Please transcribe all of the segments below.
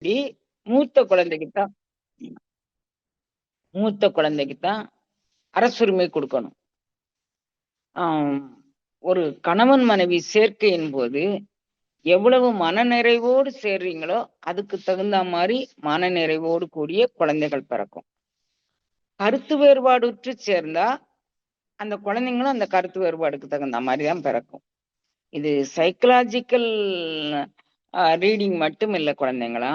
இப்படி மூத்த குழந்தைக்கு தான் மூத்த குழந்தைக்கு தான் அரசுரிமை குடுக்கணும். ஆம். ஒரு கணவன் மனைவி சேர்க்கையின் போது, எவ்வளவு மனநிறைவோடு சேர்றீங்களோ, அதுக்கு தகுந்தா மாரி மனநிறைவோடு கூடிய குழந்தைகள் பிறக்கும். கருத்து வேறுபாடுற்று சேர்ந்தா, அந்த குழந்தைங்களும் அந்த கருத்து வேறுபாடுக்கு தகுந்த மாரி தான் பிறக்கும். இது சைக்காலஜிக்கல் ரீடிங் மட்டும் இல்ல குழந்தைங்களா.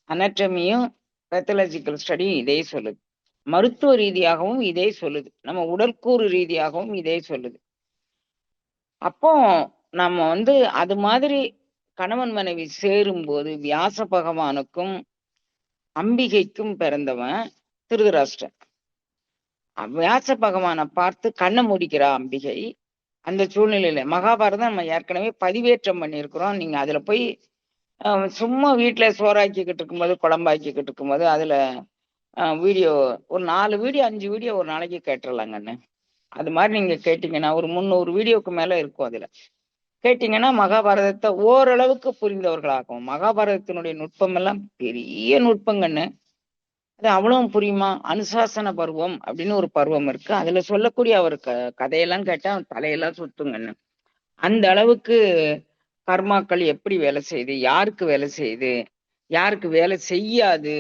அனாட்டமியும், பேத்தாலஜிக்கல் ஸ்டடியும் இதே சொல்லுது. மருத்துவ ரீதியாகவும் இதே சொல்லுது. நம்ம உடற்கூறு ரீதியாகவும் இதே சொல்லுது. அப்போ நம்ம அது மாதிரி கணவன் மனைவி சேரும்போது வியாச பகவானுக்கும், அம்பிகைக்கும் பிறந்தவன் திருதராஷ்டிரன். வியாச பகவான பார்த்து கண்ண மூடிக்கிறா அம்பிகை. அந்த சூழ்நிலையில மகாபாரதம் நம்ம ஏற்கனவே பதிவேற்றம் பண்ணியிருக்கிறோம். நீங்க அதுல போய் சும்மா வீட்ல சோறாக்கிக்கிட்டு இருக்கும்போது, குழம்பாக்கிக்கிட்டு இருக்கும்போது, அதுல வீடியோ ஒரு 4 வீடியோ, 5 வீடியோ ஒரு நாளைக்கு கேட்டுறலாங்கண்ணு. அது மாரி நீங்க கேட்டீங்கன்னா, ஒரு 300 வீடியோக்கு மேல இருக்கும் அதுல. கேட்டீங்கன்னா, மகாபாரதத்த ஓரளவுக்கு புரிந்தவர்களாகும். மகாபாரதத்தினுடைய நுட்பம் எல்லாம் பெரிய நுட்பங்கண்ணு. அது அவ்வளவும் புரியுமா? அனுசாசன பருவம் அப்படின்னு ஒரு பருவம் இருக்கு. அதுல சொல்லக்கூடிய அவர் கதையெல்லாம் கேட்டா தலையெல்லாம் சுத்துங்கண்ணு. அந்த அளவுக்கு கர்மாக்கள் எப்படி வேலை செய்யுது? யாருக்கு வேலை செய்யுது? யாருக்கு வேலை செய்யாது?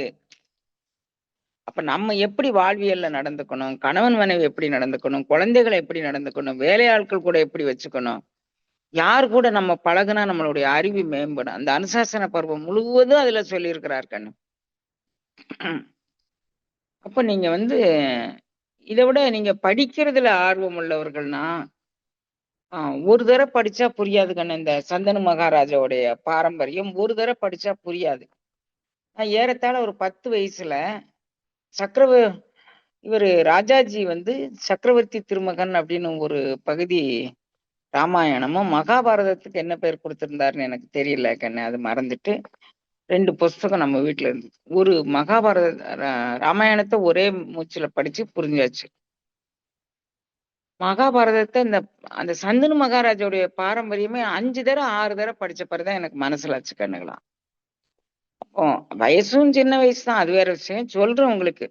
அப்ப நம்ம எப்படி வாழ்வியல்ல நடந்துக்கணும்? கணவன் மனைவி எப்படி நடந்துக்கணும்? குழந்தைகள எப்படி நடந்துக்கணும்? வேலையாட்கள் கூட எப்படி வச்சுக்கணும்? யார் கூட நம்ம பழகுனா நம்மளுடைய அறிவு மேம்படும். அந்த அனுசாசன பருவம் முழுவதும் அதுல சொல்லியிருக்கிறார் கண்ணு. அப்ப நீங்க இத விட நீங்க படிக்கிறதுல ஆர்வம் உள்ளவர்கள்னா, அ ஒரு தடவ படிச்சா புரியாது கண்ணு. இந்த சந்தனு மகாராஜாவுடைய பாரம்பரியம் ஒரு தடவ படிச்சா புரியாது. நான் ஏறத்தாழ ஒரு 10 வயசுல சக்கரவ இவரு ராஜாஜி சக்கரவர்த்தி திருமகன் அப்படின்னு ஒரு பகுதி ராமாயணமும், மகாபாரதத்துக்கு என்ன பேர் குடுத்திருந்தாருன்னு எனக்கு தெரியல கண்ணு. அது மறந்துட்டு 2 புஸ்தகம் நம்ம வீட்ல இருந்துச்சு. ஒரு மகாபாரத ராமாயணத்த ஒரே மூச்சுல படிச்சு புரிஞ்சாச்சு. மகாபாரதத்த அந்த சந்தனு மகாராஜாவுடைய பாரம்பரியமே 5 தடவ, 6 தடவ படிச்ச பிறகு தான் எனக்கு மனசுலாச்சு கண்ணுங்களா. அப்போ வயசும் சின்ன வயசு தான். அது வேற விஷயம். சொல்றேன் உங்களுக்கு.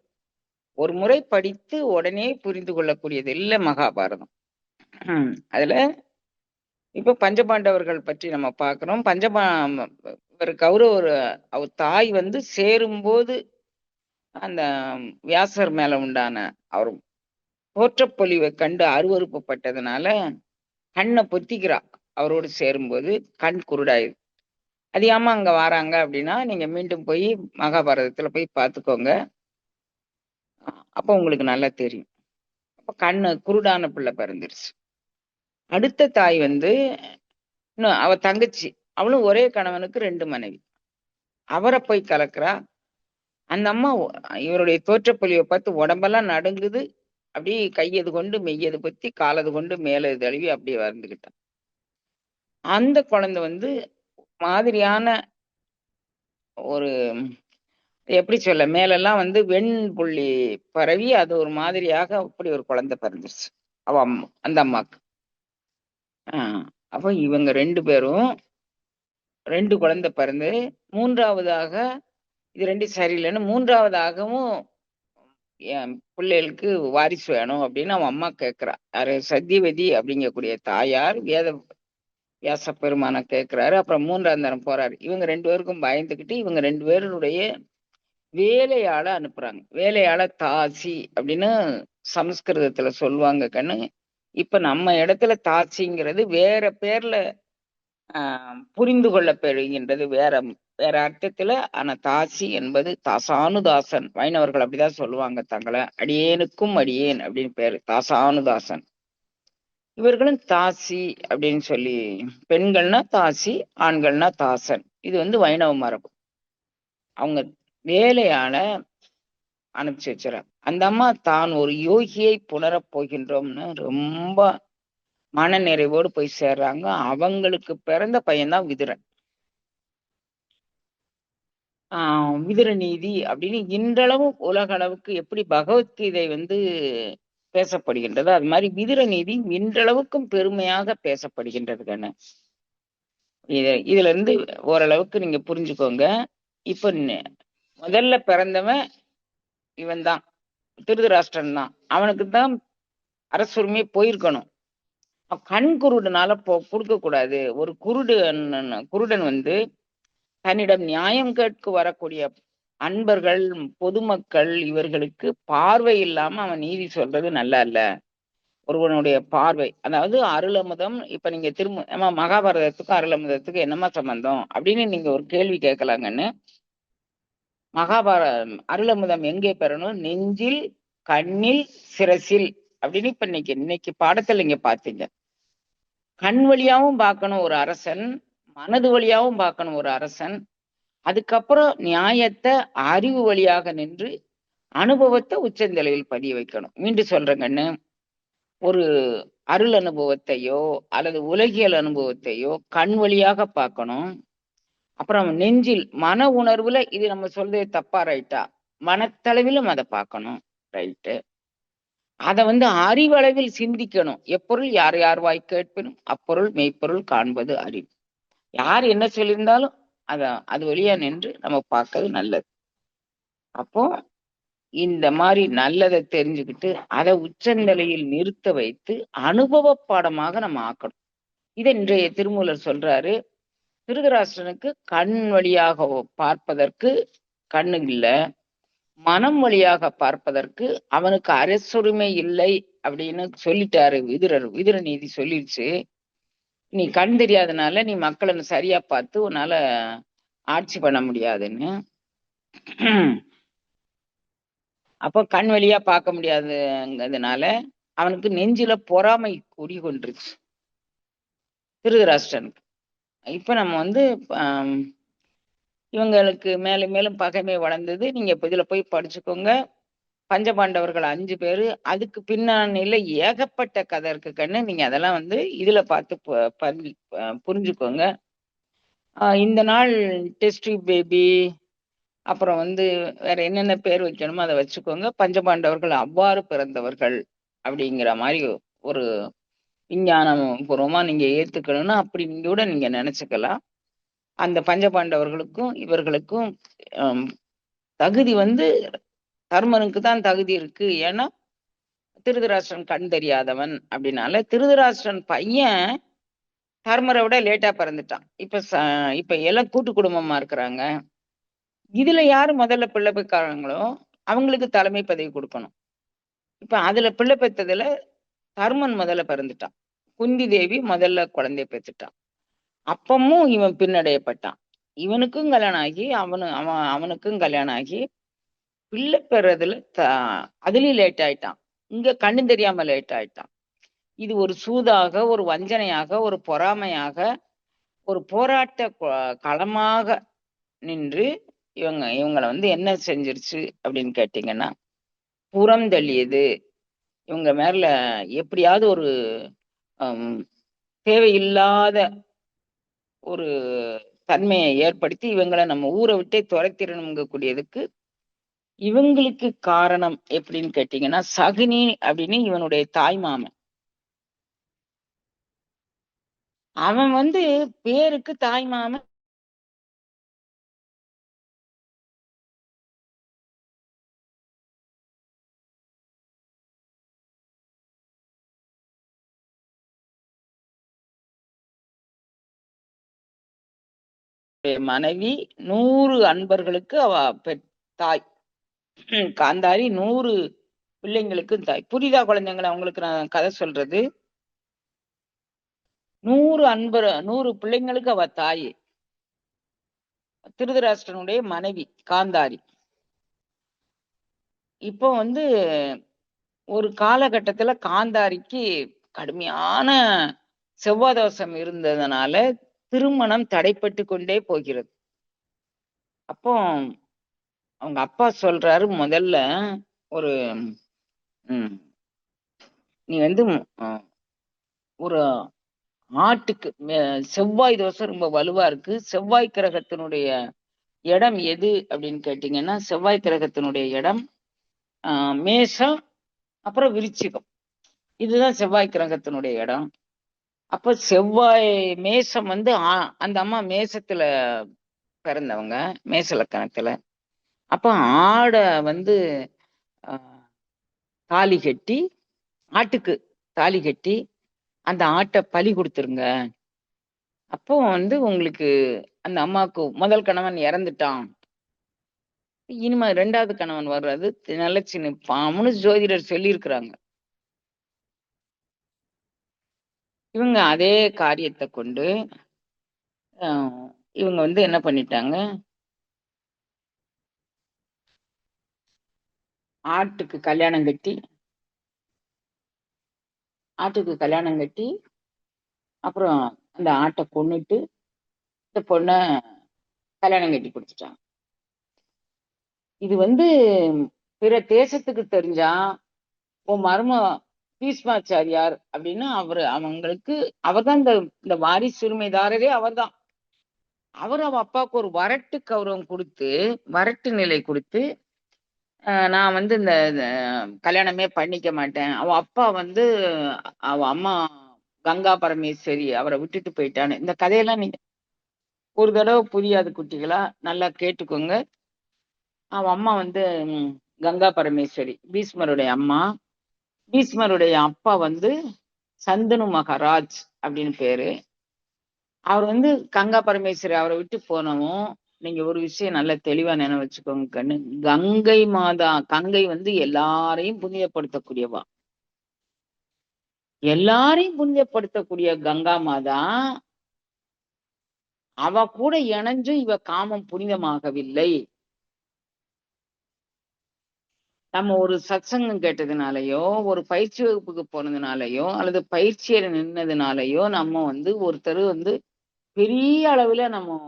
ஒரு முறை படித்து உடனே புரிந்து கொள்ளக்கூடியது இல்ல மகாபாரதம். அதுல இப்ப பஞ்சபாண்டவர்கள் பற்றி நம்ம பார்க்கிறோம். ஒரு கௌரவர் அவர் தாய் சேரும்போது அந்த வியாசர் மேல உண்டான அவர் தோற்றப்பொலிவை கண்டு அருவருப்புப்பட்டதுனால கண்ண பொத்திக்கிறா. அவரோடு சேரும்போது கண் குருடாயிரு. அது ஏம்மா அங்க வாராங்க அப்படின்னா, நீங்க மீண்டும் போய் மகாபாரதத்துல போய் பார்த்துக்கோங்க. அப்ப உங்களுக்கு நல்லா தெரியும். அப்ப கண்ணு குருடான பிள்ளை பிறந்துருச்சு. அடுத்த தாய் இன்னும் அவ தங்கச்சி. அவளும் ஒரே கணவனுக்கு 2 மனைவி. அவர போய் கலக்குறா. அந்த அம்மா இவருடைய தோற்றப்பொலிவ பார்த்து உடம்பெல்லாம் நடுங்குது. அப்படியே கையது கொண்டு மெய்யது பொத்தி, காலது கொண்டு மேலது தழுவி அப்படியே வந்துகிட்டா. அந்த குழந்தை மாதிரியான ஒரு எப்படி சொல்ல? மேலெல்லாம் வெண் புள்ளி பரவி, அது ஒரு மாதிரியாக அப்படி ஒரு குழந்தை பிறந்துருச்சு. அந்த அம்மாக்கு. ஆ அப்ப இவங்க 2 பேரும் 2 குழந்தை பிறந்து 3வதாக இது 2ம் சரியில்லன்னு 3வதாகவும் என் பிள்ளைகளுக்கு வாரிசு வேணும் அப்படின்னு அவன் அம்மா கேட்கிறா. யாரு? சத்தியவதி அப்படிங்கக்கூடிய தாயார் வியாச பெருமான கேட்கிறாரு. அப்புறம் 3ஆம் தரம் போறாரு. இவங்க 2 பேருக்கும் பயந்துகிட்டு இவங்க 2 பேருடைய வேலையாள அனுப்புறாங்க. வேலையாள தாசி அப்படின்னு சமஸ்கிருதத்துல சொல்லுவாங்க கண்ணு. இப்ப நம்ம இடத்துல தாசிங்கிறது வேற பேர்ல புரிந்து கொள்ளப்படுகின்றது. வேற வேற அர்த்தத்துல. ஆனா தாசி என்பது தாசானுதாசன். வைணவர்கள் அப்படிதான் சொல்லுவாங்க தங்கள. அடியேனுக்கும் அடியேன் அப்படின்னு பேரு. தாசானுதாசன். இவர்களும் தாசி அப்படின்னு சொல்லி, பெண்கள்னா தாசி, ஆண்கள்னா தாசன். இது வைணவ மரபு. அவங்க வேலையால அனுப்பிச்சு வச்சுறாங்க. அந்த அம்மா தான் ஒரு யோகியை புணரப் போகின்றோம்னு ரொம்ப மன நிறைவோடு போய் சேர்றாங்க. அவங்களுக்கு பிறந்த பையன்தான் விதுரன். விதுர நீதி அப்படின்னு இன்றளவும் உலக அளவுக்கு எப்படி பகவத்கீதை பேசப்படுகின்றது, அது மாதிரி விதுர நீதி இன்றளவுக்கும் பெருமையாக பேசப்படுகின்றது கண்ணு. இதுல இருந்து ஓரளவுக்கு நீங்க புரிஞ்சுக்கோங்க. இப்ப முதல்ல பிறந்தவன் இவன் தான், திருதராஷ்டிரன் தான். அவனுக்கு தான் அரசுரிமை போயிருக்கணும். கண் குருடனால கொடுக்க கூடாது. ஒரு குருடன் வந்து தன்னிடம் நியாயம் கேட்க வரக்கூடிய அன்பர்கள், பொதுமக்கள் இவர்களுக்கு பார்வை இல்லாம அவன் நீதி சொல்றது நல்லா இல்ல. ஒருவனுடைய பார்வை, அதாவது அருளமுதம். இப்ப நீங்க திரும்ப மகாபாரதத்துக்கும் அருளமுதத்துக்கும் என்னமா சம்பந்தம் அப்படின்னு நீங்க ஒரு கேள்வி கேட்கலாங்கன்னு. அருளமுதம் எங்கே பெறணும்? நெஞ்சில், கண்ணில், சிரசில் அப்படின்னு இப்ப இன்னைக்கு பாடத்துல நீங்க பாத்தீங்க. கண் வழியாவும் பார்க்கணும் ஒரு அரசன், மனது வழியாவும் பார்க்கணும் ஒரு அரசன். அதுக்கப்புறம் நியாயத்தை அறிவு வழியாக நின்று அனுபவத்தை உச்சந்தலையில் பதிய வைக்கணும். மீண்டும் சொல்றேங்கன்னு, ஒரு அருள் அனுபவத்தையோ அல்லது உலகியல் அனுபவத்தையோ கண் வழியாக பார்க்கணும். அப்புறம் நெஞ்சில், மன உணர்வுல இது நம்ம சொல்றது தப்பா ரைட்டா, மனத்தளவிலும் அதை பார்க்கணும். ரைட்டு. அதை வந்து அறிவளவில் சிந்திக்கணும். எப்பொருள் யார் யார் வாய் கேட்பினும் அப்பொருள் மெய்ப்பொருள் காண்பது அறிவு. யார் என்ன சொல்லியிருந்தாலும் அது வழியா நின்று நம்ம பார்க்கறது நல்லது. அப்போ இந்த மாதிரி நல்லதை தெரிஞ்சுக்கிட்டு அதை உச்சநிலையில் நிறுத்த வைத்து அனுபவ பாடமாக நம்ம ஆக்கணும். இதை இன்றைய திருமூலர் சொல்றாரு. திருதராஷ்டிரனுக்கு கண் வழியாக பார்ப்பதற்கு கண்ணு இல்ல, மனம் வழியாக பார்ப்பதற்கு அவனுக்கு அரசுரிமை இல்லை அப்படின்னு சொல்லிட்டாரு விதுர நீதி சொல்லிடுச்சு. நீ கண் தெரியாதனால நீ மக்களை சரியா பார்த்து உன்னால ஆட்சி பண்ண முடியாதுன்னு. அப்போ கண் வழியா பார்க்க முடியாதுங்கிறதுனால அவனுக்கு நெஞ்சில பொறாமை கூடி கொண்டுருச்சு திருதராஷ்டிரனுக்கு. இப்ப நம்ம வந்து இவங்களுக்கு மேலும் மேலும் பகைமை வளர்ந்தது. நீங்க இப்ப இதுல போய் படிச்சுக்கோங்க. பஞ்சபாண்டவர்கள் 5 பேரு, அதுக்கு பின்னாணில ஏகப்பட்ட கதை இருக்கு கண்ணு. நீங்க அதெல்லாம் வந்து இதுல பார்த்து புரிஞ்சுக்கோங்க. இந்த நாள் டெஸ்ட் பேபி, அப்புறம் வந்து வேற என்னென்ன பேர் வைக்கணுமோ அதை வச்சுக்கோங்க. பஞ்சபாண்டவர்கள் அவ்வாறு பிறந்தவர்கள் அப்படிங்கிற மாதிரி ஒரு விஞ்ஞானம் பூர்வமா நீங்க ஏத்துக்கணும்னா அப்படி நீங்க கூட நீங்க நினைச்சுக்கலாம். அந்த பஞ்சபாண்டவர்களுக்கும் இவர்களுக்கும் தகுதி வந்து தர்மனுக்கு தான் தகுதி இருக்கு. ஏன்னா திருதராஷ்டிரன் கண் தெரியாதவன் அப்படின்னால. திருதராஷ்டிரன் பையன் தர்மரை விட லேட்டா பிறந்துட்டான். இப்ப எல்லாம் கூட்டு குடும்பமா இருக்கிறாங்க. இதுல யாரு முதல்ல பிள்ளை பெற்றாங்களோ அவங்களுக்கு தலைமை பதவி கொடுக்கணும். இப்ப அதுல பிள்ளை பெற்றதுல தர்மன் முதல்ல பிறந்துட்டான். குந்தி தேவி முதல்ல குழந்தைய பெற்றுட்டான். அப்பமும் இவன் பின்னடையப்பட்டான். இவனுக்கும் கல்யாணம் ஆகி அவனுக்கும் கல்யாணம் ஆகி பிள்ளை பெறதுல அதுலயும் லேட் ஆயிட்டான். இங்க கண்ணு தெரியாம லேட் ஆயிட்டான். இது ஒரு சூதாக, ஒரு வஞ்சனையாக, ஒரு பொறாமையாக, ஒரு போராட்ட களமாக நின்று இவங்களை வந்து என்ன செஞ்சிருச்சு அப்படின்னு கேட்டீங்கன்னா, புறம் தள்ளியது. இவங்க மேல எப்படியாவது ஒரு தேவையில்லாத ஒரு தன்மையை ஏற்படுத்தி இவங்களை நம்ம ஊரை விட்டே துரத்திடணுங்க கூடியதுக்கு இவங்களுக்கு காரணம் எப்படின்னு கேட்டீங்கன்னா, சகுனி அப்படின்னு இவனுடைய தாய் மாமன். அவன் வந்து பேருக்கு தாய் மாமன். மனைவி 100 அன்பர்களுக்கு அவ தாய். காந்தாரி 100 பிள்ளைங்களுக்கும் தாய். புரியுதா குழந்தைங்களை அவங்களுக்கு நான் கதை சொல்றது? 100 பிள்ளைங்களுக்கு அவ தாய். திருதராஷ்டிரனுடைய மனைவி காந்தாரி. இப்போ வந்து ஒரு காலகட்டத்துல காந்தாரிக்கு கடுமையான செவ்வாதோஷம் இருந்ததுனால திருமணம் தடைப்பட்டு கொண்டே போகிறது. அப்போ அவங்க அப்பா சொல்றாரு, முதல்ல ஒரு நீ வந்து ஒரு ஆட்டுக்கு செவ்வாய் தோஷம் ரொம்ப வலுவா இருக்கு. செவ்வாய் கிரகத்தினுடைய இடம் எது அப்படின்னு கேட்டீங்கன்னா, செவ்வாய் கிரகத்தினுடைய இடம் மேஷம், அப்புறம் விருச்சிகம். இதுதான் செவ்வாய் கிரகத்தினுடைய இடம். அப்ப செவ்வாய் மேஷம் வந்து அந்த அம்மா மேஷத்துல பிறந்தவங்க மேசலக்கணத்துல. அப்ப ஆட வந்து தாலி கட்டி, ஆட்டுக்கு தாலி கட்டி அந்த ஆட்ட பலி கொடுத்துருங்க. அப்போ வந்து உங்களுக்கு அந்த அம்மாவுக்கு முதல் கணவன் இறந்துட்டான், இனிமே 2வது கணவன் வர்றது நிலைச்சு நிப்பாம்னு ஜோதிடர் சொல்லியிருக்கிறாங்க. இவங்க அதே காரியத்தை கொண்டு இவங்க வந்து என்ன பண்ணிட்டாங்க, ஆட்டுக்கு கல்யாணம் கட்டி அப்புறம் அந்த ஆட்டை கொன்னுட்டு இந்த பொண்ண கல்யாணம் கட்டி கொடுத்துட்டாங்க. இது வந்து பிற தேசத்துக்கு தெரிஞ்சா உன் மரும பீஷ்மாச்சாரியார் அப்படின்னு அவங்களுக்கு அவர்தான் இந்த வாரிசு உரிமைதாரரே அவர்தான். அவர் அவ அப்பாவுக்கு ஒரு வரட்டு கௌரவம் கொடுத்து, வரட்டு நிலை கொடுத்து, நான் வந்து இந்த கல்யாணமே பண்ணிக்க மாட்டேன், அவ அப்பா வந்து அவ அம்மா கங்கா பரமேஸ்வரி அவரை விட்டுட்டு போயிட்டான்னு. இந்த கதையெல்லாம் நீங்க ஒரு தடவை புரியாது குட்டிகளா, நல்லா கேட்டுக்கோங்க. அவ அம்மா வந்து கங்கா பரமேஸ்வரி பீஷ்மருடைய அம்மா. பீஷ்மருடைய அப்பா வந்து சந்தனு மகாராஜ் அப்படின்னு பேரு. அவர் வந்து கங்கா பரமேஸ்வரி அவரை விட்டு போனவும், நீங்க ஒரு விஷயம் நல்லா தெளிவா நினைவு வச்சுக்கோங்க கண்ணு. கங்கை மாதா, கங்கை வந்து எல்லாரையும் புனிதப்படுத்தக்கூடியவா. எல்லாரையும் புனிதப்படுத்தக்கூடிய கங்கா மாதா அவ கூட இணைஞ்சும் இவ காமம் புனிதமாகவில்லை. நம்ம ஒரு சத்சங்கம் கேட்டதுனாலயோ, ஒரு பயிற்சி வகுப்புக்கு போனதுனாலயோ, அல்லது பயிற்சியில நின்னதுனாலயோ நம்ம வந்து ஒருத்தர் வந்து பெரிய அளவுல நம்ம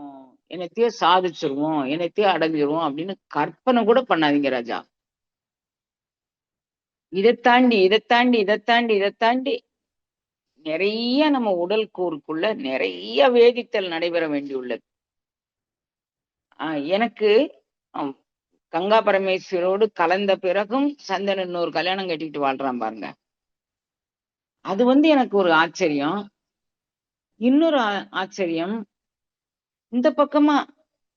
என்னத்தையோ சாதிச்சிருவோம், என்னத்தையோ அடைஞ்சிருவோம் அப்படின்னு கற்பனை கூட பண்ணாதீங்க ராஜா. இதைத்தாண்டி நிறைய நம்ம உடல் கூறுக்குள்ள நிறைய வேதித்தல் நடைபெற வேண்டியுள்ளது. எனக்கு கங்கா பரமேஸ்வரோடு கலந்த பிறகும் சந்தன் இன்னொரு கல்யாணம் கட்டிட்டு வாழ்றான் பாருங்க. அது வந்து எனக்கு ஒரு ஆச்சரியம். இன்னொரு ஆச்சரியம், இந்த பக்கமா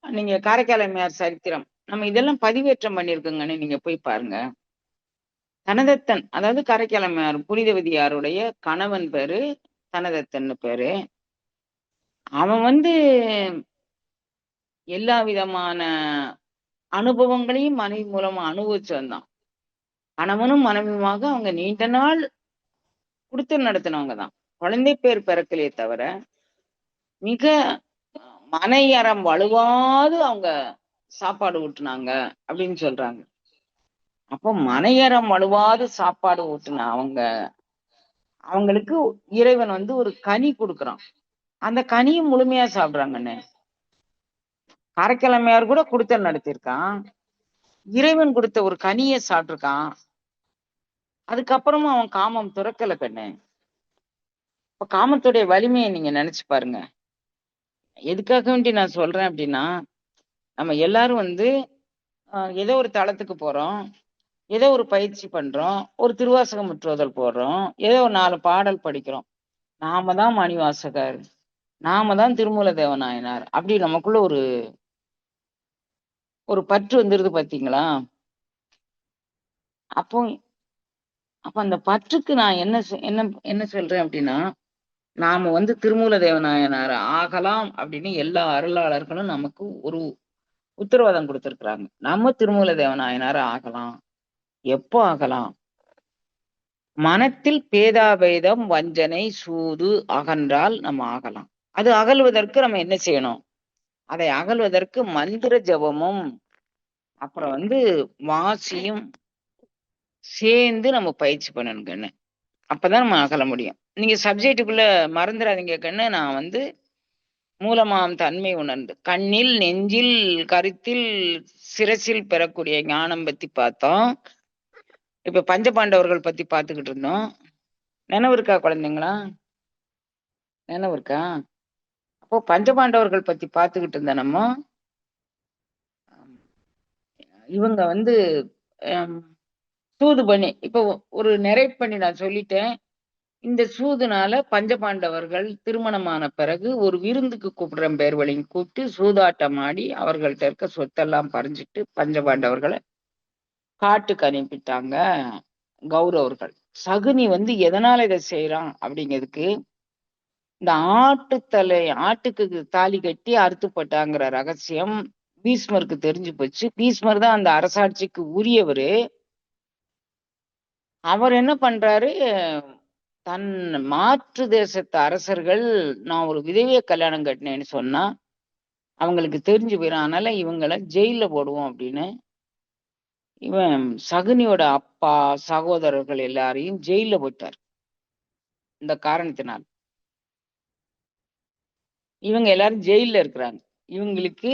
நீங்க காரைக்கால் அம்மையார் சரித்திரம் நம்ம இதெல்லாம் பதிவேற்றம் பண்ணிருக்கோங்கன்னு நீங்க போய் பாருங்க. தனதத்தன், அதாவது காரைக்கால் அம்மையார் புனிதவதியாருடைய கணவன் பேரு தனதத்தன் பேரு. அவன் வந்து எல்லா விதமான அனுபவங்களையும் மனைவி மூலமா அனுபவிச்சு வந்தான். கணவனும் மனைவியுமாக அவங்க நீண்ட நாள் குடுத்து நடத்தினவங்க தான். குழந்தை பேர் பிறக்கலையே தவிர மிக மனையறம் வலுவாது அவங்க சாப்பாடு ஊட்டுனாங்க அப்படின்னு சொல்றாங்க. அப்போ மனையறம் வலுவாது சாப்பாடு ஊட்டுன அவங்களுக்கு இறைவன் வந்து ஒரு கனி கொடுக்குறான். அந்த கனியும் முழுமையா சாப்பிடுறாங்கன்னு காரைக்கிழமையார் கூட கொடுத்த நடத்திருக்கான். இறைவன் கொடுத்த ஒரு கனியை சாப்பிட்டிருக்கான். அதுக்கப்புறமும் அவன் காமம் துறக்கல கண்ணு. இப்ப காமத்துடைய வலிமையை நீங்க நினைச்சு பாருங்க. எதுக்காக வேண்டி நான் சொல்றேன் அப்படின்னா, நம்ம எல்லாரும் வந்து ஏதோ ஒரு தளத்துக்கு போறோம், ஏதோ ஒரு பயிற்சி பண்றோம், ஒரு திருவாசகம் முற்றுவதல் போடுறோம், ஏதோ ஒரு 4 பாடல் படிக்கிறோம். நாம தான் மணிவாசகர், நாம தான் திருமூல தேவநாயனார் அப்படி நமக்குள்ள ஒரு பற்று வந்துருது பாத்தீங்களா? அப்போ அப்ப அந்த பற்றுக்கு நான் என்ன சொல்றேன் அப்படின்னா, நாம வந்து திருமூல தேவநாயனார் ஆகலாம் அப்படின்னு எல்லா அருளாளர்களும் நமக்கு ஒரு உத்தரவாதம் கொடுத்திருக்கிறாங்க. நம்ம திருமூல தேவநாயனார் ஆகலாம். எப்போ ஆகலாம்? மனத்தில் பேதாபேதம் வஞ்சனை சூது அகன்றால் நம்ம ஆகலாம். அது அகல்வதற்கு நம்ம என்ன செய்யணும்? அதை அகல்வதற்கு மந்திர ஜபமும் அப்புறம் வந்து வாசியும் சேர்ந்து நம்ம பயிற்சி பண்ணணும் கண்ணு. அப்பதான் நம்ம அகல முடியும். நீங்க சப்ஜெக்டுக்குள்ள மறந்துடாதீங்க கண்ணு. நான் வந்து மூலமாம் தன்மை உணர்ந்து கண்ணில் நெஞ்சில் கருத்தில் சிரசில் பெறக்கூடிய ஞானம் பத்தி பார்த்தோம். இப்ப பஞ்சபாண்டவர்கள் பத்தி பார்த்துக்கிட்டு இருந்தோம். நினைவு இருக்கா குழந்தைங்களா? நினைவு இருக்கா? அப்போ பஞ்சபாண்டவர்கள் பத்தி பார்த்துக்கிட்டு இருந்த நம்ம இவங்க வந்து தூது பண்ணி இப்ப ஒரு நெரேட் பண்ணி நான் சொல்லிட்டேன். இந்த சூதுனால பஞ்சபாண்டவர்கள் திருமணமான பிறகு ஒரு விருந்துக்கு கூப்பிடுறேன் பேர் வழின்னு கூப்பிட்டு சூதாட்டம் ஆடி அவர்கள்ட்ட இருக்க சொத்தெல்லாம் பறிஞ்சிட்டு பஞ்சபாண்டவர்களை காட்டுக்கு அனுப்பிட்டாங்க கௌரவர்கள். சகுனி வந்து எதனால இதை செய்யறான் அப்படிங்கிறதுக்கு இந்த ஆட்டுக்கு தாலி கட்டி அறுத்துப்பட்டாங்கிற ரகசியம் பீஷ்மருக்கு தெரிஞ்சு போச்சு. பீஷ்மர் தான் அந்த அரசாட்சிக்கு உரியவரு. அவர் என்ன பண்றாரு, தன் மாற்று தேசத்து அரசர்கள் நான் ஒரு விதவைய கல்யாணம் கட்டினேன்னு சொன்னா அவங்களுக்கு தெரிஞ்சு போயிடும், அதனால இவங்களை ஜெயில போடுவோம் அப்படின்னு இவன் சகுனியோட அப்பா சகோதரர்கள் எல்லாரையும் ஜெயில போட்டார். இந்த காரணத்தினால் இவங்க எல்லாரும் ஜெயில இருக்கிறாங்க. இவங்களுக்கு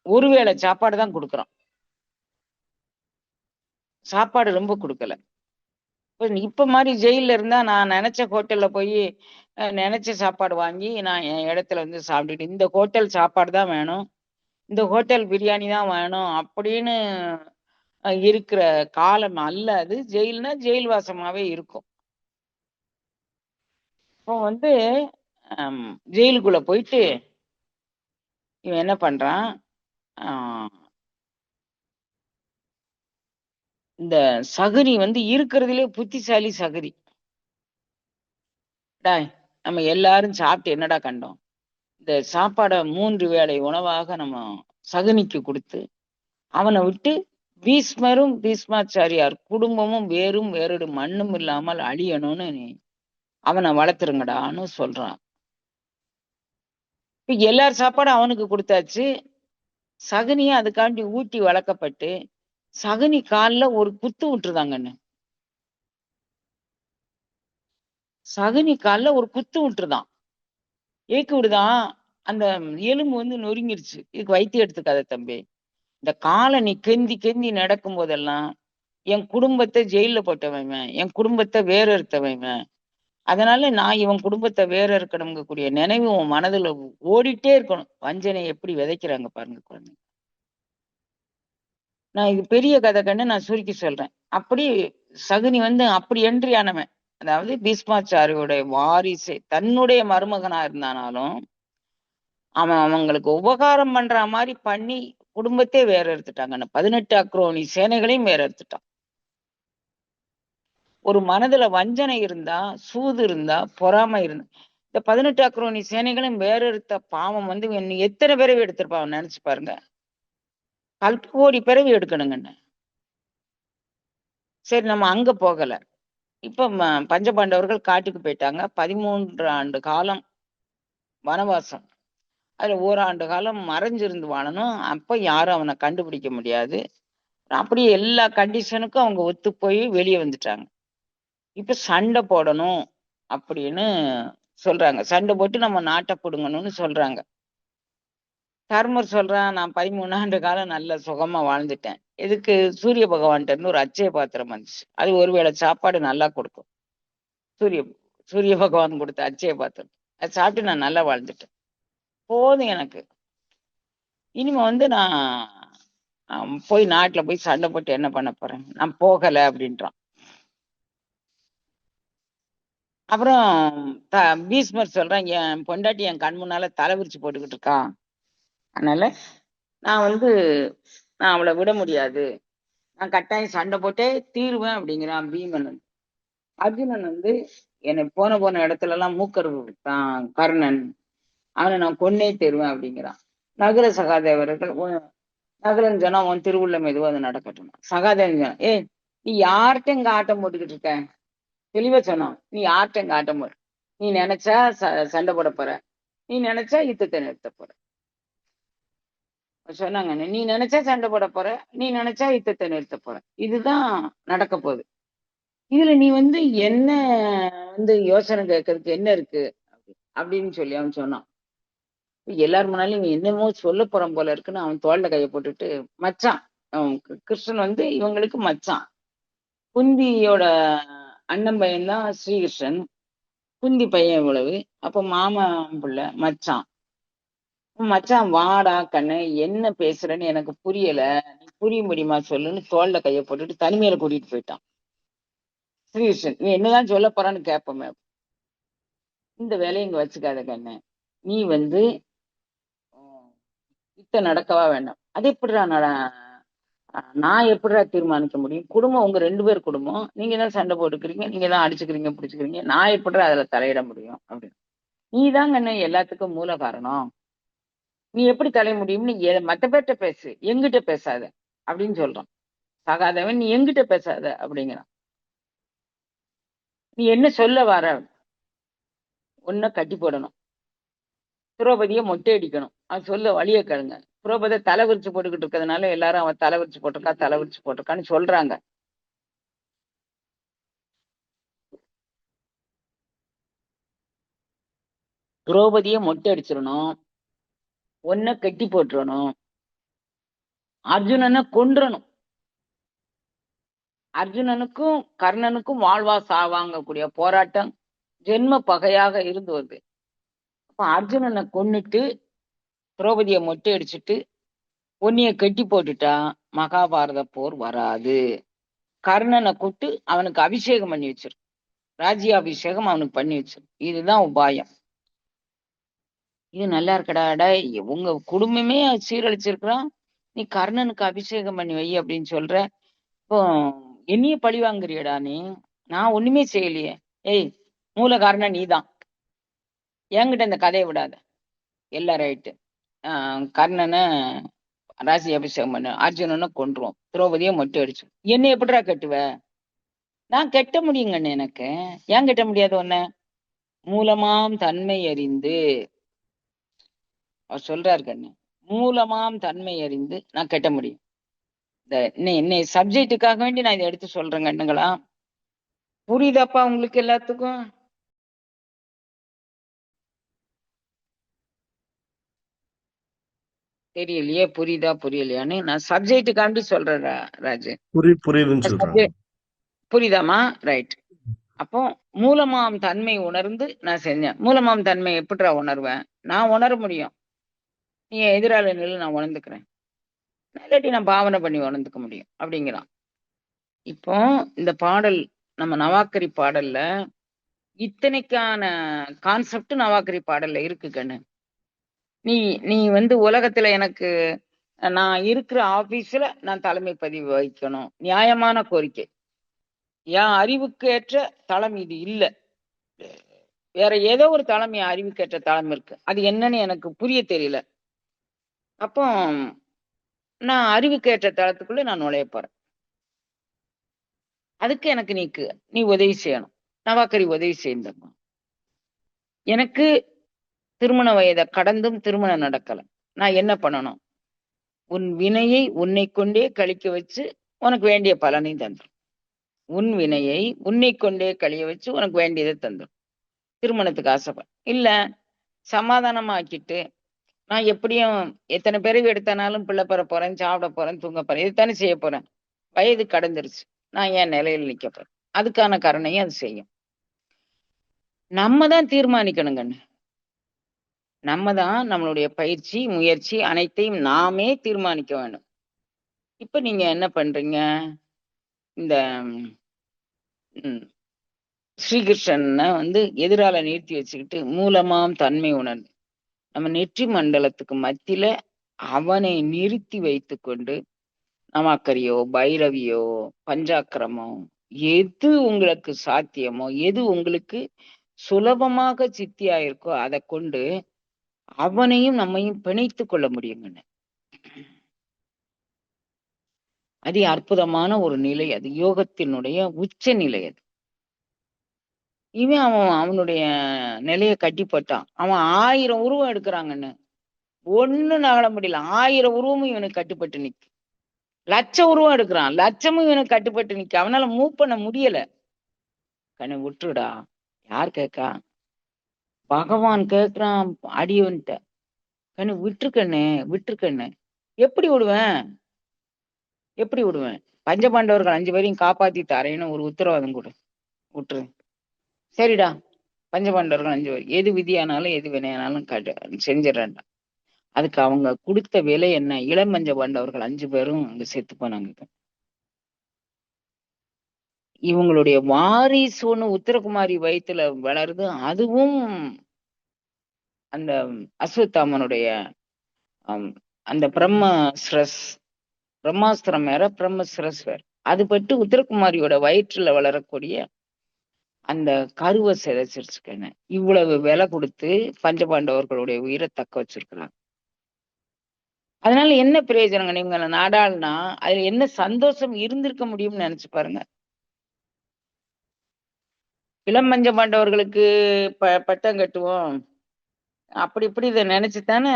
ஒருவேளை சாப்பாடு தான் கொடுக்குறோம், சாப்பாடு ரொம்ப கொடுக்கல. இப்ப மாதிரி ஜெயில இருந்தா நான் நினைச்ச ஹோட்டல்ல போய் நினைச்ச சாப்பாடு வாங்கி நான் என் இடத்துல வந்து சாப்பிட்டுட்டு இந்த ஹோட்டல் சாப்பாடு தான் வேணும், இந்த ஹோட்டல் பிரியாணி தான் வேணும் அப்படின்னு இருக்கிற காலம் அல்ல அது. ஜெயில்னா ஜெயில் வாசமாவே இருக்கும். இப்போ வந்து ஜெயிலுக்குள்ள போயிட்டு இவன் என்ன பண்றான், இந்த சகுனி வந்து இருக்கிறதுலே புத்திசாலி சகுனி. நம்ம எல்லாரும் சாப்பிட்டு என்னடா கண்டோம், இந்த சாப்பாடை 3 வேளை உணவாக நம்ம சகுனிக்கு கொடுத்து அவனை விட்டு பீஷ்மரும் பீஷ்மாச்சாரியார் குடும்பமும் வேறும் வேறொரு மண்ணும் இல்லாமல் அழியணும்னு அவனை வளர்த்துருங்கடான்னு சொல்றான். இப்ப எல்லார் சாப்பாடும் அவனுக்கு கொடுத்தாச்சு. சகுனியை அதுக்காண்டி ஊட்டி வளர்க்கப்பட்டு சகுனி காலில் ஒரு குத்து விட்டுருதாங்கன்னு. சகுனி காலில் ஒரு குத்து விட்டுருதான், ஏக்கு விடுதான். அந்த எலும்பு வந்து நொறுங்கிருச்சு. இதுக்கு வைத்தியம் எடுத்துக்காத தம்பி, இந்த காலை நீ கெந்தி கெந்தி நடக்கும் போதெல்லாம் என் குடும்பத்தை ஜெயில போட்டவன், என் குடும்பத்தை வேற எடுத்தவன், அதனால நான் இவன் குடும்பத்தை வேற இருக்கணுங்கக்கூடிய நினைவு உன் மனதுல ஓடிட்டே இருக்கணும். வஞ்சனை எப்படி விதைக்கிறாங்க பாருங்க குழந்தை. நான் இது பெரிய கதை கண்டு நான் சுருக்கி சொல்றேன். அப்படி சகுனி வந்து அப்படி என்றியானவன், அதாவது பீஷ்மாச்சாரியோட வாரிசு தன்னுடைய மருமகனா இருந்தானாலும் அவன் அவங்களுக்கு உபகாரம் பண்ற மாதிரி பண்ணி குடும்பத்தையே வேற எடுத்துட்டாங்க. 18 அக்ரோனி சேனைகளையும் வேற எடுத்துட்டான். ஒரு மனதுல வஞ்சனை இருந்தா, சூது இருந்தா, பொறாமை இருந்தா, இந்த 18 அக்ரோனி சேனைகளையும் வேற எடுத்த பாவம் வந்து எத்தனை பிறவி எடுத்திருப்பான் நினைச்சு பாருங்க. கோடி பிறவி எடுக்கணுங்கன்னு. சரி, நம்ம அங்க போகல. இப்ப பஞ்சபாண்டவர்கள் காட்டுக்கு போயிட்டாங்க. 13 ஆண்டு காலம் வனவாசம். அதுல ஓராண்டு காலம் மறைஞ்சிருந்து வாழணும். அப்ப யாரும் அவனை கண்டுபிடிக்க முடியாது. அப்படியே எல்லா கண்டிஷனுக்கும் அவங்க ஒத்து போய் வெளியே வந்துட்டாங்க. இப்ப சண்டை போடணும் அப்படின்னு சொல்றாங்க. சண்டை போட்டு நம்ம நாட்டை பிடுங்கணும்னு சொல்றாங்க. தர்மர் சொல்றான், நான் 13 ஆண்டு காலம் நல்ல சுகமா வாழ்ந்துட்டேன். எதுக்கு, சூரிய பகவான்கிட்ட இருந்து ஒரு அச்சய பாத்திரம் வந்துச்சு, அது ஒருவேளை சாப்பாடு நல்லா கொடுக்கும். சூரிய சூரிய பகவான் கொடுத்த அச்சய பாத்திரம் அதை சாப்பிட்டு நான் நல்லா வாழ்ந்துட்டேன், போதும் எனக்கு. இனிமே வந்து நான் போய் நாட்டுல போய் சண்டை போட்டு என்ன பண்ண போறேன், நான் போகல அப்படின்றான். அப்புறம் பீஷ்மர் சொல்றேன், என் பொண்டாட்டி என் கண் முன்னால தலை விரிச்சு போட்டுக்கிட்டு இருக்கான், அதனால நான் அவளை விட முடியாது, நான் கட்டாயம் சண்டை போட்டே தீருவேன் அப்படிங்கிறான் பீமன். அர்ஜுனன் வந்து என்னை போன இடத்துல எல்லாம் மூக்கர் கர்ணன், அவனை நான் கொன்னே தருவேன் அப்படிங்கிறான். நகுல சகாதேவர்கள் நகுலன் சொன்னா உன் திருவுள்ளம் எதுவோ அது நடக்கட்டும். சகாதேவன் சொன்னான், நீ யார்கிட்ட இங்க ஆட்டம் போட்டுக்கிட்டு இருக்க, தெளிவா சொன்னான், நீ யார்கிட்ட இங்க ஆட்டம் போடு, நீ நினைச்சா சண்டை போட போற, நீ நினைச்சா யுத்தத்தை நிறுத்த போற. சொன்னாங்க, நீ நினைச்சா சண்டை போட போற, நீ நினைச்சா யுத்தத்தை நிறுத்த போற, இதுதான் நடக்க போகுது. இதுல நீ வந்து என்ன வந்து யோசனை கேட்கறதுக்கு என்ன இருக்கு அப்படின்னு சொல்லி அவன் சொன்னான். எல்லாரும் முன்னாலும் இவன் என்னமோ சொல்ல போறான் போல இருக்குன்னு அவன் தோல்ல கையை போட்டுட்டு, மச்சான் கிருஷ்ணன் வந்து இவங்களுக்கு மச்சான், குந்தியோட அண்ணன் பையன் தான் ஸ்ரீகிருஷ்ணன், குந்தி பையன் இவ்வளவு, அப்ப மாமா பிள்ளை மச்சான். மச்சான் வாடா கண்ணு, என்ன பேசுறேன்னு எனக்கு புரியல, நீ புரிய முடியுமா சொல்லுன்னு தோல்ல கையை போட்டுட்டு தனிமையில கூட்டிட்டு போயிட்டான். ஸ்ரீகிருஷ்ணன் நீ என்னதான் சொல்ல போறான்னு கேட்போமே. இந்த வேலையை இங்க வச்சுக்காத கண்ணு. நீ வந்து இத்த நடக்கவா வேண்டாம். அது எப்படிடா நான் எப்படிடா தீர்மானிக்க முடியும்? குடும்பம் உங்க 2 பேர் குடும்பம். நீங்க தான் சண்டை போட்டுக்கிறீங்க, நீங்க தான் அடிச்சுக்கிறீங்க, பிடிச்சுக்கிறீங்க. நான் எப்படிடா அதுல தலையிட முடியும் அப்படின்னு. நீ தான் கண்ணு எல்லாத்துக்கும் மூல காரணம். நீ எப்படி தலைய முடியும்? நீ மத்த பேர்கிட்ட பேசு, எங்கிட்ட பேசாத அப்படின்னு சொல்றான். சாகாதவன் நீ எங்கிட்ட பேசாத அப்படிங்கிறான். நீ என்ன சொல்ல வர? உன்னை கட்டி போடணும், திரௌபதியை மொட்டை அடிக்கணும். அது சொல்ல வழிய கேளுங்க. திரௌபதியை தலை விரிச்சு போட்டுக்கிட்டு இருக்கிறதுனால எல்லாரும் அவன் தலை விரிச்சு போட்டிருக்கா, தலை விரிச்சு போட்டிருக்கான்னு சொல்றாங்க. திரௌபதியை மொட்டை அடிச்சிடணும், ஒன்ன கட்டி போட்டுறணும், அர்ஜுனனை கொன்றணும். அர்ஜுனனுக்கும் கர்ணனுக்கும் வாழ்வா சாவாங்கக்கூடிய போராட்டம் ஜென்ம பகையாக இருந்து வருது. அப்ப அர்ஜுனனை கொன்னுட்டு திரௌபதியை மொட்டை அடிச்சுட்டு பொன்னிய கட்டி போட்டுட்டா மகாபாரத போர் வராது. கர்ணனை கூட்டு அவனுக்கு அபிஷேகம் பண்ணி வச்சிரு, ராஜ்யாபிஷேகம் அவனுக்கு பண்ணி வச்சிரு. இதுதான் உபாயம். இது நல்லா இருக்கடாடா, உங்க குடும்பமே சீரழிச்சிருக்கிறான், நீ கர்ணனுக்கு அபிஷேகம் பண்ணி வை அப்படின்னு சொல்ற. இப்போ என்னைய பழி வாங்குறியடா நீ? நான் ஒண்ணுமே செய்யலையே. ஏய், மூல காரணம் நீதான். என்கிட்ட இந்த கதையை விடாத. எல்லாம் ரைட்டு. கர்ணனை ராசி அபிஷேகம் பண்ண, அர்ஜுனனை கொன்றுவோம், திரௌபதியை மொட்டை அடிச்சு. என்ன எப்படிடா கட்டுவ? நான் கட்ட முடியுங்கண்ணு. எனக்கு ஏன் கட்ட முடியாது? ஒன்ன மூலமாம் தன்மை அறிந்து அவர் சொல்றாரு கண்ணு. மூலமாம் தன்மை அறிந்து நான் கட்ட முடியும். இந்த என்னை சப்ஜெக்டுக்காக வேண்டி நான் இதை எடுத்து சொல்றேன் கண்ணுங்களா. புரியுதாப்பா உங்களுக்கு எல்லாத்துக்கும்? தெரியலையே, புரியுதா புரியலையான்னு நான் சப்ஜெக்டுக்காண்டி சொல்றேன் ராஜு. புரியுதுன்னு சொல்றாங்க. புரியுதாமா? ரைட். அப்போ மூலமாம் தன்மை உணர்ந்து நான் செஞ்சேன். மூலமாம் தன்மை எப்படிடா உணர்வேன்? நான் உணர முடியும். நீ எதிராளி நிலை நான் உணர்ந்துக்கிறேன், இல்லாட்டி நான் பாவனை பண்ணி உணர்ந்துக்க முடியும் அப்படிங்கிறான். இப்போ இந்த பாடல், நம்ம நவாக்கரி பாடல்ல இத்தனைக்கான கான்செப்ட் நவாக்கரி பாடல்ல இருக்கு கண்ணு. நீ நீ வந்து உலகத்துல எனக்கு நான் இருக்கிற ஆபீஸ்ல நான் தலைமை பதிவு வகிக்கணும், நியாயமான கோரிக்கை. என் அறிவுக்கு ஏற்ற தளம் இது இல்ல, வேற ஏதோ ஒரு தளம் என் அறிவுக்கு ஏற்ற தளம் இருக்கு. அது என்னன்னு எனக்கு புரிய தெரியல. அப்போ நான் அறிவுக்கு ஏற்ற தளத்துக்குள்ள நான் நுழைய போறேன். அதுக்கு எனக்கு நீ உதவி செய்யணும். நவாக்கரி உதவி செய்யணும். எனக்கு திருமண வயதை கடந்தும் திருமணம் நடக்கல. நான் என்ன பண்ணணும்? உன் வினையை உன்னை கொண்டே கழிக்க வச்சு உனக்கு வேண்டிய பலனை தந்துடும். உன் வினையை உன்னை கொண்டே கழிய வச்சு உனக்கு வேண்டியதை தந்துடும். திருமணத்துக்கு ஆசைப்பட இல்ல, சமாதானமா ஆக்கிட்டு நான் எப்படியும் எத்தனை பிறவி எடுத்தனாலும் பிள்ளை பெற போறேன், சாப்பிட போறேன், தூங்க போறேன், இதுதானே செய்ய போறேன். வயது கடந்துருச்சு, நான் என் நிலையில் நிக்க போறேன். அதுக்கான கருணையும் அது செய்யும். நம்ம தான் தீர்மானிக்கணும் கண்ணு. நம்ம தான் நம்மளுடைய பயிற்சி, முயற்சி அனைத்தையும் நாமே தீர்மானிக்க வேண்டும். இப்ப நீங்க என்ன பண்றீங்க? இந்த ஸ்ரீகிருஷ்ணனை வந்து எதிரால நிறுத்தி வச்சுக்கிட்டு மூலமாம் தன்மை உணர்ந்து நம்ம நெற்றி மண்டலத்துக்கு மத்தியில அவனை நிறுத்தி வைத்து கொண்டு நவாக்கரியோ, பைரவியோ, பஞ்சாக்கிரமோ, எது உங்களுக்கு சாத்தியமோ, எது உங்களுக்கு சுலபமாக சித்தியாயிருக்கோ அதை கொண்டு அவனையும் நம்மையும் பிணைத்து கொள்ள முடியுங்கன்னு. அது அற்புதமான ஒரு நிலை. அது யோகத்தினுடைய உச்ச நிலை. அது இவன் அவனுடைய நிலையை கட்டிப்பட்டான். அவன் 1000 உருவம் எடுக்கிறாங்கன்னு ஒண்ணு நகல முடியல. 1000 உருவமும் இவனுக்கு கட்டுப்பட்டு நிக்கு. 1,00,000 உருவம் எடுக்கிறான், 1,00,000மும் இவனுக்கு கட்டுப்பட்டு நிக்கு. அவனால மூவ் பண்ண முடியல. கண்ணு விட்டுடா. யார் கேட்கா? பகவான் கேட்கிறான் அடியவன்ட்ட. கண்ணு விட்டுருக்கண்ணு, விட்டுருக்கண்ணு. எப்படி விடுவேன்? எப்படி விடுவேன்? பஞ்சபாண்டவர்கள் 5 பேரையும் காப்பாத்தி தரேன்னு ஒரு உத்தரவாதம் கொடு, விட்டுரு. சரிடா, பஞ்சபாண்டவர்கள் 5 பேர் எது விதியானாலும் எது வினையானாலும் செஞ்சிடறேன்டா. அதுக்கு அவங்க கொடுத்த விலை என்ன? இளம் பஞ்சபாண்டவர்கள் 5 பேரும் அங்க செத்து போனாங்க. இவங்களுடைய வாரிசு ஒண்ணு உத்தரகுமாரி வயித்துல வளருது. அதுவும் அந்த அஸ்வத்தாமனுடைய அந்த பிரம்மாஸ்திரம் வேற, பிரம்மஸ்ரஸ் வேற. அது பட்டு உத்தரகுமாரியோட வயிற்றுல வளரக்கூடிய அந்த கருவை சிதைச்சிருச்சுக்கன்னு இவ்வளவு விலை கொடுத்து பஞ்சபாண்டவர்களுடைய உயிரை தக்க வச்சிருக்கிறாங்க. அதனால என்ன பிரயோஜனங்க? நீங்க நாடாளுனா அதுல என்ன சந்தோஷம் இருந்திருக்க முடியும்னு நினைச்சு பாருங்க. இளம் பஞ்சபாண்டவர்களுக்கு பட்டம் கட்டுவோம் அப்படி இப்படி இதை நினைச்சுத்தானே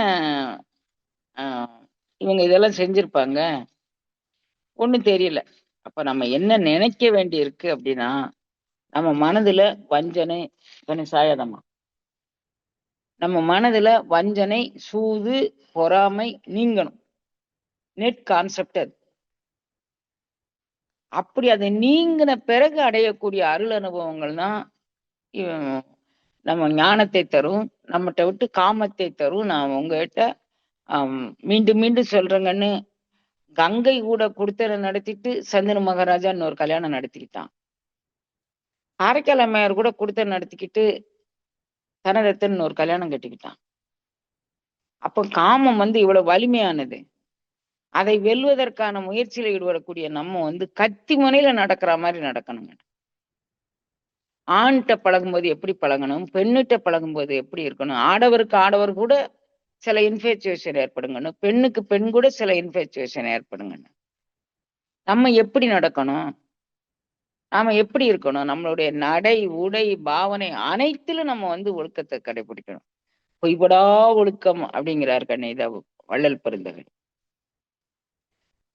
இவங்க இதெல்லாம் செஞ்சிருப்பாங்க. ஒண்ணும் தெரியல. அப்ப நம்ம என்ன நினைக்க வேண்டி இருக்கு அப்படின்னா, நம்ம மனதுல வஞ்சனை கொஞ்சம் சாயாதம்மா, நம்ம மனதுல வஞ்சனை, சூது, பொறாமை நீங்கணும். நெட் கான்செப்ட் அது. அப்படி அதை நீங்கின பிறகு அடையக்கூடிய அருள் அனுபவங்கள் தான் நம்ம ஞானத்தை தரும், நம்மகிட்ட விட்டு காமத்தை தரும். நான் உங்ககிட்ட மீண்டும் மீண்டும் சொல்றேங்கன்னு, கங்கை கூட குடுத்தரை நடத்திட்டு சந்தனு மகாராஜா இன்னொரு கல்யாணம் நடத்திக்கிட்டான். காரைக்கால் அம்மையார் கூட குடுத்தரை நடத்திக்கிட்டு தனதத்தன் ஒரு கல்யாணம் கட்டிக்கிட்டான். அப்போ காமம் இவ்வளவு வலிமையானது. அதை வெல்வதற்கான முயற்சியில ஈடுபடக்கூடிய நம்ம கத்தி முனையில நடக்கிற மாதிரி நடக்கணுங்க. ஆண்கிட்ட பழகும்போது எப்படி பழகணும், பெண்ணிட்ட பழகும்போது எப்படி இருக்கணும். ஆடவருக்கு ஆடவர் கூட சில இன்ஃபேச்சுவேஷன் ஏற்படுங்கன்னு, பெண்ணுக்கு பெண் கூட சில இன்ஃபேச்சுவேஷன் ஏற்படுங்கன்னு. நம்ம எப்படி நடக்கணும், நாம எப்படி இருக்கணும், நம்மளுடைய நடை, உடை, பாவனை அனைத்திலும் நம்ம ஒழுக்கத்தை கடைபிடிக்கணும். பொய்படா ஒழுக்கம் அப்படிங்கிறார் கண்ணீதா வள்ளல் பெருந்தகை.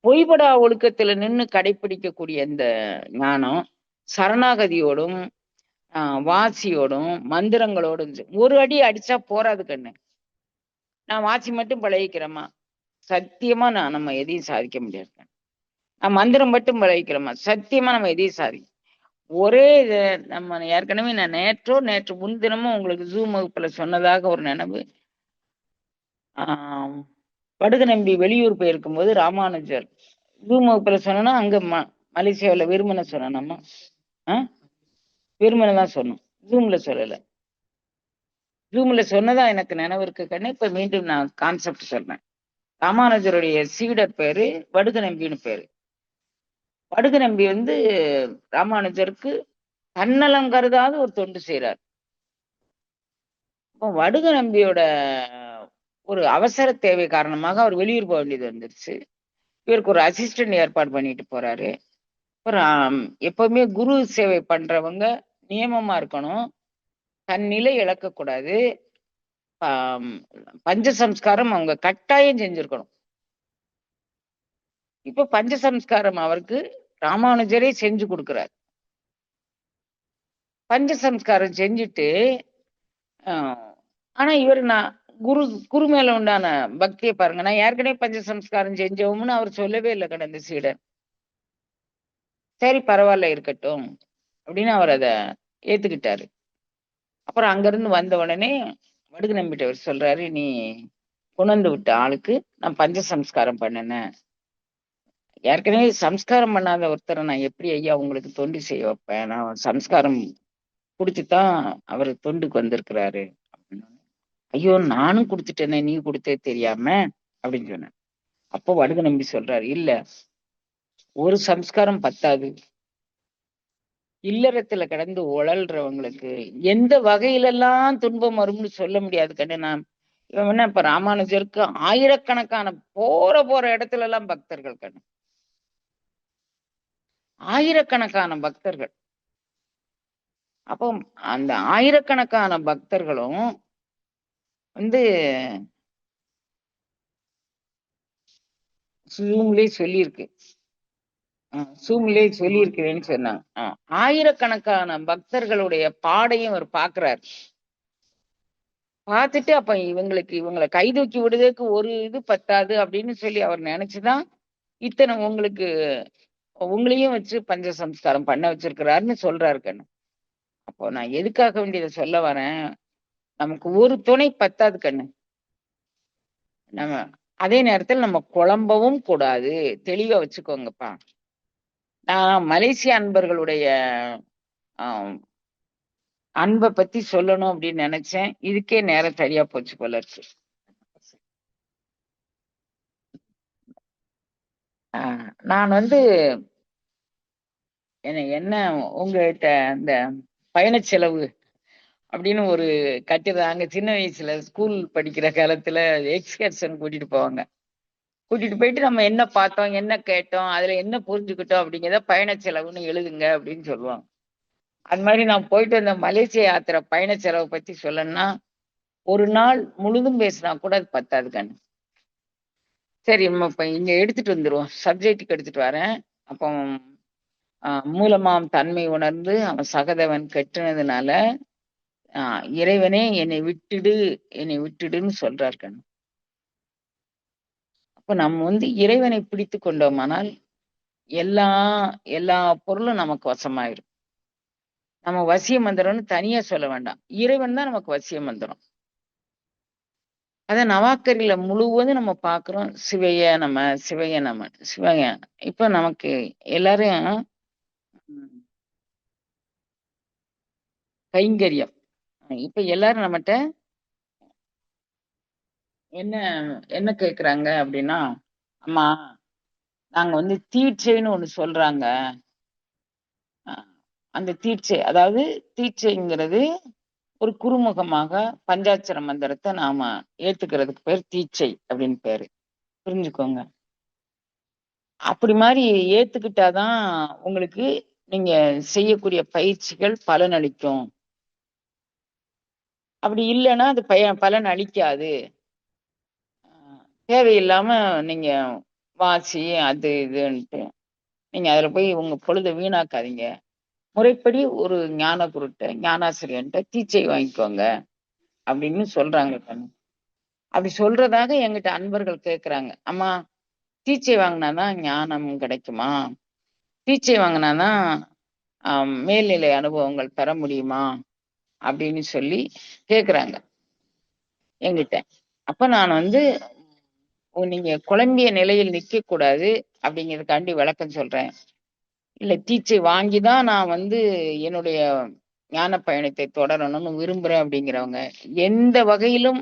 பொய்படா ஒழுக்கத்துல நின்று கடைபிடிக்கக்கூடிய இந்த ஞானம் சரணாகதியோடும் வாசியோடும் மந்திரங்களோடும். ஒரு அடி அடிச்சா போறாது கண்ணு. நான் வாசி மட்டும் பழகிக்கிறேமா, சத்தியமா நம்ம எதையும் சாதிக்க முடியாது. நான் மந்திரம் மட்டும் பழகிக்கிறேமா, சத்தியமா நம்ம எதையும் சாதிக்க. ஒரே இது நம்ம ஏற்கனவே நான் நேற்று முன்தினமும் உங்களுக்கு ஜூம் வகுப்புல சொன்னதாக ஒரு நினைவு. படுகு நம்பி வெளியூர் போயிருக்கும் போது ராமானுஜர் ஜூம் வகுப்புல சொன்னா, அங்க மலேசியாவில் விருமனை சொன்னோம்மா, விருமனை தான் சொன்னோம், ஜூம்ல சொல்லல. ஜூம்ல சொன்னதா எனக்கு நினைவு இருக்கு கண்ணு. இப்ப மீண்டும் நான் கான்செப்ட் சொல்றேன். ராமானுஜருடைய சீடர் பேரு வடுக நம்பின்னு பேரு. வடுக நம்பி ராமானுஜருக்கு தன்னலம் கருதாத ஒரு தொண்டு செய்யறார். இப்போ வடுக நம்பியோட ஒரு அவசர தேவை காரணமாக அவர் வெளியூர் போக வேண்டியது வந்துருச்சு. இவருக்கு ஒரு அசிஸ்டன்ட் ஏற்பாடு பண்ணிட்டு போறாரு. அப்புறம் எப்பவுமே குரு சேவை பண்றவங்க நியமமா இருக்கணும், தன் நிலை இழக்கக்கூடாது, பஞ்சசம்ஸ்காரம் அவங்க கட்டாயம் செஞ்சிருக்கணும். இப்ப பஞ்சசம்ஸ்காரம் அவருக்கு ராமானுஜரே செஞ்சு கொடுக்கிறார். பஞ்சசம்ஸ்காரம் செஞ்சுட்டு ஆனா இவர் நான் குரு மேல உண்டான பக்தியை பாருங்க. நான் ஏற்கனவே பஞ்சசம்ஸ்காரம் செஞ்சோம்னு அவர் சொல்லவே இல்லை கடந்த சீடர். சரி பரவாயில்ல இருக்கட்டும் அப்படின்னு அவர் அதை ஏத்துக்கிட்டாரு. அப்புறம் அங்கிருந்து வந்த உடனே வடுகு நம்பிட்டு அவர் சொல்றாரு, நீ கொண்டு விட்ட ஆளுக்கு நான் பஞ்சசம்ஸ்காரம் பண்ணினேன். ஏற்கனவே சம்ஸ்காரம் பண்ணாத ஒருத்தரை நான் எப்படி ஐயா உங்களுக்கு தொண்டு செய்ய வைப்பேன்? நான் சம்ஸ்காரம் குடிச்சுதான் அவர் தொண்டுக்கு வந்திருக்கிறாரு அப்படின்னு. ஐயோ நானும் கொடுத்துட்டேனே, நீ கொடுத்தே தெரியாம அப்படின்னு சொன்னேன். அப்போ வடுக நம்பி சொல்றாரு, இல்ல ஒரு சம்ஸ்காரம் பத்தாது. இல்லறத்துல கிடந்து உழல்றவங்களுக்கு எந்த வகையிலெல்லாம் துன்பம் வரும்னு சொல்ல முடியாது கண்ணு. நான் இப்ப ராமானுஜருக்கு ஆயிரக்கணக்கான போற இடத்துல எல்லாம் பக்தர்கள் கண்ணு, ஆயிரக்கணக்கான பக்தர்கள். அப்போ அந்த ஆயிரக்கணக்கான பக்தர்களும் ஜூம்லயே சொல்லியிருக்கு, ஜூம்லயே சொல்லியிருக்கிறேன்னு சொன்னாங்க. ஆயிரக்கணக்கான பக்தர்களுடைய பாடையும் அவர் பாக்குறாரு. பார்த்துட்டு அப்ப இவங்களை கை தூக்கி விடுறதுக்கு ஒரு இது பத்தாது அப்படின்னு சொல்லி அவர் நினைச்சுதான் இத்தனை உங்களையும் வச்சு பஞ்சசம்ஸ்காரம் பண்ண வச்சிருக்கிறாருன்னு சொல்றாரு கண்ணு. அப்போ நான் எதுக்காக வேண்டியதை சொல்ல வரேன், நமக்கு ஒரு துணை பத்தாது கண்ணு. நம்ம அதே நேரத்தில் நம்ம குழம்பவும் கூடாது. தெளிவா வச்சுக்கோங்கப்பா. நான் மலேசிய அன்பர்களுடைய ஆஹ், அன்பை பத்தி சொல்லணும் அப்படின்னு நினைச்சேன். இதுக்கே நேரம் சரியா போச்சு போல இருக்கு. நான் வந்து என்ன உங்ககிட்ட அந்த பயணச் செலவு அப்படின்னு ஒரு கட்டுரை அங்க சின்ன வயசுல ஸ்கூல் படிக்கிற காலத்துல எக்ஸ்கர்ஷன் கூட்டிட்டு போவாங்க. கூட்டிட்டு போயிட்டு நம்ம என்ன பார்த்தோம், என்ன கேட்டோம், அதுல என்ன புரிஞ்சுக்கிட்டோம் அப்படிங்கிறத பயணச் செலவுன்னு எழுதுங்க அப்படின்னு சொல்லுவாங்க. அது மாதிரி நான் போயிட்டு வந்த மலேசியா யாத்திரை பயணச் செலவை பத்தி சொல்லணும்னா ஒரு நாள் முழுதும் பேசினா கூட அது பத்தாது கண்ணு. சரி, நம்ம இப்ப இங்க எடுத்துட்டு வந்துருவோம். சப்ஜெக்டுக்கு எடுத்துட்டு வரேன். அப்போ மூலமாம் தன்மை உணர்ந்து அவன் சகதவன் கெட்டுனதுனால இறைவனே என்னை விட்டுடு, என்னை விட்டுடுன்னு சொல்றார் கண்ணு. அப்ப நம்ம வந்து இறைவனை பிடித்து கொண்டோமானால் எல்லா எல்லா பொருளும் நமக்கு வசமாயிரும். நம்ம வசிய மந்திரம்னு தனியா சொல்ல வேண்டாம். இறைவன் தான் நமக்கு வசிய மந்திரம். அத நவாக்கரில முழுவதும் நம்ம பார்க்கிறோம். சிவைய நம, சிவைய நம, சிவைய. இப்ப நமக்கு எல்லாரும் ம், கைங்கரியம். இப்ப எல்லாரும் நம்மட்ட என்ன என்ன கேட்கறாங்க அப்படின்னா, அம்மா நாங்க வந்து தீட்சைன்னு ஒண்ணு சொல்றாங்க. அ அந்த தீட்சை அதாவது தீட்சைங்கிறது ஒரு குறுமுகமாக பஞ்சாட்சர மந்திரத்த நாம ஏத்துக்கிறதுக்கு பேர் தீட்சை அப்படின்னு பேரு. புரிஞ்சுக்கோங்க. அப்படி மாரி ஏத்துக்கிட்டா தான் உங்களுக்கு நீங்க செய்யக்கூடிய பயிற்சிகள் பலனளிக்கும். அப்படி இல்லன்னா அது பலன் அளிக்காது. அ தேவையில்லாம நீங்க வாசி அது இதுன்ட்டு நீங்க அதுல போய் உங்க பொழுத வீணாக்காதீங்க. முறைப்படி ஒரு ஞான குருட்ட, ஞானாசிரியன்ட்ட தீட்சை வாங்கிக்கோங்க அப்படின்னு சொல்றாங்க கண்ணு. அப்படி சொல்றதாக என்கிட்ட அன்பர்கள் கேட்கறாங்க. அம்மா தீட்சை வாங்குனா தான் ஞானம் கிடைக்குமா? தீட்சை வாங்குனா தான் மேல்நிலை அனுபவங்கள் பெற முடியுமா? அப்படின்னு சொல்லி கேட்கறாங்க என்கிட்ட. அப்ப நான் வந்து நீங்க குழம்பிய நிலையில் நிக்கக் கூடாது அப்படிங்கிறதுக்காண்டி விளக்கம் சொல்றேன். இல்ல தீட்சை வாங்கி தான் நான் வந்து என்னுடைய ஞான பயணத்தை தொடரணும்னு விரும்புறேன் அப்படிங்கிறவங்க, எந்த வகையிலும்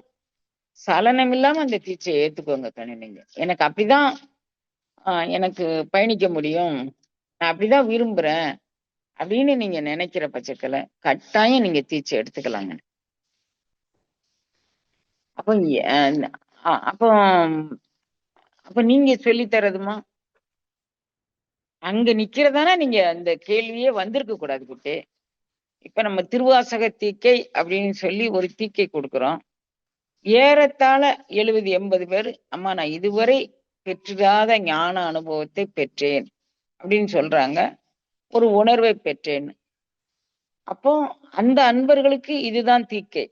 சலனமில்லாம அந்த தீட்சைய ஏத்துக்கோங்க கண்ணு நீங்க. எனக்கு அப்படிதான் எனக்கு பயணிக்க முடியும். நான் அப்படிதான் விரும்புறேன். அப்படின்னு நீங்க நினைக்கிற பட்சத்துல கட்டாயம் நீங்க தீட்சை எடுத்துக்கலாங்க. அப்போ அ அப்போ அப்ப நீங்க சொல்லி தர்றதுமா? அங்க நிக்கிறதானே நீங்க அந்த கேள்வியே வந்திருக்க கூடாது குட்டே. இப்ப நம்ம திருவாசக தீக்கை அப்படின்னு சொல்லி ஒரு தீக்கை குடுக்குறோம். ஏறத்தாழ 70, 80 பேரு, அம்மா நான் இதுவரை பெற்றிராத ஞான அனுபவத்தை பெற்றேன் அப்படின்னு சொல்றாங்க. ஒரு உணர்வை பெற்றேன்னு. அப்போ அந்த அன்பர்களுக்கு இதுதான் தீக்கை.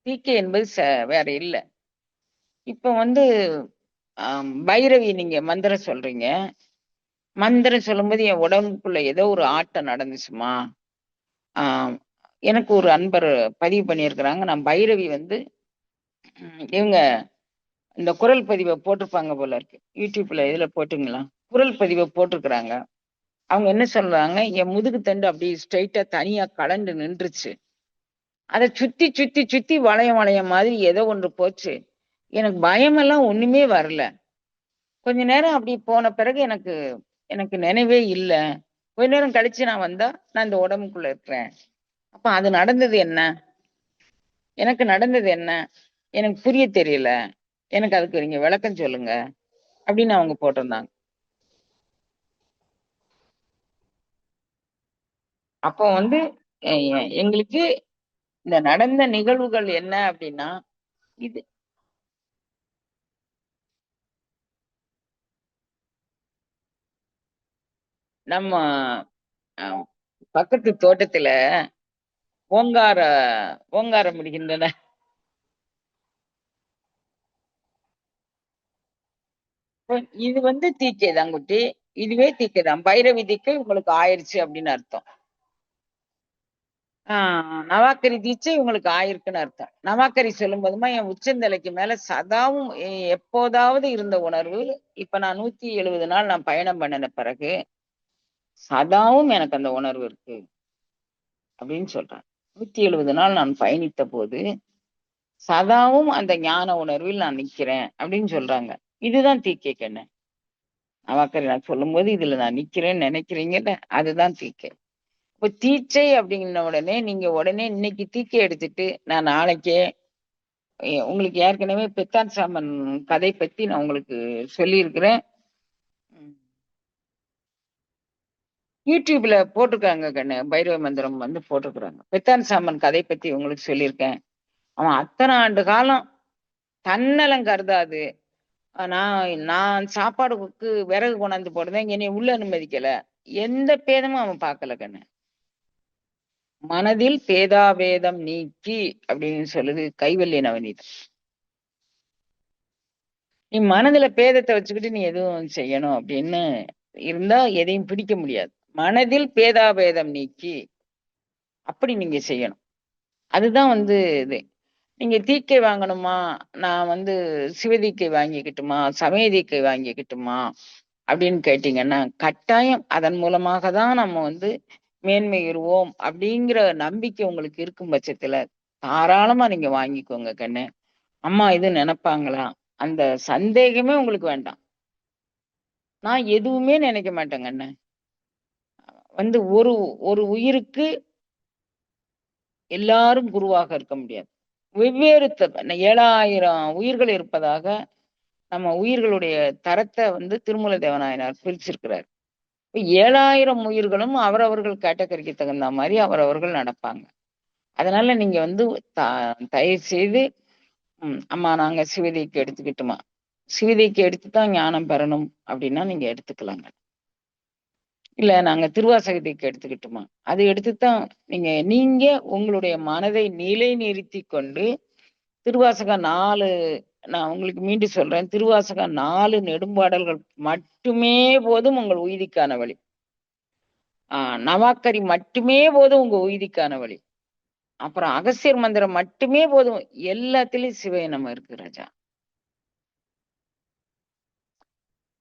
தீக்கை என்பது வேற இல்ல. இப்ப வந்து பைரவி நீங்க மந்திரம் சொல்றீங்க. மந்திரம் சொல்லும்போது என் உடம்புக்குள்ள ஏதோ ஒரு ஆட்டம் நடந்துச்சும்மா. ஆ எனக்கு ஒரு அன்பர் பதிவு பண்ணியிருக்கிறாங்க. நான் பைரவி வந்து இவங்க இந்த குரல் பதிவ போட்டிருப்பாங்க போல இருக்கு. YouTubeல இதுல போட்டீங்களா? குரல் பதிவ போட்டிருக்கிறாங்க. அவங்க என்ன சொல்றாங்க, என் முதுகு தண்டு அப்படியே ஸ்ட்ரெயிட்டா தனியா கழண்டு நின்றுச்சு. அத சுத்தி, சுத்தி, சுத்தி வளையம், வளையம் மாதிரி ஏதோ ஒன்று போச்சு. எனக்கு பயமெல்லாம் ஒண்ணுமே வரல. கொஞ்ச நேரம் அப்படி போன பிறகு எனக்கு எனக்கு நினைவே இல்ல. கொஞ்ச நேரம் கழிச்சு நான் வந்தா, நான் இந்த உடம்புக்குள்ள இருக்கிறேன். அப்ப அது நடந்தது என்ன? எனக்கு நடந்தது என்ன? எனக்கு புரிய தெரியல. எனக்கு அதுக்கு நீங்க விளக்கம் சொல்லுங்க. அப்படின்னு அவங்க போட்டிருந்தாங்க. அப்போ வந்து எங்களுக்கு இந்த நடந்த நிகழ்வுகள் என்ன அப்படின்னா, இது நம்ம அ பக்கத்து தோட்டத்துல ஓங்கார ஓங்காரம் விடுகின்றன. இது வந்து தீக்கை தான் குட்டி. இதுவே தீக்கை தான். பைரவி தீக்கை உங்களுக்கு ஆயிருச்சு அப்படின்னு அர்த்தம். நவாக்கரி தீட்சை உங்களுக்கு ஆயிருக்குன்னு அர்த்தம். நவாக்கரி சொல்லும் போதுமா என் உச்சந்தலைக்கு மேல சதாவும் எப்போதாவது இருந்த உணர்வு, இப்ப நான் 170 நாள் நான் பயணம் பண்ணின பிறகு சதாவும் எனக்கு அந்த உணர்வு இருக்கு அப்படின்னு சொல்றேன். 170 நாள் நான் பயணித்த போது சதாவும் அந்த ஞான உணர்வில் நான் நிக்கிறேன் அப்படின்னு சொல்றாங்க. இதுதான் தீக்கை கண்ணு. நவாக்கரி நான் சொல்லும்போது இதுல நான் நிக்கிறேன்னு நினைக்கிறீங்கல்ல, அதுதான் தீக்கை. இப்ப தீட்சை அப்படின்ன உடனே நீங்க உடனே இன்னைக்கு தீக்கை எடுத்துட்டு நான் நாளைக்கே உங்களுக்கு ஏற்கனவே பெத்தான் சாமன் கதை பத்தி நான் உங்களுக்கு சொல்லியிருக்கிறேன். யூடியூப்ல போட்டிருக்காங்க கண்ணு. பைரவ மந்திரம் வந்து போட்டிருக்கிறாங்க. பெத்தான் சாமன் கதை பத்தி உங்களுக்கு சொல்லியிருக்கேன். அவன் அத்தனை ஆண்டு காலம் தன்னலம் கருதாது. நான் நான் சாப்பாடுக்கு விறகு கொண்டாந்து போடுறேன். என்னை உள்ள அனுமதிக்கல. எந்த பேதமும் அவன் பார்க்கல கண்ணு. மனதில் பேதாபேதம் நீக்கி அப்படின்னு சொல்லுது கைவல்ய நவநீதம். நீ மனதுல பேதத்தை வச்சுக்கிட்டு நீ எதுவும் செய்யணும் அப்படின்னு இருந்தா எதையும் பிடிக்க முடியாது. மனதில் பேதாபேதம் நீக்கி அப்படி நீங்க செய்யணும். அதுதான் வந்து இது. நீங்க தீக்கை வாங்கணுமா? நான் வந்து சிவதீக்கை வாங்கிக்கிட்டுமா? சமய தீக்கை வாங்கிக்கிட்டுமா? அப்படின்னு கேட்டீங்கன்னா, கட்டாயம் அதன் மூலமாக தான் நம்ம வந்து மேன்மையுறுவோம் அப்படிங்கிற நம்பிக்கை உங்களுக்கு இருக்கும் பட்சத்துல, தாராளமா நீங்க வாங்கிக்கோங்க கண்ணு. அம்மா எதுவும் நெனைப்பாங்களா? அந்த சந்தேகமே உங்களுக்கு வேண்டாம். நான் எதுவுமே நினைக்க மாட்டேங்க அண்ணே. வந்து ஒரு ஒரு உயிருக்கு எல்லாரும் குருவாக இருக்க முடியாது. வெவ்வேறு 7,000 உயிர்கள் இருப்பதாக நம்ம உயிர்களுடைய தரத்த வந்து திருமூல தேவநாயனார் பிரிச்சிருக்கிறார். 7,000 உயிர்களும் அவரவர்கள் கேட்டகரிக்கு தகுந்த மாரி அவரவர்கள் நடப்பாங்க. அதனால நீங்க வந்து த தயவு செய்து அம்மா நாங்க சிவதீக்கு எடுத்துக்கிட்டுமா? சிவதீக்கு எடுத்து தான் ஞானம் பெறணும் அப்டின்னா நீங்க எடுத்துக்கலாங்க. இல்ல நாங்க திருவாசகத்துக்கு எடுத்துக்கிட்டுமா? அது எடுத்துத்தான் நீங்க நீங்க உங்களுடைய மனதை நிலை நிறுத்திக் கொண்டு, திருவாசகம் 4 நான் உங்களுக்கு மீண்டும் சொல்றேன். திருவாசகம் 4 நெடும்பாடல்கள் மட்டுமே போதும் உங்கள் உய்திக்கான வழி. ஆ நவாக்கரி மட்டுமே போதும் உங்க உய்திக்கான வழி. அப்புறம் அகஸ்தியர் மந்திரம் மட்டுமே போதும். எல்லாத்துலயும் சிவஎண்ணம் இருக்கு ராஜா.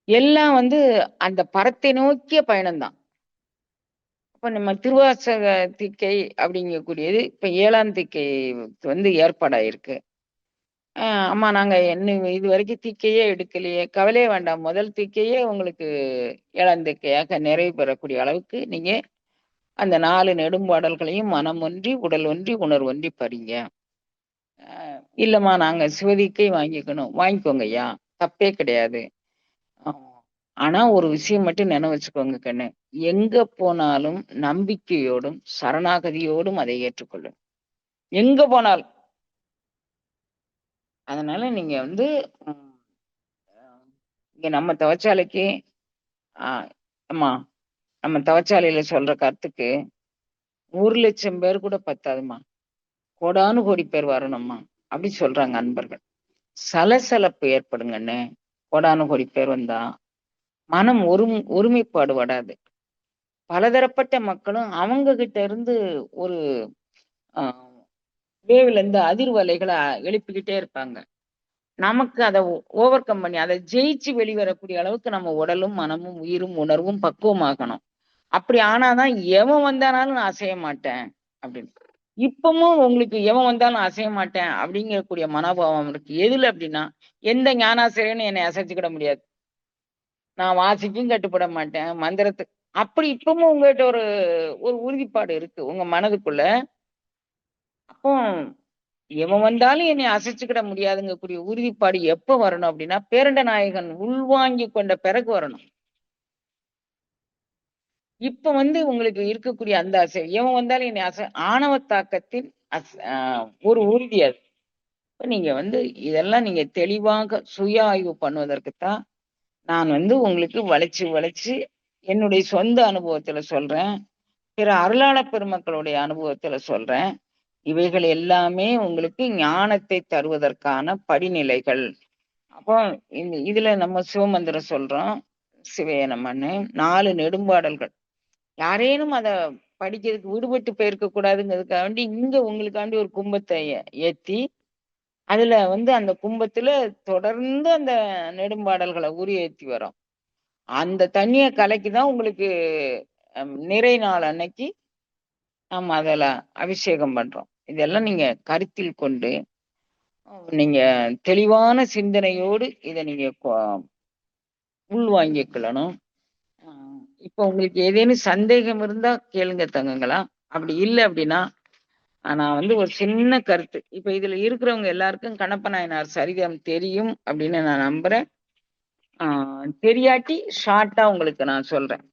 எல்லாம் வந்து அந்த பரத்தை நோக்கிய பயணம் தான். இப்ப நம்ம திருவாசக தீக்கை அப்படிங்கக்கூடியது இப்ப 7ஆம் தீக்கை வந்து ஏற்பாடாயிருக்கு. அம்மா நாங்க இதுவரைக்கும் தீக்கையே எடுக்கலையே. கவலையே வேண்டாம். முதல் தீக்கையே உங்களுக்கு 7ஆம் தீக்கையாக நிறைவு பெறக்கூடிய அளவுக்கு நீங்க அந்த 4 நெடும்பாடல்களையும் மனம் ஒன்றி, உடல் ஒன்றி, உணர்வு ஒன்றி படிங்க. இல்லம்மா நாங்க சிவதீக்கை வாங்கிக்கணும். வாங்கிக்கோங்கய்யா. தப்பே கிடையாது. ஆ. ஆனா ஒரு விஷயம் மட்டும் நினைவு வச்சுக்கோங்க கண்ணு. எங்க போனாலும் நம்பிக்கையோடும், சரணாகதியோடும் அதை ஏற்றுக்கொள்ளும். எங்க போனாலும். அதனால நீங்க வந்து ம் இங்க நம்ம தவச்சாலைக்கு ஆ ஆமா. நம்ம தவச்சாலையில சொல்ற கருத்துக்கு 1,00,000 பேர் கூட பத்தாதும்மா. கோடானு கோடி பேர் வரணும்மா. அப்படி சொல்றாங்க அன்பர்கள். சலசலப்பு ஏற்படுங்கண்ணே. கோடானு கோடி பேர் வந்தா. மனம் ஒருமைப்பாடு வராது. பலதரப்பட்ட மக்களும் அவங்க கிட்ட இருந்து ஒரு அ வேவ்ல இருந்து அதிர்வலைகள எழுப்பிக்கிட்டே இருப்பாங்க. நமக்கு அத ஓவர் கம் பண்ணி அத ஜெயிச்சு வெளிவரக்கூடிய அளவுக்கு நம்ம உடலும், மனமும், உயிரும், உணர்வும் பக்குவமாகணும். அப்படி ஆனா தான் எவன் வந்தானாலும் நான் அசைய மாட்டேன் அப்படின்னு. இப்பமும் உங்களுக்கு எவன் வந்தாலும் அசைய மாட்டேன் அப்படிங்கக்கூடிய மனோபாவம் இருக்கு. எதுல அப்படின்னா, எந்த ஞானாசிரியனும் என்னை அசைச்சுக்கிட முடியாது. நான் வாசிக்கும் கட்டுப்பட மாட்டேன். மந்திரத்துக்கு அப்படி இப்பவும் உங்ககிட்ட ஒரு ஒரு உறுதிப்பாடு இருக்கு. உங்க மனதுக்குள்ள. அப்போ எவன் வந்தாலும் என்னை அசைச்சுக்கிட முடியாதுங்கக்கூடிய உறுதிப்பாடு எப்ப வரணும் அப்படின்னா, பேரண்ட நாயகன் உள்வாங்கிக் கொண்ட பிறகு வரணும். இப்ப வந்து உங்களுக்கு இருக்கக்கூடிய அந்த அசை எவன் வந்தாலும் என்னை ஆணவ தாக்கத்தின் ஒரு உறுதி அது. இப்ப நீங்க வந்து இதெல்லாம் நீங்க தெளிவாக சுய ஆய்வு பண்ணுவதற்குத்தான் நான் வந்து உங்களுக்கு வளைச்சு வளைச்சு என்னுடைய சொந்த அனுபவத்துல சொல்றேன். பிற அருளாளப் பெருமக்களுடைய அனுபவத்துல சொல்றேன். இவைகள் எல்லாமே உங்களுக்கு ஞானத்தை தருவதற்கான படிநிலைகள். அப்போ இதுல நம்ம சிவமந்திரம் சொல்றோம். சிவய நமன்னு 4 நெடும்பாடல்கள். யாரேனும் அத படிக்கிறதுக்கு விடுபட்டு போயிருக்க கூடாதுங்கிறதுக்காக வேண்டி இங்க உங்களுக்காண்டி ஒரு கும்பத்தை ஏத்தி அதுல வந்து அந்த கும்பத்துல தொடர்ந்து அந்த நெடும்பாடல்களை உரியேத்தி வரோம். அந்த தண்ணிய கலக்கி தான் உங்களுக்கு நிறை நாள் அன்னைக்கு நம்ம அதுல அபிஷேகம் பண்றோம். இதெல்லாம் நீங்க கருத்தில் கொண்டு நீங்க தெளிவான சிந்தனையோடு இத நீங்க உள்வாங்கிக்கொள்ளணும். ஆ, இப்ப உங்களுக்கு ஏதேனும் சந்தேகம் இருந்தா கேளுங்க தங்கங்களா. அப்படி இல்ல அப்படின்னா, நான் வந்து ஒரு சின்ன கருத்து. இப்ப இதுல இருக்கிறவங்க எல்லாருக்கும் கண்ணப்ப நாயனார் சரிதம் தெரியும் அப்படின்னு நான் நம்புறேன். ஆ, தெரியாட்டி ஷார்ட்டா உங்களுக்கு நான் சொல்றேன்.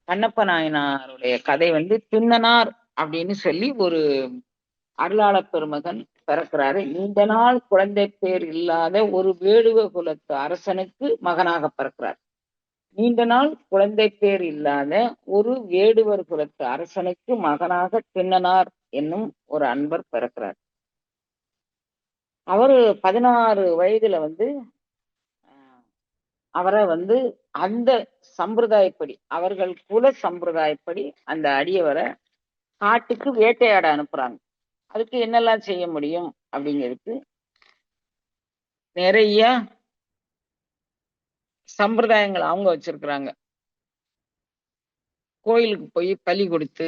கண்ணப்ப நாயனாருடைய கதை வந்து திண்ணனார் அப்படின்னு சொல்லி ஒரு அருளாளப் பெருமகன் பிறக்கிறாரு. நீண்ட நாள் குழந்தை பேர் இல்லாத ஒரு வேடுவ குலத்து அரசனுக்கு மகனாக பிறக்கிறார். நீண்ட நாள் குழந்தை பேர் இல்லாத ஒரு வேடுவர் குலத்து அரசனுக்கு மகனாக திண்ணனார் என்னும் ஒரு அன்பர் பிறக்கிறார். அவரு 16 வயதுல வந்து அவரை வந்து அந்த சம்பிரதாயப்படி அவர்கள் குல சம்பிரதாயப்படி அந்த அடியவரை காட்டுக்கு வேட்டையாட அனுப்புறாங்க. அதுக்கு என்னெல்லாம் செய்ய முடியும் அப்படிங்கிறதுக்கு நிறைய சம்பிரதாயங்கள் அவங்க வச்சிருக்கிறாங்க. கோயிலுக்கு போய் பலி கொடுத்து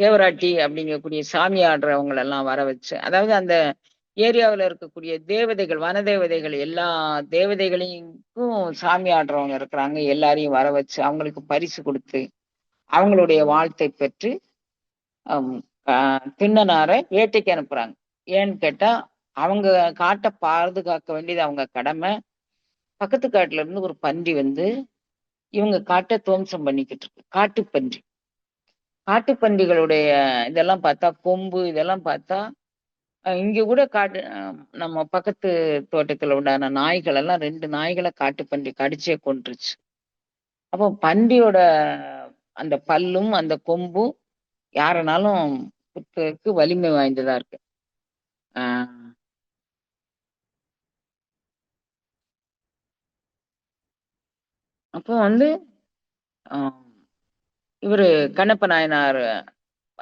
தேவராட்டி அப்படிங்கக்கூடிய சாமி ஆடுறவங்களை எல்லாம் வர வச்சு, அதாவது அந்த ஏரியாவுல இருக்கக்கூடிய தேவதைகள், வன தேவதைகள் எல்லா தேவதைகளையும் சாமி ஆடுறவங்க இருக்கிறாங்க. எல்லாரையும் வர வச்சு அவங்களுக்கு பரிசு கொடுத்து அவங்களுடைய வாழ்த்தை பெற்று திண்ணனாரை வேட்டைக்கு அனுப்புறாங்க. ஏன்னு கேட்டா அவங்க காட்டை பாதுகாக்க வேண்டியது அவங்க கடமை. பக்கத்து காட்டுல இருந்து ஒரு பன்றி வந்து இவங்க காட்டை துவம்சம் பண்ணிக்கிட்டு இருக்கு. காட்டுப்பன்றி. காட்டுப்பன்றிகளுடைய இதெல்லாம் பார்த்தா கொம்பு இதெல்லாம் பார்த்தா இங்க கூட காட்டு நம்ம பக்கத்து தோட்டத்துல உண்டான நாய்கள் எல்லாம் 2 நாய்களை காட்டுப்பன்றி கடிச்சே கொன்றுச்சு. அப்போ பன்றியோட அந்த பல்லும் அந்த கொம்பும் யாருனாலும் குத்துறதுக்கு வலிமை வாய்ந்ததா இருக்கு. ஆஹ் அப்போ வந்து ஆஹ் இவரு கண்ணப்ப நாயனார்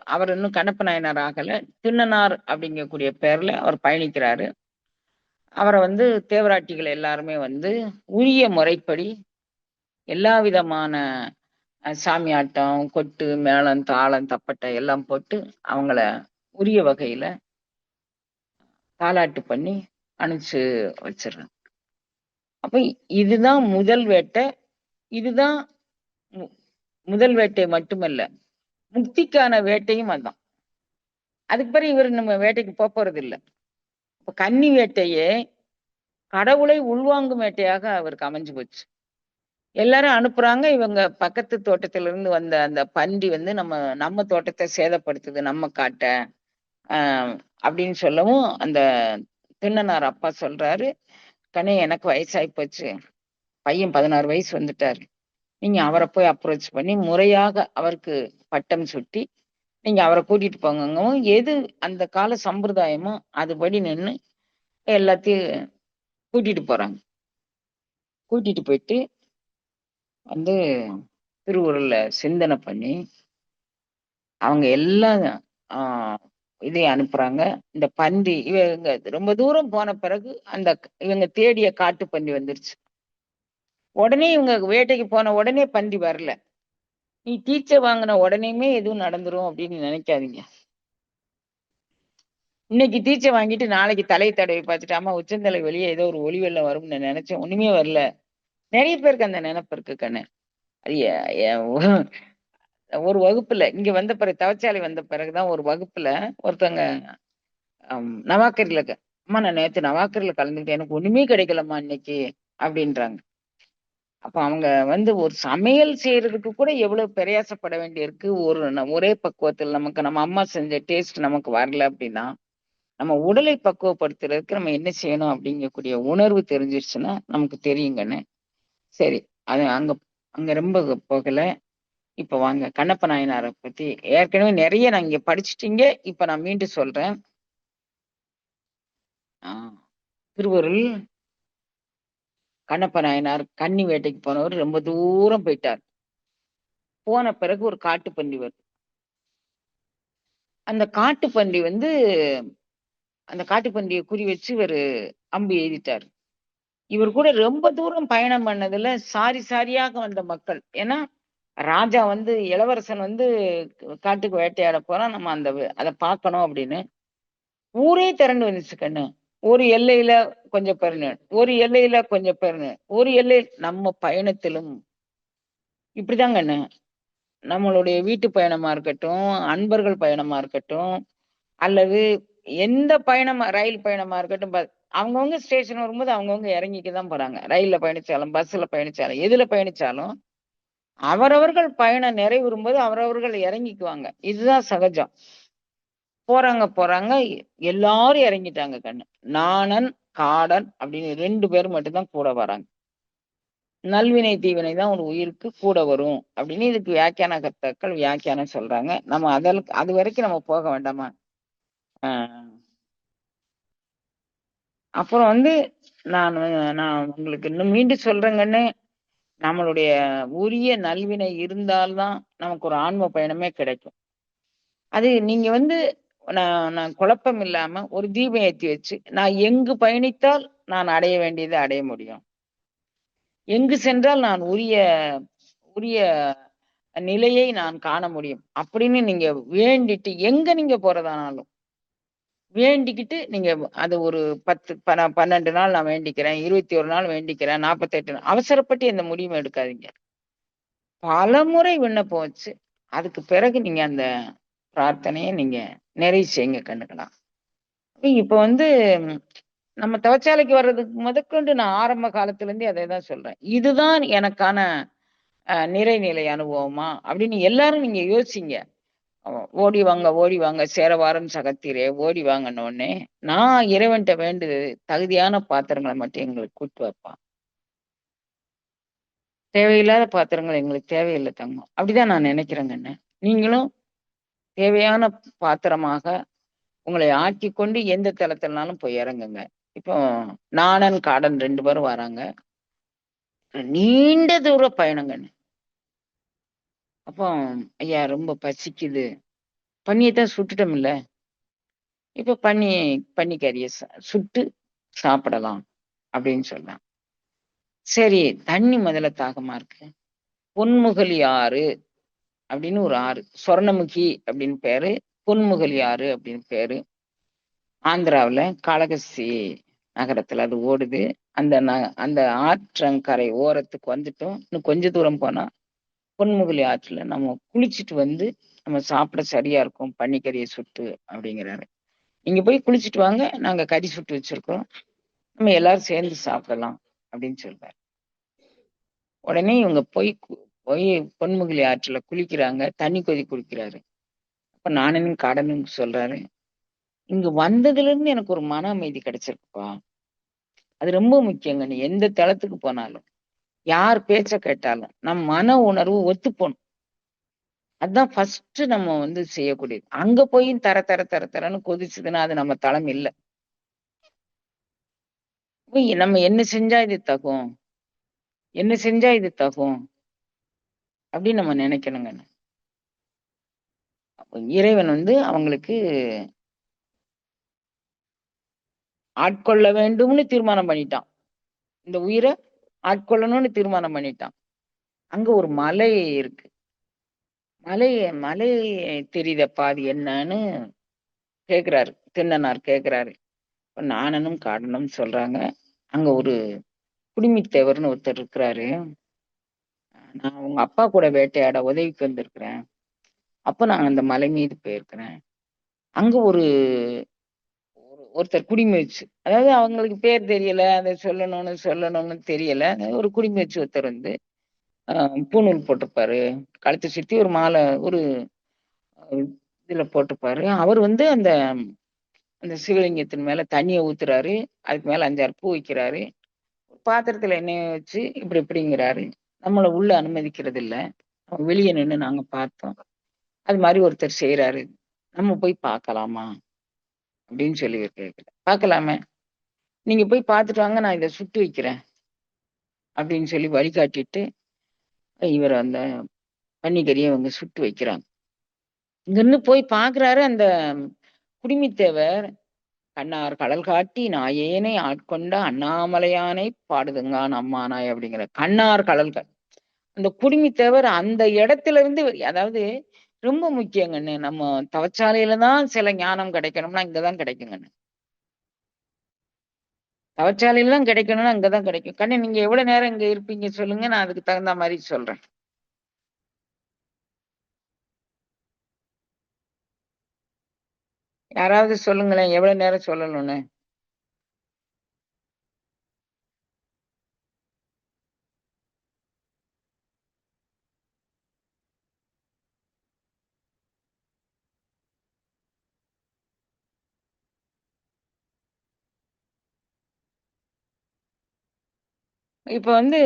அவர் இன்னும் கண்ணப்ப நாயனார் ஆகல. திண்ணனார் அப்படிங்கக்கூடிய பேர்ல அவர் பயணிக்கிறாரு. அவரை வந்து தேவராட்டிகள் எல்லாருமே வந்து உரிய முறைப்படி எல்லா விதமான சாமியாட்டம், கொட்டு, மேளம், தாளம், தப்பட்டை எல்லாம் போட்டு அவங்கள உரிய வகையில தாலாட்டு பண்ணி அனுப்பிச்சு வச்சிடுறாங்க. அப்ப இதுதான் முதல் வேட்டை. இதுதான் மு- முதல் வேட்டை மட்டுமல்ல, முக்திக்கான வேட்டையும் அதுதான். அதுக்கு பிறகு இவர் நம்ம வேட்டைக்கு போறது இல்ல. இப்ப கன்னி வேட்டையே கடவுளை உள்வாங்கும் வேட்டையாக அவருக்கு அமைஞ்சு போச்சு. எல்லாரும் அனுப்புறாங்க. இவங்க பக்கத்து தோட்டத்துல இருந்து வந்த அந்த பன்றி வந்து நம்ம நம்ம தோட்டத்தை சேதப்படுத்துது, நம்ம காட்ட அப்படின்னு சொல்லவும் அந்த திண்ணனார் அப்பா சொல்றாரு, கண்ணே எனக்கு வயசாகி போச்சு, பையன் 16 வயசு வந்துட்டாரு, நீங்க அவரை போய் அப்ரோச் பண்ணி முறையாக அவருக்கு பட்டம் சுட்டி நீங்க அவரை கூட்டிட்டு போங்கவும், எது அந்த கால சம்பிரதாயமோ அதுபடி நின்று எல்லாத்தையும் கூட்டிட்டு போறாங்க. கூட்டிட்டு போயிட்டு வந்து திருவுருள்ல சிந்தனை பண்ணி அவங்க எல்லாம் ஆஹ் இதையும் அனுப்புறாங்க. இந்த பன்றி இவங்க ரொம்ப தூரம் போன பிறகு அந்த இவங்க தேடிய காட்டு பன்றி வந்துருச்சு. உடனே இவங்க வேட்டைக்கு போன உடனே பன்றி வரல. நீ டீச்சை வாங்கின உடனேயுமே எதுவும் நடந்துரும் அப்படின்னு நினைக்காதீங்க. இன்னைக்கு டீச்சை வாங்கிட்டு நாளைக்கு தலையை தடவி பார்த்துட்டு அம்மா உச்சந்தலை வெளியே ஏதோ ஒரு ஒளி வெள்ளம் வரும்னு நினைச்சேன், ஒண்ணுமே வரல. நிறைய பேருக்கு அந்த நினைப்பு இருக்கு கண்ணு. அது ஒரு வகுப்புல இங்க வந்த பிறகு தவச்சாலை வந்த பிறகுதான் ஒரு வகுப்புல ஒருத்தங்க நவாக்கரில அம்மா நான் நேத்து நவாக்கரில கலந்துக்கிட்டேன், எனக்கு ஒண்ணுமே கிடைக்கலம்மா இன்னைக்கு அப்படின்றாங்க. அப்ப அவங்க வந்து ஒரு சமையல் செய்யறதுக்கு கூட எவ்வளவு பிரயாசப்பட வேண்டியிருக்கு. ஒரே பக்குவத்தில் நமக்கு நம்ம அம்மா செஞ்ச டேஸ்ட் நமக்கு வரல அப்படின்னா நம்ம உடலை பக்குவப்படுத்துறதுக்கு நம்ம என்ன செய்யணும் அப்படிங்கக்கூடிய உணர்வு தெரிஞ்சிருச்சுன்னா நமக்கு தெரியுங்கன்னு. சரி, அது அங்க அங்க ரொம்ப போகல. இப்ப வாங்க கண்ணப்ப நாயனாரை பத்தி ஏற்கனவே நிறைய நான் இங்க படிச்சுட்டீங்க. இப்ப நான் மீண்டும் சொல்றேன். திருவருள் கண்ணப்ப நாயனார் கன்னி வேட்டைக்கு போனவர் ரொம்ப தூரம் போயிட்டார். போன பிறகு ஒரு காட்டுப்பன்றி வருது. அந்த காட்டுப்பன்றி வந்து அந்த காட்டுப்பன்றிய குறி வச்சு இவரு அம்பு எய்திட்டாரு. இவர் கூட ரொம்ப தூரம் பயணம் பண்ணதுல சாரி சாரியாக வந்த மக்கள். ஏன்னா, ராஜா வந்து இளவரசன் வந்து காட்டுக்கு வேட்டையாட போறான். நம்ம அத பார்க்கணும் அப்படின்னு. ஊரே திரண்டு வந்துச்சு கண்ணு. ஒரு எல்லையில கொஞ்சம் பேருன்னு, ஒரு எல்லையில கொஞ்சம் பேருன்னு, ஒரு எல்லையில் நம்ம பயணத்திலும் இப்படிதான் கண்ணு. நம்மளுடைய வீட்டு பயணமா இருக்கட்டும், அன்பர்கள் பயணமா இருக்கட்டும், அல்லது எந்த பயணமா ரயில் பயணமா இருக்கட்டும், அவங்கவங்க ஸ்டேஷன் வரும்போது அவங்கவங்க இறங்கிக்க தான் போறாங்க. ரயில்ல பயணிச்சாலும், பஸ்ல பயணிச்சாலும், எதுல பயணிச்சாலும், அவரவர்கள் பயணம் நிறைவுறும்போது அவரவர்கள் இறங்கிக்குவாங்க. இதுதான் சகஜம். போறாங்க. எல்லாரும் இறங்கிட்டாங்க கண்ணு. நாணன், காடன் அப்படின்னு 2 பேர் மட்டும் தான் கூட வராங்க. நல்வினை, தீவினை தான் ஒரு உயிருக்கு கூட வரும் அப்படின்னு இதுக்கு வியாக்கியான கர்த்தாக்கள் வியாக்கியானம் சொல்றாங்க. நம்ம அது வரைக்கும் நம்ம போக வேண்டாமா? ஆ. அப்புறம் வந்து நான் நான் உங்களுக்கு இன்னும் மீண்டும் சொல்றேங்கண்ணு, நம்மளுடைய உரிய நல்வினை இருந்தால் தான் நமக்கு ஒரு ஆன்ம பயணமே கிடைக்கும். அது நீங்க வந்து நான் குழப்பம் இல்லாம ஒரு தீபம் ஏத்தி வச்சு, நான் எங்கு பயணித்தால் நான் அடைய வேண்டியதை அடைய முடியும். எங்கு சென்றால் நான் உரிய உரிய நிலையை நான் காண முடியும். அப்படின்னு நீங்க வேண்டிட்டு எங்க நீங்க போறதானாலும் வேண்டிக்கிட்டு நீங்க அது ஒரு 10 12 நாள் நான் வேண்டிக்கிறேன், 21 நாள் வேண்டிக்கிறேன், 48 நாள் அவசரப்பட்டு எந்த முடிவும் எடுக்காதீங்க. பலமுறை விண்ணப்பம் வச்சு, அதுக்கு பிறகு நீங்க அந்த பிரார்த்தனைய நீங்க நிறைவு செய்யுங்க கண்ணுங்களா. இப்ப வந்து ம், நம்ம தவச்சாலைக்கு வர்றதுக்கு முதற்கொண்டு நான் ஆரம்ப காலத்துல இருந்தே அதே தான் சொல்றேன். இதுதான் எனக்கான நிறைநிலை அனுபவமா? அப்படின்னு எல்லாரும் நீங்க யோசிங்க. ஓடி வாங்க சேரவாரம் சகத்திரே ஓடி வாங்கன்ன உடனே, நான் இறைவன்ட்ட வேண்டுது தகுதியான பாத்திரங்கள மட்டும் எங்களுக்கு கூட்டு வைப்பான். தேவையில்லாத பாத்திரங்கள் எங்களுக்கு தேவையில்ல தங்கம். அப்படிதான் நான் நினைக்கிறேங்கண்ணு. நீங்களும் தேவையான பாத்திரமாக உங்களை ஆக்கிக்கொண்டு எந்த தளத்துலனாலும் போய் இறங்குங்க. இப்போ நாணன், காடன் 2 பேரும் வராங்க. நீண்ட தூர பயணங்கண்ணு. அப்போ ஐயா ரொம்ப பசிக்குது. பன்னியத்தான் சுட்டுட்டோம்ல. இப்ப பன்னிக்கறிய சுட்டு சாப்பிடலாம் அப்படின்னு சொன்னான். சரி, தண்ணி முதல்ல தாகமா இருக்கு. பொன்முகலி ஆறு அப்படின்னு ஒரு ஆறு. சொர்ணமுகி அப்படின்னு பேரு. பொன்முகலி ஆறு அப்படின்னு பேரு. ஆந்திராவுல காளகஸ்தி நகரத்துல அது ஓடுது. அந்த ஆற்றங்கரை ஓரத்துக்கு வந்துட்டோம். இன்னும் கொஞ்ச தூரம் போனா பொன்முகலி ஆற்றுல நம்ம குளிச்சுட்டு வந்து நம்ம சாப்பிட சரியா இருக்கும். பன்னிக்கறிய சுட்டு அப்படிங்கிறாரு. நீங்க போய் குளிச்சுட்டு வாங்க. நாங்க கறி சுட்டு வச்சிருக்கோம். நம்ம எல்லாரும் சேர்ந்து சாப்பிடலாம் அப்படின்னு சொல்றாரு. உடனே இவங்க போய் பொன்முகலி ஆற்றுல குளிக்கிறாங்க. தண்ணி குளிக்கிறாரு. அப்ப நாணனும் காடனும் சொல்றாரு, இங்க வந்ததுல இருந்து எனக்கு ஒரு மன அமைதி கிடைச்சிருக்குப்பா. அது ரொம்ப முக்கியங்க. நீ எந்த தளத்துக்கு போனாலும், யார் பேச்ச கேட்டாலும், நம் மன உணர்வு ஒத்துப்போணும். அதுதான் ஃபர்ஸ்ட் நம்ம வந்து செய்யக்கூடியது. அங்க போய் தரன்னு கொதிச்சுதுன்னா அது நம்ம தளம் இல்ல. போய் நம்ம என்ன செஞ்சா இது தகும்? என்ன செஞ்சா இது தகும்? அப்படின்னு நம்ம நினைக்கணுங்க. இறைவன் வந்து அவங்களுக்கு ஆட்கொள்ள வேண்டும்னு தீர்மானம் பண்ணிட்டான். இந்த உயிர ஆட்கொள்ளணும்னு தீர்மானம் பண்ணிட்டான். அங்க ஒரு மலை இருக்கு. மலை மலை தெரியுதப்பா அது என்னன்னு கேக்குறாரு. திண்ணனார் கேக்குறாரு. இப்ப நாணனும் காடனும் சொல்றாங்க. அங்க ஒரு குடிமித்தேவர்ன்னு ஒருத்தர் இருக்கிறாரு. நான் உங்க அப்பா கூட வேட்டையாட உதவிக்கு வந்திருக்கிறேன். அப்ப நான் அந்த மலை மீது போயிருக்கிறேன். அங்க ஒருத்தர் குடிமூச்சு. அதாவது அவங்களுக்கு பேர் தெரியல. அத சொல்லணும்னு தெரியல. ஒரு குடிமூச்சு ஒருத்தர் வந்து பூணூல் போட்டிருப்பாரு. கழுத்தை சுத்தி ஒரு மாலை ஒரு இதுல போட்டிருப்பாரு. அவர் வந்து அந்த அந்த சிவலிங்கத்தின் மேல தண்ணிய ஊத்துறாரு. அதுக்கு மேல 5, 6 பூ வைக்கிறாரு. பாத்திரத்துல எண்ணெய வச்சு இப்படிங்கிறாரு. நம்மள உள்ள அனுமதிக்கிறது இல்ல. வெளிய நின்னு நாங்க பார்த்தோம். அது மாரி ஒருத்தர் செய்றாரு. நம்ம போய் பார்க்கலாமா? அப்படின்னு சொல்லி இவர் கேட்கிறார். பார்க்கலாமே. நீங்க போய் பார்த்துட்டு வாங்க. நான் இத சுட்டு வைக்கிறேன். அப்படின்னு சொல்லி வழிகாட்டிட்டு இவர் அந்த பன்னிக்கறியை அவங்க சுட்டு வைக்கிறாங்க. இங்கிருந்து போய் பாக்குறாரு அந்த குடிமித்தேவர், "கண்ணார் கடல் காட்டி நாயேனை ஆட்கொண்ட அண்ணாமலையானை பாடுதுங்கான் அம்மானாய்" அப்படிங்கிற கண்ணார் கடல் அந்த குடிமித்தேவர் அந்த இடத்துல இருந்து அதாவது ரொம்ப முக்கியங்கண்ணு. நம்ம தவச்சாலையில தான் சில ஞானம் கிடைக்கணும்னா இங்கதான் கிடைக்குங்கண்ணு. தவச்சாலையில தான் கிடைக்கணும்னா அங்கதான் கிடைக்கும். கண்ணு நீங்க எவ்வளவு நேரம் இங்க இருப்பீங்க சொல்லுங்க, நான் அதுக்கு தகுந்த மாதிரி சொல்றேன். யாராவது சொல்லுங்களேன், எவ்வளவு நேரம் சொல்லணும்னு. இப்ப வந்து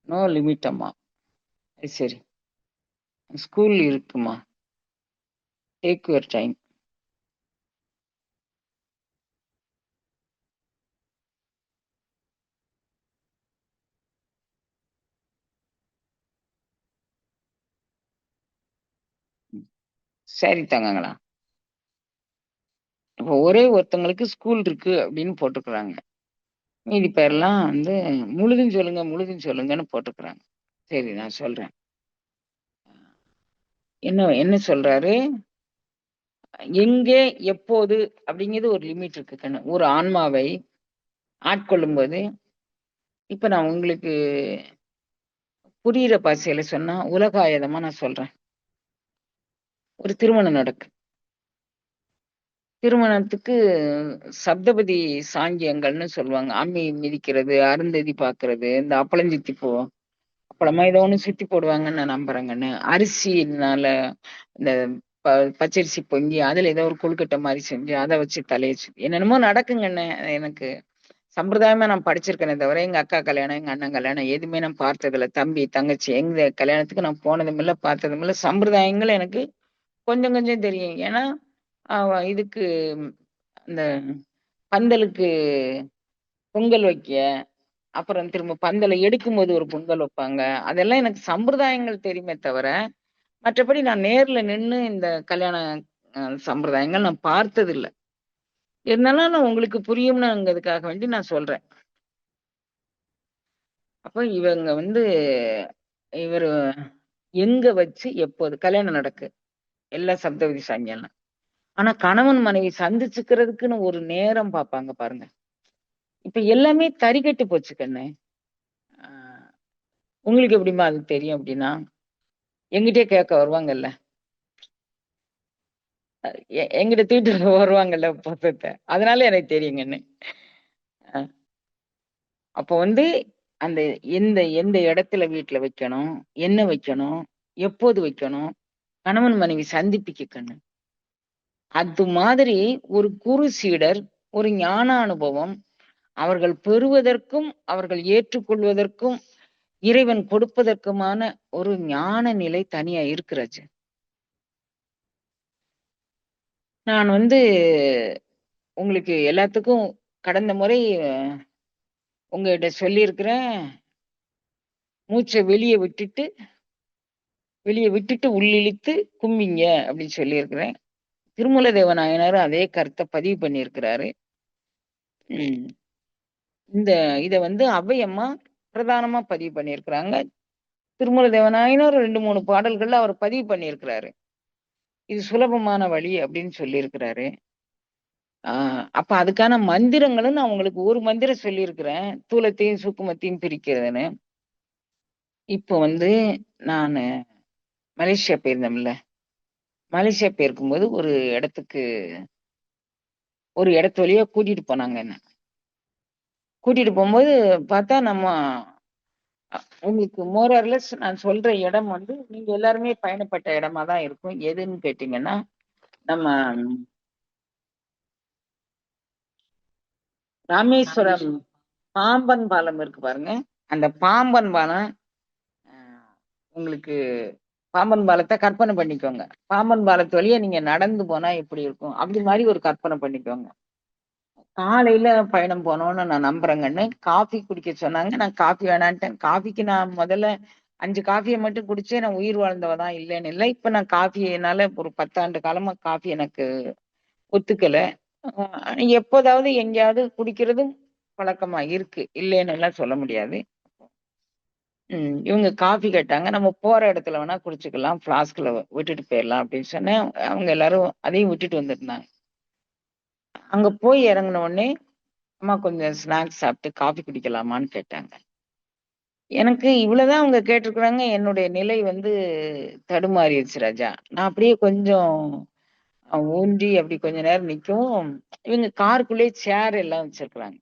நோ லிமிட் அம்மா. சரி, ஸ்கூல் இருக்குமா, டேக் யுவர் டைம். சரி தங்கங்களா. இப்போ ஒரே ஒருத்தங்களுக்கு ஸ்கூல் இருக்கு அப்படின்னு போட்டுக்கிறாங்க. மீதி பேர்லாம் வந்து முழுதும் சொல்லுங்க முழுதும் சொல்லுங்கன்னு போட்டுக்கிறாங்க. சரி, நான் சொல்றேன். என்ன என்ன சொல்றாரு, எங்கே எப்போது அப்படிங்கிறது ஒரு லிமிட் இருக்கு கண்ணு. ஒரு ஆன்மாவை ஆட்கொள்ளும் போது, இப்ப நான் உங்களுக்கு புரியிற பாஷையில சொன்னா உலகாயதமா நான் சொல்றேன். ஒரு திருமணம் நடக்கு. திருமணத்துக்கு சப்தபதி சாங்கியங்கள்னு சொல்லுவாங்க. அம்மி மிதிக்கிறது, அருந்ததி பாக்குறது, இந்த அப்பளஞ்சித்தி பூ அப்பளமா ஏதோ ஒண்ணு சுத்தி போடுவாங்கன்னு நான் நம்புறேங்கன்னு. அரிசினால இந்த ப பச்சரிசி பொங்கி அதுல ஏதோ ஒரு கொழுக்கட்டை மாரி செஞ்சு அத வச்சு தலைய சுத்தி என்னென்னமோ நடக்குங்கண்ணே. எனக்கு சம்பிரதாயமா நான் படிச்சிருக்கேனே தவிர, எங்க அக்கா கல்யாணம், எங்க அண்ணன் கல்யாணம் எதுவுமே நான் பார்த்ததில்ல. தம்பி, தங்கச்சி எங்க கல்யாணத்துக்கு நான் போனதும் இல்ல, பார்த்ததும் இல்ல. சம்பிரதாயங்கள் எனக்கு கொஞ்சம் கொஞ்சம் தெரியும். ஏன்னா, இதுக்கு இந்த பந்தலுக்கு பொங்கல் வைக்க, அப்புறம் திரும்ப பந்தல எடுக்கும்போது ஒரு பொங்கல் வைப்பாங்க. அதெல்லாம் எனக்கு சம்பிரதாயங்கள் தெரியுமே தவிர, மற்றபடி நான் நேர்ல நின்னு இந்த கல்யாண சம்பிரதாயங்கள் நான் பார்த்ததில்ல. இருந்தாலும் நான் உங்களுக்கு புரியும்னுங்கிறதுக்காக வேண்டி நான் சொல்றேன். அப்ப இவங்க வந்து இவரு எங்க வச்சு எப்போது கல்யாணம் நடக்கு? எல்லா சப்தவிதி சாங்கியம்லாம். ஆனா கணவன் மனைவி சந்திச்சுக்கிறதுக்குன்னு ஒரு நேரம் பார்ப்பாங்க பாருங்க. இப்ப எல்லாமே தறிகெட்டு போச்சு கண்ணு. ஆ, உங்களுக்கு எப்படிம்மா அது தெரியும் அப்படின்னா? என்கிட்டயே கேட்க வருவாங்கல்ல. என்கிட்ட தூக்கிட்டு வருவாங்கல்ல பொருத்தத்த. அதனால எனக்கு தெரியுங்கன்னு. அ அப்போ வந்து அந்த எந்த எந்த இடத்துல வீட்ல வைக்கணும்? என்ன வைக்கணும்? எப்போது வைக்கணும்? கணவன் மனைவி சந்திப்புக்கு கண்ணு. அது மாதிரி ஒரு குரு சீடர், ஒரு ஞான அனுபவம் அவர்கள் பெறுவதற்கும், அவர்கள் ஏற்றுக்கொள்வதற்கும், இறைவன் கொடுப்பதற்குமான ஒரு ஞான நிலை தனியா இருக்கிறாச்சு. நான் வந்து உங்களுக்கு எல்லாத்துக்கும் கடந்த முறை உங்ககிட்ட சொல்லியிருக்கிறேன். மூச்ச வெளிய விட்டுட்டு உள்ளிழுத்து கும்பிங்க அப்படின்னு சொல்லியிருக்கிறேன். திருமூல தேவநாயனாரும் அதே கருத்த பதிவு பண்ணியிருக்கிறாரு. ம். இந்த இத வந்து ஔவையம்மா பிரதானமா பதிவு பண்ணியிருக்கிறாங்க. திருமூல தேவநாயனார் 2, 3 பாடல்கள்ல அவர் பதிவு பண்ணியிருக்கிறாரு. இது சுலபமான வழி அப்படின்னு சொல்லியிருக்கிறாரு. ஆ அப்ப அதுக்கான மந்திரங்களும் நான் உங்களுக்கு ஒரு மந்திரம் சொல்லியிருக்கிறேன். தூலத்தையும், சூக்குமத்தையும் பிரிக்கிறதுன்னு. இப்போ வந்து நானு மலேசியா போயிருந்தேன்ல. மலேசியா போயிருக்கும்போது ஒரு இடத்து வழியா கூட்டிட்டு போனாங்க என்ன. கூட்டிட்டு போம்போது பார்த்தா நம்ம உங்களுக்கு மோர் ஆர் லெஸ் நான் சொல்ற இடம் வந்து நீங்க எல்லாருமே பயணப்பட்ட இடமா தான் இருக்கும். எதுன்னு கேட்டீங்கன்னா, நம்ம ராமேஸ்வரம் பாம்பன் பாலம் இருக்கு பாருங்க. அந்த பாம்பன் பாலம் அ உங்களுக்கு பாம்பன் பாலத்த கற்பனை பண்ணிக்கோங்க. பாம்பன் பாலத்து வழியா நீங்க நடந்து போனா எப்படி இருக்கும்? அப்படி மாரி ஒரு கற்பனை பண்ணிக்கோங்க. காலையில பயணம் போனோம்னு நான் நம்புறேங்கன்னு. காஃபி குடிக்க சொன்னாங்க. நான் காஃபி வேணான்ட்டேன். காஃபிக்கு நான் முதல்ல 5 காஃபிய மட்டும் குடிச்சே நான் உயிர் வாழ்ந்தவ தான் இல்லன்னு இல்ல. இப்ப நான் காஃபியினால ஒரு 10 ஆண்டு காலமா காஃபி எனக்கு ஒத்துக்கல. எப்போதாவது எங்கேயாவது குடிக்கிறதும் பழக்கமா இருக்கு. இல்லைன்னுலாம் சொல்ல முடியாது. இவங்க காஃபி கேட்டாங்க. நம்ம போற இடத்துல வேணா குடிச்சுக்கலாம். ஃப்ளாஸ்க்ல விட்டுட்டு போயிரலாம் அப்படின்னு சொன்னேன். அவங்க எல்லாரும் அதையும் விட்டுட்டு வந்திருந்தாங்க. அங்க போய் இறங்குன உடனே, அம்மா கொஞ்சம் ஸ்நாக்ஸ் சாப்பிட்டு காஃபி குடிக்கலாமான்னு கேட்டாங்க. எனக்கு இவ்வளவுதான் அவங்க கேட்டிருக்கிறாங்க. என்னுடைய நிலை வந்து தடுமாறிருச்சு ராஜா. நான் அப்படியே கொஞ்சம் ஊன்றி அப்படி கொஞ்ச நேரம் நிக்கவும், இவங்க காருக்குள்ளேயே சேர் எல்லாம் வச்சிருக்கிறாங்க.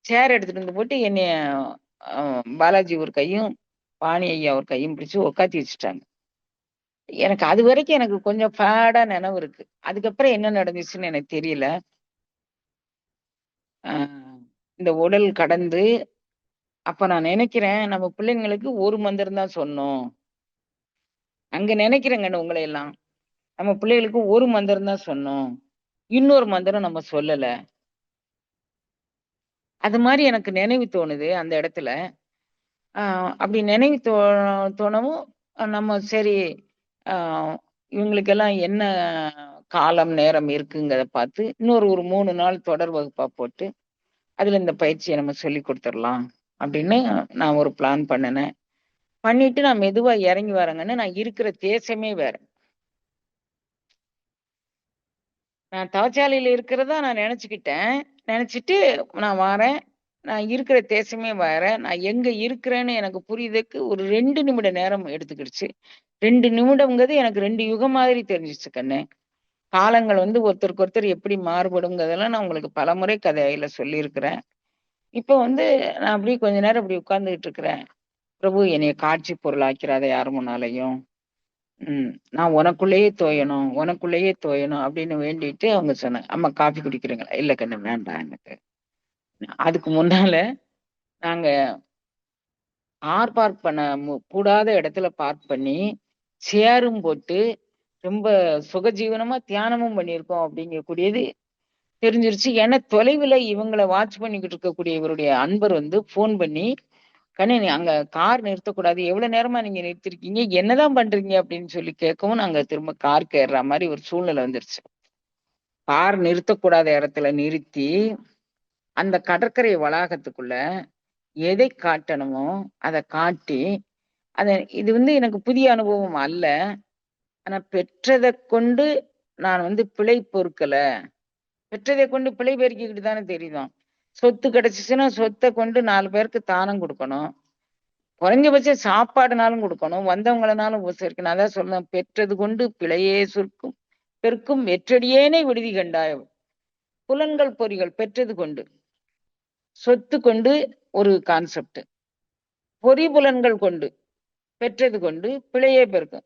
சேர் எடுத்துட்டு வந்து போட்டு என்னைய அ பாலாஜி ஒரு கையும், பாணி ஐயா ஒரு கையும் பிடிச்சு உட்காத்தி வச்சுட்டாங்க. எனக்கு கொஞ்சம் ஃபேடா நெனவு இருக்கு. அதுக்கப்புறம் என்ன நடந்துச்சுன்னு எனக்கு தெரியல. அ இந்த உடல் கடந்து அப்ப நான் நெனைக்கிறேன், நம்ம பிள்ளைங்களுக்கு ஒரு மந்திரம் தான் சொன்னோம். அங்க நெனைக்கிறேங்க உங்கள எல்லாம். நம்ம பிள்ளைகளுக்கு ஒரு மந்திரம் தான் சொன்னோம். இன்னொரு மந்திரம் நம்ம சொல்லல. அது மாரி எனக்கு நினைவு தோணுது அந்த இடத்துல. அ அப்படி நினைவு தோணவும் நம்ம சரி அ இவங்களுக்கெல்லாம் என்ன காலம், நேரம் இருக்குங்கிறத பார்த்து, இன்னொரு ஒரு 3 நாள் தொடர் வகுப்பா போட்டு, அதுல இந்த பயிற்சிய நம்ம சொல்லிக் குடுத்துறலாம். அப்படின்னு நான் ஒரு பிளான் பண்ணுனேன். பண்ணிட்டு நான் மெதுவா இறங்கி வரேங்கன்னு, நான் இருக்கிற தேசமே வேற. நான் தவச்சாலையில இருக்கிறதா நான் நெனச்சுக்கிட்டேன். நெனச்சுட்டு நான் வாரேன். நான் இருக்கிற தேசமே வேற. நான் எங்க இருக்கிறேன்னு எனக்கு புரியுதற்கு ஒரு 2 நிமிட நேரம் எடுத்துக்கிடுச்சு. 2 நிமிடம்ங்கிறது எனக்கு 2 யுகம் மாதிரி தெரிஞ்சுச்சு கண்ணு. காலங்கள் வந்து ஒருத்தருக்கு ஒருத்தர் எப்படி மாறுபடுங்கிறதெல்லாம் நான் உங்களுக்கு பலமுறை கதையில சொல்லியிருக்கிறேன். இப்போ வந்து நான் அப்படியே கொஞ்ச நேரம் அப்படி உட்கார்ந்துகிட்டு இருக்கிறேன். பிரபு என்னைய காட்சி பொருளாக்கிறாத யார் முன்னாலயும். நான் உனக்குள்ளேயே தோயணும், உனக்குள்ளேயே தோயணும் அப்படின்னு வேண்டிட்டு அவங்க சொன்னாங்க. அம்மா காஃபி குடிக்கிறீங்களா? இல்ல கண்ணு வேண்டாம் எனக்கு. அதுக்கு முன்னால நாங்க கார் பார்க் பண்ண கூடாத இடத்துல பார்க் பண்ணி, சேரும் போட்டு, ரொம்ப சுகஜீவனமா தியானமும் பண்ணியிருக்கோம் அப்படிங்கக்கூடியது தெரிஞ்சிருச்சு. ஏன்னா தொலைவில இவங்கள வாட்ச் பண்ணிக்கிட்டு இருக்கக்கூடிய இவருடைய அன்பர் வந்து ஃபோன் பண்ணி, "கண்ணு நீ அங்க கார் நிறுத்தக்கூடாது. எவ்வளவு நேரமா நீங்க நிறுத்தியிருக்கீங்க? என்னதான் பண்றீங்க?" அப்படின்னு சொல்லி கேட்கவும், நாங்க திரும்ப காருக்கு ஏறுற மாரி ஒரு சூழ்நிலை வந்துருச்சு. கார் நிறுத்தக்கூடாத இடத்துல நிறுத்தி, அந்த கடற்கரை வளாகத்துக்குள்ள எதை காட்டணுமோ, அத காட்டி, அத இது வந்து எனக்கு புதிய அனுபவம் அல்ல. ஆனா பெற்றதைக் கொண்டு நான் வந்து பிழை பொறுக்கல. பெற்றதைக் கொண்டு பிழை பெருக்கிக்கிட்டு தானே திரிறோம். சொத்து கிடைச்சுச்சுன்னா, சொத்த கொண்டு 4 பேருக்கு தானம் குடுக்கணும். குறைஞ்சபட்சம் சாப்பாடுனாலும் குடுக்கணும். வந்தவங்களனாலும் உபசரிக்கணும். அதான் சொல்றேன், "பெற்றது கொண்டு பிழையே சுர்க்கும் பெருக்கும் வெற்றடியேனை விடுதி கண்டாய்." புலன்கள் பொறிகள் பெற்றது கொண்டு. சொத்து கொண்டு ஒரு கான்செப்ட். பொறி புலன்கள் கொண்டு, பெற்றது கொண்டு பிழையே பெருக்கும்.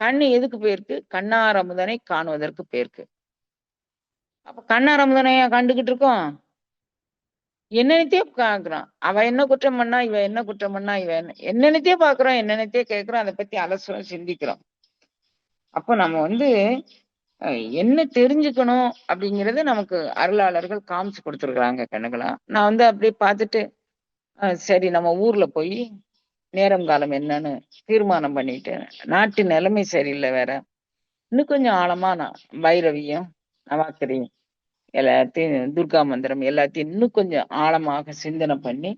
கண்ணு எதுக்கு போயிருக்கு? கண்ணார் அமுதனை காணுவதற்கு போயிருக்கு. அப்ப கண்ணார் அமுதனையா கண்டுகிட்டு இருக்கோம்? என்னென்னத்தையோ பார்க்கிறோம். அவ என்ன குற்றம் பண்ணா, இவ என்ன குற்றம் பண்ணா, இவ என்ன என்னென்னத்தையோ பார்க்கிறோம், என்னென்னத்தையோ கேட்கிறோம், அத பத்தி அலசுறோம், சிந்திக்கிறோம். அப்ப நம்ம வந்து அ என்ன தெரிஞ்சுக்கணும் அப்படிங்கிறத நமக்கு அருளாளர்கள் காமிச்சு குடுத்துருக்காங்க கண்ணுங்களா. நான் வந்து அப்படியே பார்த்துட்டு, சரி நம்ம ஊர்ல போயி நேரம் காலம் என்னன்னு தீர்மானம் பண்ணிட்டு, நாட்டு நிலைமை சரியில்ல வேற. இன்னும் கொஞ்சம் ஆழமா நான் பைரவியும், நவாக்கரியும் எல்லாத்தையும் துர்கா மந்திரம் எல்லாத்தையும் இன்னும் கொஞ்சம் ஆழமாக சிந்தனை பண்ணி,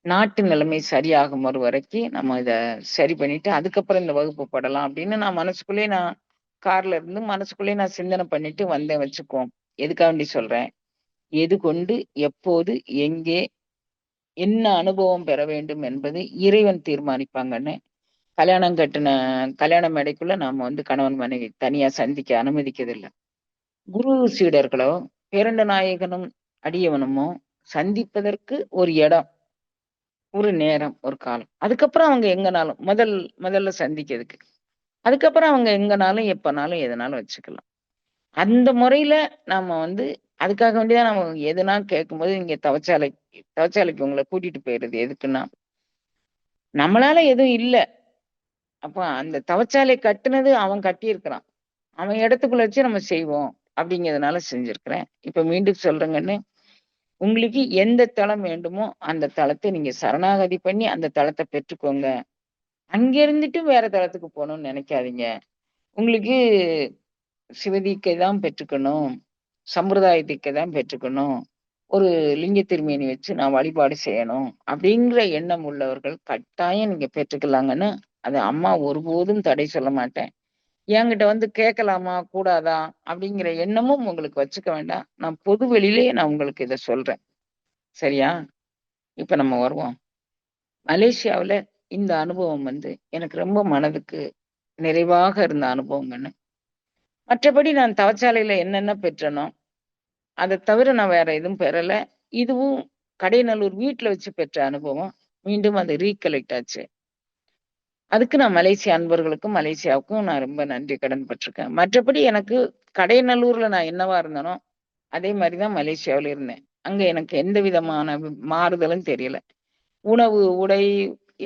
நாட்டு நிலைமை சரியாகும் வரைக்கும் நம்ம இத சரி பண்ணிட்டு, அதுக்கப்புறம் இந்த வகுப்பு போடலாம் அப்படின்னு நான் மனசுக்குள்ளேயே நான் கார்ல இருந்து மனசுக்குள்ளேயே நான் சிந்தனை பண்ணிட்டு வந்தேன் வச்சுக்குவோம். எதுக்காண்டி சொல்றேன்? எது கொண்டு, எப்போது, எங்கே, என்ன அனுபவம் பெற வேண்டும் என்பது இறைவன் தீர்மானிப்பாங்கன்னு, கல்யாண மேடைக்குள்ள நாம வந்து கணவன், மனைவி தனியா சந்திக்க அனுமதிக்கிறதில்ல. குரு சீடர்களோ, பேரண்ட நாயகனும், அடியவனுமோ சந்திப்பதற்கு ஒரு இடம், ஒரு நேரம், ஒரு காலம். அதுக்கப்புறம் அவங்க எங்கனாலும் முதல்ல சந்திக்கிறதுக்கு. அதுக்கப்புறம் அவங்க எங்கனாலும், எப்பனாலும், எதனாலும் வச்சுக்கலாம். அந்த முறையில நாம வந்து அதுக்காக வேண்டி தான் நம்ம எதுனா கேட்கும்போது, இங்க தவச்சாலைக்கு உங்கள கூட்டிட்டு போயிறது எதுக்குன்னா, நம்மளால எதுவும் இல்ல. அப்ப அந்த தவச்சாலை கட்டுனது அவன் கட்டியிருக்கிறான். அவன் இடத்துக்குள்ள வச்சு நம்ம செய்வோம். அப்படிங்கிறதுனால செஞ்சிருக்கிறேன். இப்ப மீண்டும் சொல்றேங்கன்னு, உங்களுக்கு எந்த தளம் வேண்டுமோ, அந்த தளத்த நீங்க சரணாகதி பண்ணி அந்த தளத்த பெற்றுக்கோங்க. அங்க இருந்துட்டு வேற தளத்துக்கு போகணும்னு நினைக்காதீங்க. உங்களுக்கு சிவதீக்கை தான் பெற்றுக்கணும், சம்பிரதாய தீக்கை தான் பெற்றுக்கணும், ஒரு லிங்க திருமேனி வச்சு நான் வழிபாடு செய்யணும் அப்படிங்கிற எண்ணம் உள்ளவர்கள் கட்டாயம் நீங்க பெற்றுக்கலாங்கன்னு அது அம்மா ஒருபோதும் தடை சொல்ல மாட்டேன். என்கிட்ட வந்து கேட்கலாமா கூடாதா அப்படிங்கிற எண்ணமும் உங்களுக்கு வச்சுக்க வேண்டாம். நான் பொது வெளியிலேயே நான் உங்களுக்கு இதை சொல்றேன். சரியா? இப்ப நம்ம வருவோம். மலேசியாவுல இந்த அனுபவம் வந்து எனக்கு ரொம்ப மனதுக்கு நிறைவாக இருந்த அனுபவங்கன்னு. மற்றபடி நான் தவச்சாலையில என்னென்ன பெற்றனோ அத தவிர நான் வேற எதுவும் பெறல. இதுவும் கடையநல்லூர் வீட்ல வச்சு பெற்ற அனுபவம். மீண்டும் அது ரீகலெக்ட் ஆச்சு. அதுக்கு நான் மலேசிய அன்பர்களுக்கும், மலேசியாவுக்கும் நான் ரொம்ப நன்றி கடன் பட்டுருக்கேன். மற்றபடி எனக்கு கடையநல்லூர்ல நான் என்னவா இருந்தேனோ, அதே மாரி தான் மலேசியாவுல இருந்தேன். அங்க எனக்கு எந்த விதமான மாறுதலும் தெரியல. உணவு, உடை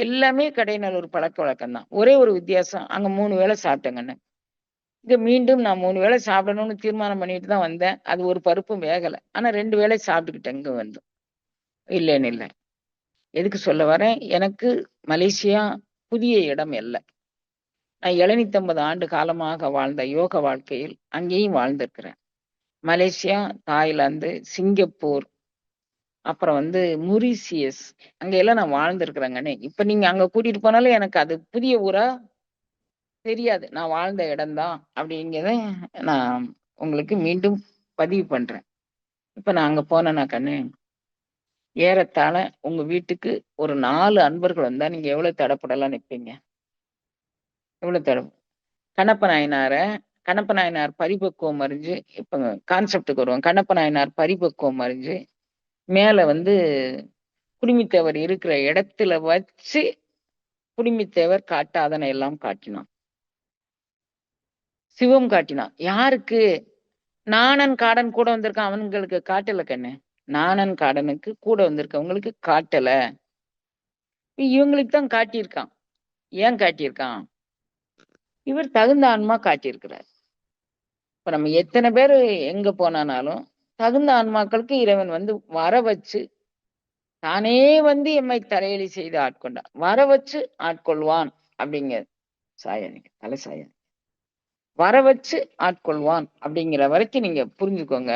எல்லாமே கடையநல்லூர் பழக்கவழக்கம் தான். ஒரே ஒரு வித்தியாசம், அங்க 3 வேள சாப்பிட்டேங்கன்னு. இங்க மீண்டும் நான் 3 வேளை சாப்பிடணும்னு தீர்மானம் பண்ணிட்டு தான் வந்தேன். அது ஒரு பருப்பும் வேகல. ஆனா 2 வேளை சாப்பிட்டுக்கிட்டேன் இங்க வந்து. இல்லைன்னு இல்ல. எதுக்கு சொல்ல வரேன், எனக்கு மலேசியா புதிய இடம் அல்ல. நான் 750 ஆண்டு காலமாக வாழ்ந்த யோக வாழ்க்கையில் அங்கேயும் வாழ்ந்திருக்கிறேன். மலேசியா, தாய்லாந்து, சிங்கப்பூர், அப்புறம் வந்து மொரீசியஸ் அங்க எல்லாம் நான் வாழ்ந்திருக்கிறேங்கண்ணே. இப்ப நீங்க அங்க கூட்டிட்டு போனாலும் எனக்கு அது புதிய ஊரா தெரியாது. நான் வாழ்ந்த இடம் தான் அப்படிங்கிறத நான் உங்களுக்கு மீண்டும் பதிவு பண்றேன். இப்ப நான் அங்க போனேன்னா கண்ணு, ஏறத்தாழ உங்க வீட்டுக்கு ஒரு 4 அன்பர்கள் வந்தா நீங்க எவ்வளவு தடபுடலா நிப்பீங்க? எவ்வளவு கண்ணப்ப நாயனார கண்ணப்ப நாயனார் பரிபக்குவம் அறிஞ்சு இப்ப கான்செப்டுக்கு வருவோம். கண்ணப்ப நாயனார் பரிபக்குவம் அறிஞ்சு மேல வந்து குடுமித்தேவர் இருக்கிற இடத்துல வச்சு குடுமித்தேவர் காட்டாதன எல்லாம் காட்டினான். சிவம் காட்டினான். யாருக்கு? நாணன் காடன் கூட வந்திருக்கான். அவங்களுக்கு காட்டல கண்ணு. நாணன் காடனுக்கு கூட வந்திருக்கவங்களுக்கு காட்டல. இவங்களுக்கு தான் காட்டியிருக்கான். ஏன் காட்டியிருக்கான்? இவர் தகுந்த ஆன்மா காட்டியிருக்கிறார். இப்ப நம்ம எத்தனை பேரு எங்க போனானாலும் தகுந்த ஆன்மாக்களுக்கு இறைவன் வந்து வர வச்சு தானே வந்து எம்மை தலையெழி செய்து ஆட்கொண்டான். வர வச்சு ஆட்கொள்வான் அப்படிங்க சாயனிங்க தலை சாயன். வர வச்சு ஆட்கொள்வான் அப்படிங்கிற வரைக்கும் நீங்க புரிஞ்சுக்கோங்க.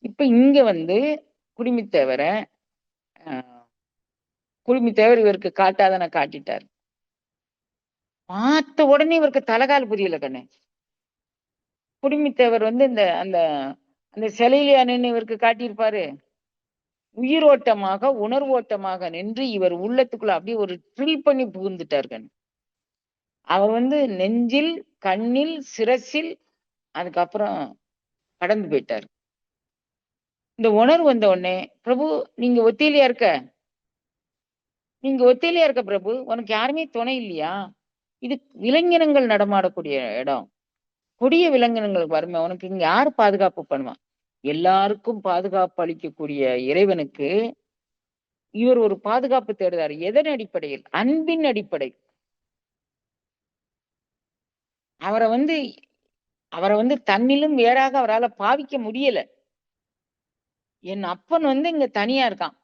இப்ப இங்க வந்து குடிமித்தேவர குடிமித்தேவர் இவருக்கு காட்டாதன காட்டிட்டார். பார்த்த உடனே இவருக்கு தலகால் புரியல கண்ணு. குடிமித்தேவர் வந்து இந்த அந்த அந்த சிலையிலே நின்று இவருக்கு காட்டியிருப்பாரு. உயிரோட்டமாக உணர்வோட்டமாக நின்று இவர் உள்ளத்துக்குள்ள அப்படியே ஒரு ட்ரில் பண்ணி புகுந்துட்டார் கண்ணு. அவர் வந்து நெஞ்சில், கண்ணில், சிரசில் அதுக்கப்புறம் கடந்து போயிட்டாரு. இந்த உணர்வு வந்த உடனே, பிரபு நீங்க ஒத்தையிலையா இருக்க? நீங்க ஒத்தையிலையா இருக்க பிரபு? உனக்கு யாருமே துணை இல்லையா? இது விலங்கினங்கள் நடமாடக்கூடிய இடம். கொடிய விலங்கினங்களுக்கு வருமே, உனக்கு இங்க யாரு பாதுகாப்பு பண்ணுவா? எல்லாருக்கும் பாதுகாப்பு அளிக்கக்கூடிய இறைவனுக்கு இவர் ஒரு பாதுகாப்பு தேடுறாரு. எதன் அடிப்படையில்? அன்பின் அடிப்படை. அவரை வந்து அவரை வந்து தன்னிலும் வேறாக அவரால பாவிக்க முடியல. என் அப்பன் வந்து இங்க தனியா இருக்கான்.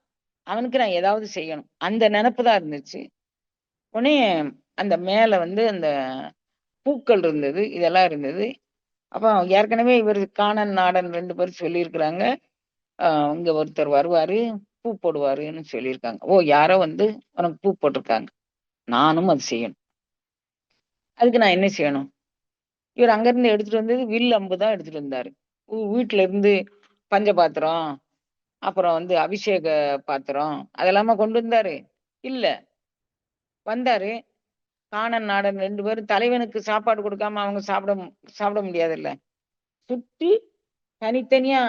அவனுக்கு நான் ஏதாவது செய்யணும். அந்த நெனப்பு தான் இருந்துச்சு. உடனே அந்த மேல வந்து அந்த பூக்கள் இருந்தது. இதெல்லாம் இருந்தது. அப்ப ஏற்கனவே இவரு காணன், நாடன் 2 பேரும் சொல்லியிருக்கிறாங்க. அ இங்க ஒருத்தர் வருவாரு, பூ போடுவாருன்னு சொல்லியிருக்காங்க. ஓ! யாரோ வந்து உனக்கு பூ போட்டிருக்காங்க. நானும் அது செய்யணும். அதுக்கு நான் என்ன செய்யணும்? இவர் அங்கருந்து எடுத்துட்டு வந்தது வில் அம்பு தான் எடுத்துட்டு வந்தாரு. வீட்ல இருந்து பஞ்ச பாத்திரம், அப்புறம் வந்து அபிஷேக பாத்திரம் அதெல்லாமா கொண்டு வந்தாரு? இல்ல. வந்தாரு. காணன், நாடன் 2 பேரும் தலைவனுக்கு சாப்பாடு குடுக்காம அவங்க சாப்பிட முடியாதுல்ல. சுற்றி தனித்தனியா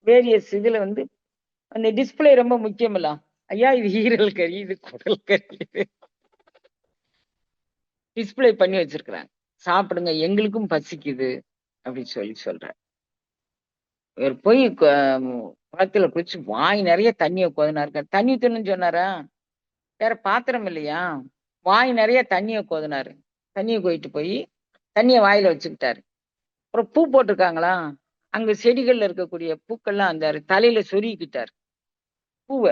வேரியஸ் இதுல வந்து அந்த டிஸ்ப்ளே ரொம்ப முக்கியம்ல. ஐயா இது ஈரல் கறி, இது குடல் கறி இது டிஸ்ப்ளே பண்ணி வச்சிருக்கிறாங்க. சாப்பிடுங்க எங்களுக்கும் பசிக்குது அப்படின்னு சொல்றாரு. இவர் போய் குளத்துல குளிச்சு வாய் நிறைய தண்ணிய கோதினாரு. தண்ணி ஊத்தணும்னு சொன்னாரா? வேற பாத்திரம் இல்லையா? வாய் நிறைய தண்ணிய கோதினாரு. தண்ணிய கோயிட்டு போய் தண்ணிய வாயில வச்சுக்கிட்டாரு. அப்புறம் பூ போட்டிருக்காங்களா? அங்க செடிகள்ல இருக்கக்கூடிய பூக்கள்லாம் அந்த தலையில சொருகிக்கிட்டாரு பூவ.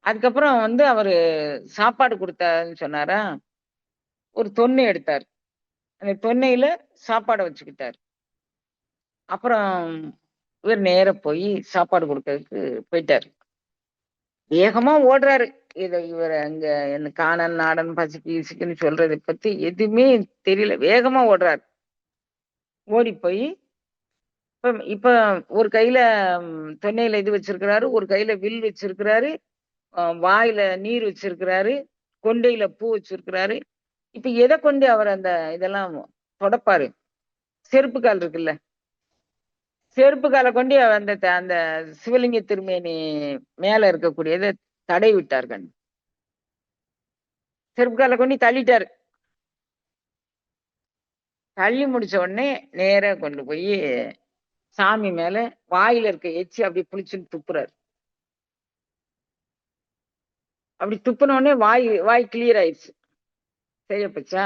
அதுக்கப்புறம் வந்து அவரு சாப்பாடு குடுத்தாருன்னு சொன்னாரா, ஒரு தொன்னை எடுத்தாரு. அந்த தொன்னையில சாப்பாட வச்சுக்கிட்டாரு. அப்புறம் இவர் நேரா போயி சாப்பாடு குடுக்கறதுக்கு போயிட்டாரு. வேகமா ஓடுறாரு. இவர அங்க என்ன காணன், நாடன், பசிக்கு, கிசிக்குன்னு சொல்றத பத்தி எதுவுமே தெரியல. வேகமா ஓடுறாரு. ஓடி போயி இப்ப இப்ப ஒரு கையில தொன்னையில இது வச்சிருக்கிறாரு, ஒரு கையில வில் வச்சிருக்கிறாரு, வாயில நீர் வச்சிருக்கிறாரு, கொண்டையில பூ வச்சிருக்கிறாரு. இப்ப எத கொண்டு அவர் அந்த இதெல்லாம் தொடைப்பாரு? செருப்பு கால் இருக்குல்ல, செருப்பு கால கொண்டு அந்த அந்த சிவலிங்க திருமேனி மேல இருக்கக்கூடியத தடவி விட்டார் கண்ணு. செருப்பு கால கொண்டு தள்ளிட்டாரு. தள்ளி முடிச்ச உடனே நேரா கொண்டு போயி சாமி மேல வாயில இருக்க எச்சி அப்படியே புளிச்சுன்னு துப்புறாரு. அப்படி துப்புன உடனே வாய் வாய் கிளியர் ஆயிடுச்சு. சரியா போச்சா?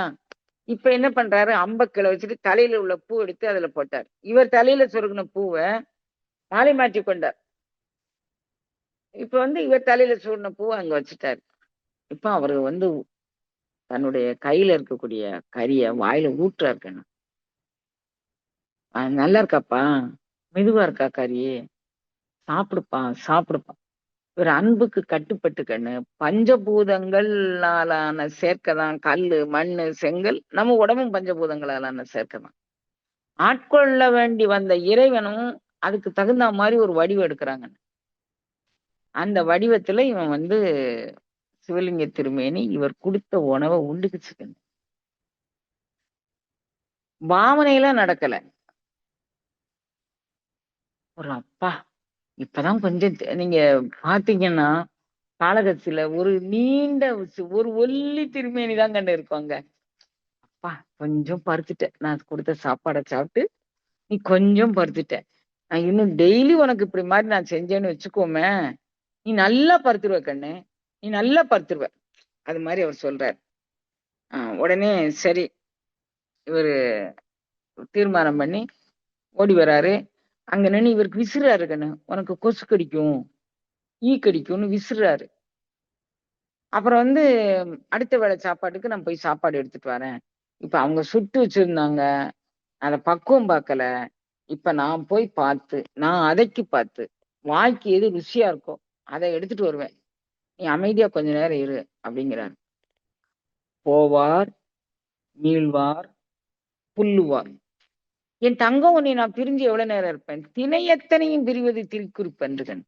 இப்ப என்ன பண்றாரு, அம்பக்கள வச்சுட்டு தலையில உள்ள பூ எடுத்து அதுல போட்டார். இவர் தலையில சொருகுன பூவ மாலை மாற்றிக் கொண்டார். இப்ப வந்து இவர் தலையில சூடின பூவ அங்க வச்சுட்டாரு. இப்ப அவரு வந்து தன்னுடைய கையில இருக்கக்கூடிய கரிய வாயில ஊட்டுறாரு கண்ணு. நல்லா இருக்காப்பா, மெதுவா இருக்கா கறி, சாப்பிடுப்பா, சாப்பிடுப்பா. ஒரு அன்புக்கு கட்டுப்பட்டு கண்ணு, பஞ்சபூதங்களாலான சேர்க்கை தான் கல்லு, மண்ணு, செங்கல். நம்ம உடம்பும் பஞ்சபூதங்களாலான சேர்க்கை தான். ஆட்கொள்ள வேண்டி வந்த இறைவனும் அதுக்கு தகுந்த மாரி ஒரு வடிவம் எடுக்குறாங்க. அந்த வடிவத்துல இவன் வந்து சிவலிங்க திருமேனி இவர் குடுத்த உணவ உண்டுகிச்சுக்கணும். பாவனைலாம் நடக்கல. ஒரு அப்பா! இப்பதான் கொஞ்சம் நீங்க பார்த்தீங்கன்னா, காளகஸ்தில ஒரு நீண்ட ஒரு ஒல்லி திருமேனி தான் கண்ணு இருக்கும் அங்க. அப்பா! கொஞ்சம் பருத்துட்ட. நான் குடுத்த சாப்பாட சாப்ட்டு, நீ கொஞ்சம் பருத்துட்ட. நான் இன்னும் டெய்லி உனக்கு இப்படி மாரி நான் செஞ்சேன்னு வச்சுக்கோமேன், நீ நல்லா பருத்துருவ கண்ணு. நீ நல்லா பருத்துருவ. அது மாரி அவர் சொல்றாரு. உடனே சரி, இவரு தீர்மானம் பண்ணி ஓடி வராரு. அங்க நின்னு இவருக்கு விசிறாரு கண்ணு. உனக்கு கொசு கடிக்கும், ஈ கடிக்கும்னு விசிறாரு. அப்புறம் வந்து அடுத்த வேளை சாப்பாட்டுக்கு நான் போய் சாப்பாடு எடுத்துட்டு வரேன். இப்ப அவங்க சுட்டு வச்சிருந்தாங்க. அத பக்குவம் பார்க்கல. இப்ப நான் போய் பார்த்து, நான் அதக்கி பார்த்து, வாய்க்கு எது ருசியா இருக்கோ, அத எடுத்துட்டு வருவேன். நீ அமைதியா கொஞ்ச நேரம் இரு அப்படிங்கிறாரு. போவார், மீள்வார், புல்லுவார். என் தங்கம் உன்னை நான் பிரிஞ்சு எவ்வளவு நேரம் இருப்பேன்? தினை எத்தனையும் பிரிவது திருக்குறுப்பன்றுகன்.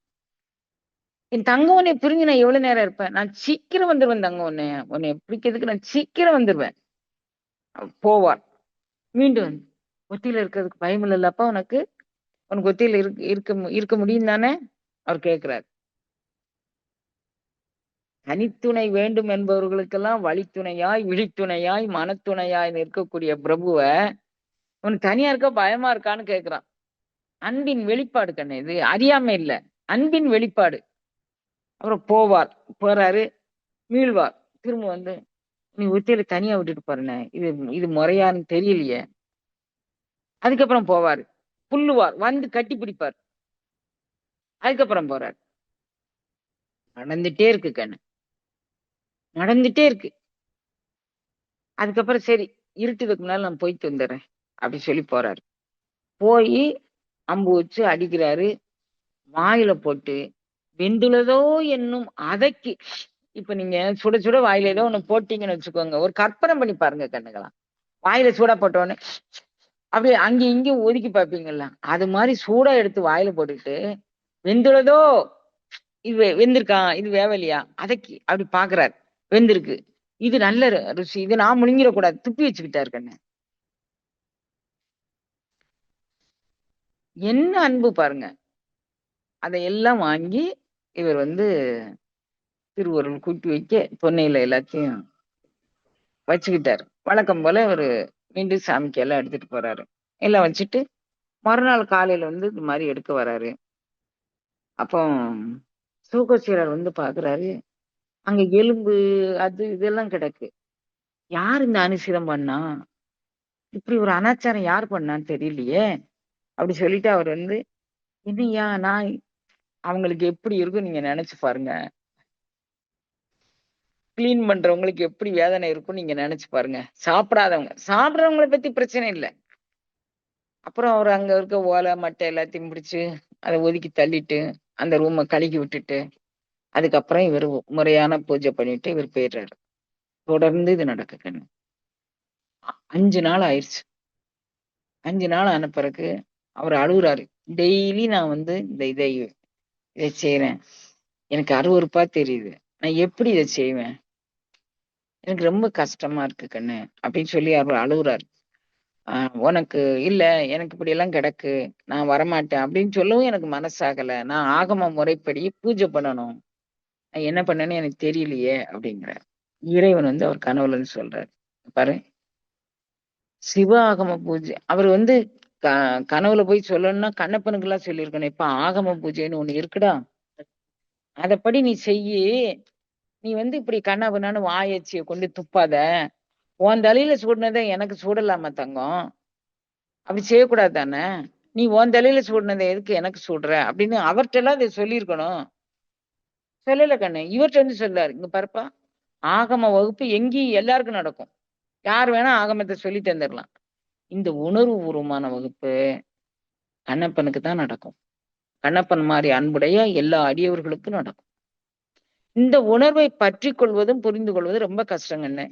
என் தங்கம் உன்னை பிரிஞ்சு நான் எவ்வளவு நேரம் இருப்பேன்? நான் சீக்கிரம் வந்துருவேன் தங்கம் உன்னைய பிடிக்கிறதுக்கு நான் சீக்கிரம் வந்துருவேன். போவார். மீண்டும் வந்து, ஒத்தியில இருக்கிறதுக்கு பயம் இல்லல்லப்பா உனக்கு? உனக்கு ஒத்தியில இருக்க முடியும் தானே? அவர் கேட்கிறார். தனித்துணை வேண்டும் என்பவர்களுக்கெல்லாம் வழித்துணையாய், விழித்துணையாய், மனத்துணையாய் நிற்கக்கூடிய பிரபுவ, உனக்கு தனியா இருக்க பயமா இருக்கான்னு கேட்கிறான். அன்பின் வெளிப்பாடு கண்ணு இது. அறியாமை இல்ல. அன்பின் வெளிப்பாடு. அப்புறம் போவார். போறாரு, மீள்வார். திரும்ப வந்து, நீ ஒத்தையில தனியா விட்டுட்டு போறேனே. இது இது முறையான்னு தெரியலையே. அதுக்கப்புறம் போவாரு. புல்லுவார். வந்து கட்டி பிடிப்பார். அதுக்கப்புறம் போறாரு. நடந்துட்டே இருக்கு கண்ணு. நடந்துட்டே இருக்கு. அதுக்கப்புறம் சரி, இருட்டுறதுக்கு முன்னால நான் போயிட்டு வந்துடுறேன். அப்படி சொல்லி போறாரு. போயி அம்பு வச்சு அடிக்கிறாரு. வாயில போட்டு, வெந்துளதோ என்னும் அதக்கி இப்ப நீங்க சுட சுட வாயில ஏதோ ஒண்ணு போட்டீங்கன்னு வச்சுக்கோங்க. ஒரு கற்பனை பண்ணி பாருங்க கண்ணுங்களா. வாயில சூடா போட்டோனே, அப்படியே அங்கேயும் இங்கேயும் ஒதுக்கி பார்ப்பீங்கல்ல. அது மாரி சூடா எடுத்து வாயில போட்டுக்கிட்டு, வெந்துளதோ, இது வெந்திருக்கா? இது வேவலையா? அதக்கி அப்படி பார்க்குறாரு. வெந்திருக்கு. இது நல்ல ருசி. இது நான் முழுங்கிடக்கூடாது. துப்பி வச்சுக்கிட்டாரு கண்ணு. என்ன அன்பு பாருங்க. அதையெல்லாம் வாங்கி இவர் வந்து திருவருள் கூட்டி வைக்க பொன்னையில எல்லாத்தையும் வச்சுக்கிட்டாரு. வழக்கம் போல இவரு மீண்டும் சாமிக்கு எல்லாம் எடுத்துட்டு போறாரு. எல்லாம் வச்சுட்டு மறுநாள் காலையில வந்து இது மாரி எடுக்க வராரு. அப்போ சூகசீரர் வந்து பாக்குறாரு. அங்க எலும்பு அது இதெல்லாம் கிடக்கு. யார் இந்த அனுசிரம் பண்ணா? இப்படி ஒரு அனாச்சாரம் யார் பண்ணான்னு தெரியலையே! அப்படி சொல்லிட்டு அவர் வந்து, "என்னய்யா நான் அவங்களுக்கு எப்படி இருக்கும் நீங்க நெனச்சு பாருங்க." கிளீன் பண்றவங்களுக்கு எப்படி வேதனை இருக்கும்னு நீங்க நினைச்சு பாருங்க. சாப்பிடுறவங்கள பத்தி பிரச்சனை இல்ல. அப்புறம் அவரு அங்க இருக்க ஓலை, மட்டை எல்லாத்தையும் பிடிச்சு, அத ஒதுக்கி தள்ளிட்டு, அந்த ரூம கழுகி விட்டுட்டு, அதுக்கப்புறம் இவரு முறையான பூஜை பண்ணிட்டு இவரு போயிடுறாரு. தொடர்ந்து இது நடக்குதுங்க. 5 நாள் ஆயிருச்சு. 5 நாள் ஆன பிறகு அவரு அழுவுறாரு. டெய்லி நான் வந்து இதை செய்றேன். எனக்கு அருவருப்பா தெரியுது. நான் எப்படி இத செய்வேன்? எனக்கு ரொம்ப கஷ்டமா இருக்கு கண்ணு. அப்படின்னு சொல்லி அவரு அழுவுறாரு. அ உனக்கு இல்ல எனக்கு இப்படியெல்லாம் கிடக்கு. நான் வரமாட்டேன் அப்படின்னு சொல்லவும் எனக்கு மனசாகல. நான் ஆகம முறைப்படி பூஜை பண்ணணும். நான் என்ன பண்ணேன்னு எனக்கு தெரியலையே அப்படிங்கிறார். இறைவன் வந்து அவர் கனவுல இருந்து சொல்றாரு. பாரு சிவ ஆகம பூஜை. அவரு வந்து க கனவுல போய் சொல்லணும்னா கண்ணப்பனுக்கெல்லாம் சொல்லியிருக்கணும். இப்ப ஆகம பூஜைன்னு ஒண்ணு இருக்குடா. அதப்படி நீ செய்யி. நீ வந்து இப்படி கன்னா பின்னான்னு வாய் எச்சிய கொண்டு துப்பாத. உன் தலையில சூடுனத எனக்கு சூடலாமா தங்கம்? அப்படி செய்யக்கூடாது தானே! நீ உன் தலையில சூடுனத எதுக்கு எனக்கு சூடுற? அப்படின்னு அவர்ட்டலாம் இத சொல்லியிருக்கணும். சொல்லல கண்ணு. இவர்ட்ட வந்து சொல்றாரு. இங்க பாருப்பா, ஆகம வகுப்பு எங்கேயும் எல்லாருக்கும் நடக்கும். யார் வேணா ஆகமத்த சொல்லி தந்துரலாம். இந்த உணர்வுபூர்வமான வகுப்பு கண்ணப்பனுக்கு தான் நடக்கும். கண்ணப்பன் மாரி அன்புடைய எல்லா அடியவர்களுக்கும் நடக்கும். இந்த உணர்வை பற்றிக் கொள்வதும், புரிந்து கொள்வதும் ரொம்ப கஷ்டங்கண்ணு.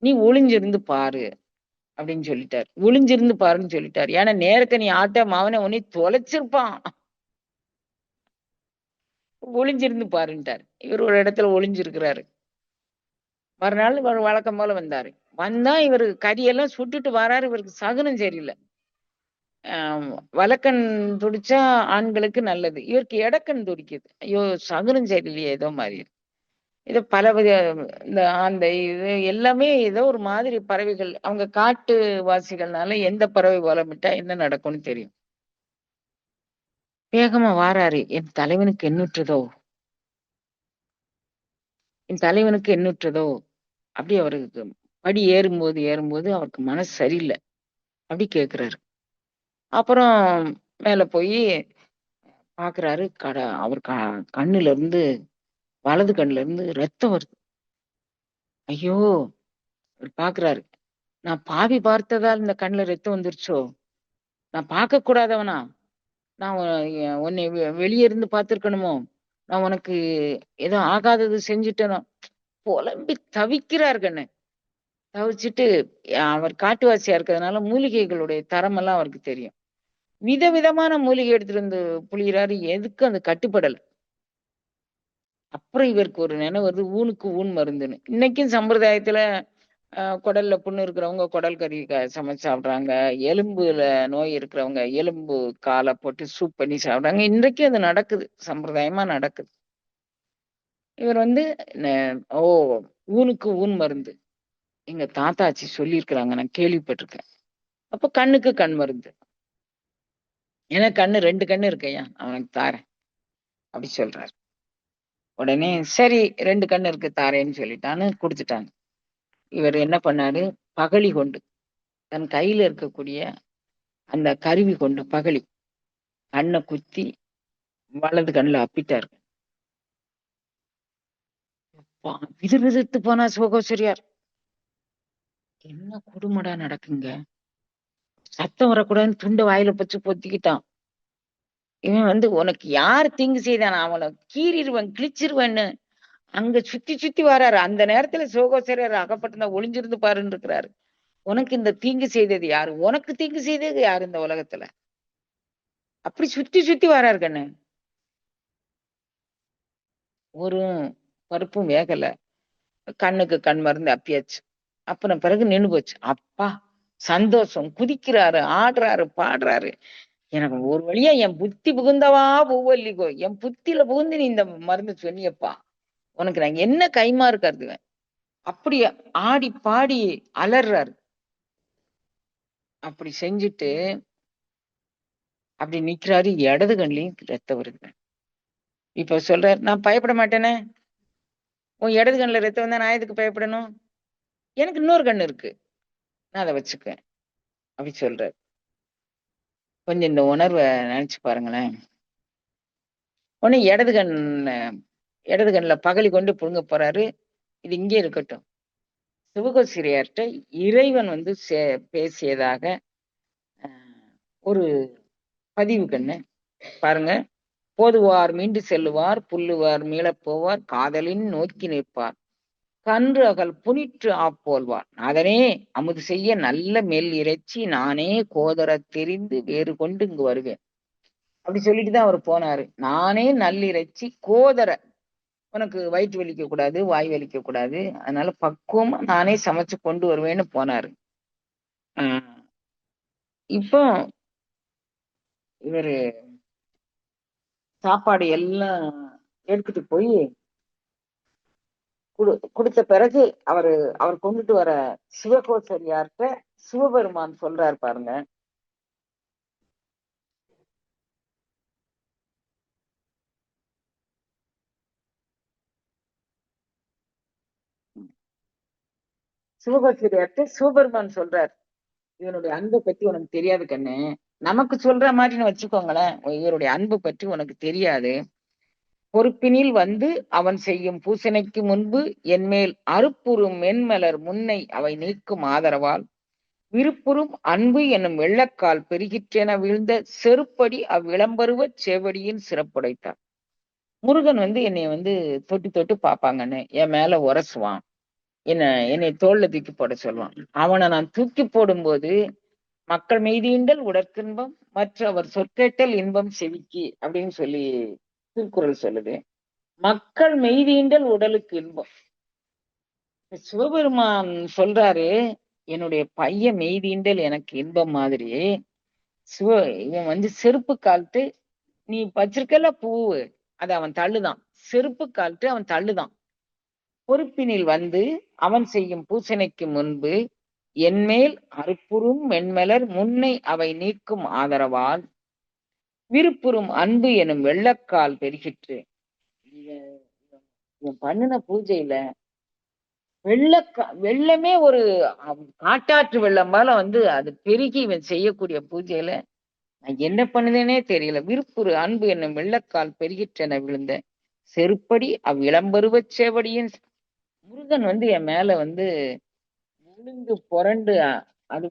நீ ஒளிஞ்சிருந்து பாரு அப்படின்னு சொல்லிட்டாரு. ஒளிஞ்சிருந்து பாருன்னு சொல்லிட்டாரு. ஏன்னா நேரத்த நீ ஆட்ட மவனே உன்னை தொலைச்சிருப்பான். ஒளிஞ்சிருந்து பாருன்ட்டாரு. இவரு ஒரு இடத்துல ஒளிஞ்சிருக்கிறாரு. மறுநாள் இவரு வழக்கம் போல வந்தாரு. வந்தா இவரு கரியெல்லாம் சுட்டுட்டு வராரு. இவருக்கு சகுனம் சரியில்ல. அ வலக்கண் துடிச்சா ஆண்களுக்கு நல்லது. இவருக்கு இடக்கண் துடிக்குது. ஐயோ! சகுனம் சரியில்லையே ஏதோ மாரி. இது பலவித இந்த ஆந்தை இது எல்லாமே ஏதோ ஒரு மாதிரி பறவைகள். அவங்க காட்டுவாசிகள்னால எந்த பறவை வலமிட்டா என்ன நடக்கும்னு தெரியும். வேகமா வாராரு. என் தலைவனுக்கு எண்ணுற்றதோ! என் தலைவனுக்கு எண்ணுற்றதோ! அப்படி அவருக்கு படி ஏறும்போது அவருக்கு மனசு சரியில்ல. அப்படி கேட்கிறாரு. அப்புறம் மேல போயி பார்க்குறாரு. அவர் கண்ணுல இருந்து வலது கண்ணுல இருந்து ரத்தம் வருது. ஐயோ! அவரு பார்க்குறாரு. நான் பாவி பார்த்ததால் இந்த கண்ல ரத்தம் வந்துருச்சோ! நான் பார்க்கக் கூடாதவனா? நான் உன்னை வெளிய இருந்து பார்த்திருக்கணுமோ? நான் உனக்கு ஏதோ ஆகாதது செஞ்சுட்டேனோ? புலம்பி தவிக்கிறார் கண்ணு. தவிச்சுட்டு அவர் காட்டுவாசியா இருக்கிறதுனால மூலிகைகளுடைய தரமெல்லாம் அவருக்கு தெரியும். விதவிதமான மூலிகை எடுத்துட்டு வந்து புழியறாரு. எதுக்கும் அது கட்டுப்படல. அப்புறம் இவருக்கு ஒரு நினைவு வருது. ஊனுக்கு ஊன் மருந்துன்னு. இன்னைக்கும் சம்பிரதாயத்துல குடல்ல புண்ணு இருக்கிறவங்க குடல் கறி சமைச்சு சாப்பிடுறாங்க. எலும்புல நோய் இருக்கிறவங்க எலும்பு கால போட்டு சூப் பண்ணி சாப்பிடுறாங்க. இன்றைக்கும் அது நடக்குது. சம்பிரதாயமா நடக்குது. இவர் வந்து ந ஓ! ஊனுக்கு ஊன் மருந்து. எங்க தாத்தாச்சி சொல்லியிருக்கிறாங்க. நான் கேள்விப்பட்டுருக்கேன். அப்ப கண்ணுக்கு கண் மருந்து. எனக்கு கண்ணு 2 கண்ணு இருக்குய்யா. நான் உனக்கு தாரேன். அப்படி சொல்றாரு. உடனே சரி 2 கண்ணு இருக்கு தாரேன்னு சொல்லிட்டான்னு குடுத்துட்டாங்க. இவர் என்ன பண்ணாரு, பகழி கொண்டு தன் கையில இருக்கக்கூடிய அந்த கருவி கொண்டு பகழி கண்ண குத்தி வலது கண்ல அப்பிட்டாரு. விதிர்விதிர்த்து போனா சிவகோச்சரியார். என்ன கொடுமடா நடக்குங்க. சத்தம் வரக்கூடாதுன்னு துண்ட வாயில வச்சு பொத்திக்கிட்டான். இவன் வந்து உனக்கு யார் தீங்கு செய்தான்? நான் அவன கீறிருவேன், கிழிச்சிருவேன்னு அங்க சுத்தி சுத்தி வராரு. அந்த நேரத்துல சிவகோச்சரியார் அகப்பட்டிருந்தா ஒளிஞ்சிருந்து பாருன்னு இருக்கிறாரு. உனக்கு இந்த தீங்கு செய்தது யாரு? உனக்கு தீங்கு செய்தது யாரு இந்த உலகத்துல? அப்படி சுத்தி சுத்தி வராரு கண்ணு. ஒரு பருப்பும் வேகல. கண்ணுக்கு கண் மருந்து அப்பியாச்சு. அப்புறம் பிறகு நின்னு போச்சு. அப்பா! சந்தோஷம். குதிக்கிறாரு, ஆடுறாரு, பாடுறாரு. எனக்கு ஒரு வழியா என் புத்தி புகுந்தவா பூவல்லிகோ! என் புத்தில புகுந்து நீ இந்த மருந்து சொன்னியப்பா! உனக்கு நான் என்ன கைம்மாறு கருதுவேன். அப்படி ஆடி பாடி அலர்றாரு. அப்படி செஞ்சுட்டு அப்படி நிக்கிறாரு. இடது கண்லயும் ரத்தம் வருது. இப்ப சொல்றாரு, "நான் பயப்பட மாட்டேனே! உன் இடது கண்ல ரத்தம் வந்தா நான் எதுக்கு பயப்படணும்? எனக்கு இன்னொரு கண்ணு இருக்கு. நான் அத வச்சுக்குவேன்." அப்படி சொல்றாரு. கொஞ்சம் இந்த உணர்வ நெனச்சு பாருங்களேன். உடனே இடது கண்ல பகழி கொண்டு புடுங்க போறாரு. இது இங்கே இருக்கட்டும். சிவகோசிரியார்ட்ட இறைவன் வந்து பேசியதாக ஒரு பதிவு கண்ணு பாருங்க. போதுவார் மீண்டு செல்லுவார், புல்லுவார் மீளப் போவார், காதலின் நோக்கி நிற்பார், கன்று அகல் புனிற்று ஆப்போல்வார், அதனே அமுது செய்ய நல்ல மெல் இறைச்சி நானே கோதரத் தெரிந்து வேறு கொண்டு இங்கு வருவேன். அப்படி சொல்லிட்டு தான் அவர் போனாரு. நானே நல்லிறைச்சி கோதர, உனக்கு வயிற்று வலிக்க கூடாது, வாய் வலிக்க கூடாது, அதனால பக்குவமா நானே சமைச்சு கொண்டு வருவேன்னு போனாரு. இப்போ இவரு சாப்பாடு எல்லாம் எடுத்துட்டு போய் கொடுத்த பிறகு அவர் கொண்டுட்டு வர சிவகோசரியார்ட்ட சிவபெருமான் சொல்றாரு பாருங்க. சிவகோசரியார்ட்ட சிவபெருமான் சொல்றார், இவனுடைய அன்பை பத்தி உனக்கு தெரியாது கண்ணு. நமக்கு சொல்ற மாதிரின்னு வச்சுக்கோங்களேன். இவருடைய அன்பு பற்றி உனக்கு தெரியாது. பொறுப்பினில் வந்து அவன் செய்யும் பூசனைக்கு முன்பு என்மேல் அருப்புறும் மென்மலர் முன்னை அவை நீக்கும் ஆதரவால் விருப்புறும் அன்பு என்னும் வெள்ளக்கால் பெருகிற்றென வீழ்ந்த செருப்படி அவ்விளம்பருவச் சேவடியின் சிறப்புடைத்தார். முருகன் வந்து என்னை வந்து தொட்டு தொட்டு பார்ப்பாங்கன்னு என் மேல உரசுவான், என்னை தோல்ல தூக்கி போட சொல்லுவான். அவனை நான் தூக்கி போடும்போது மக்கள் மெய்தீண்டல் உடற்கின்பம் மற்ற அவர் சொற்கேட்டல் இன்பம் செவிக்கி அப்படின்னு சொல்லி திருக்குறள் சொல்லுது. மக்கள் மெய்தீண்டல் உடலுக்கு இன்பம். சிவபெருமான் சொல்றாரு, என்னுடைய பையன் மெய்தீண்டல் எனக்கு இன்பம் மாதிரி. சிவ இவன் வந்து செருப்பு கால்ட்டு, நீ வச்சிருக்கல பூவு, அது அவன் தள்ளுதான். செருப்பு கால்ட்டு அவன் தள்ளுதான். பொறுப்பினில் வந்து அவன் செய்யும் பூசனைக்கு முன்பு என்மேல் அருப்புறும் மென்மலர் முன்னை அவை நீக்கும் ஆதரவால் விருப்புறும் அன்பு எனும் வெள்ளக்கால் பெருகிற்று. இவன் பண்ணின பூஜையில வெள்ளமே ஒரு காட்டாற்று வெள்ளம் போல வந்து அது பெருகி இவன் செய்யக்கூடிய பூஜையில நான் என்ன பண்ணுதேனே தெரியல. விருப்புறு அன்பு என்னும் வெள்ளக்கால் பெருகிற்றென விழுந்த செருப்படி அவ்விளம்பருவச் சேவடியின் முருகன் வந்து என் மேல வந்து விழுந்து புரண்டு அது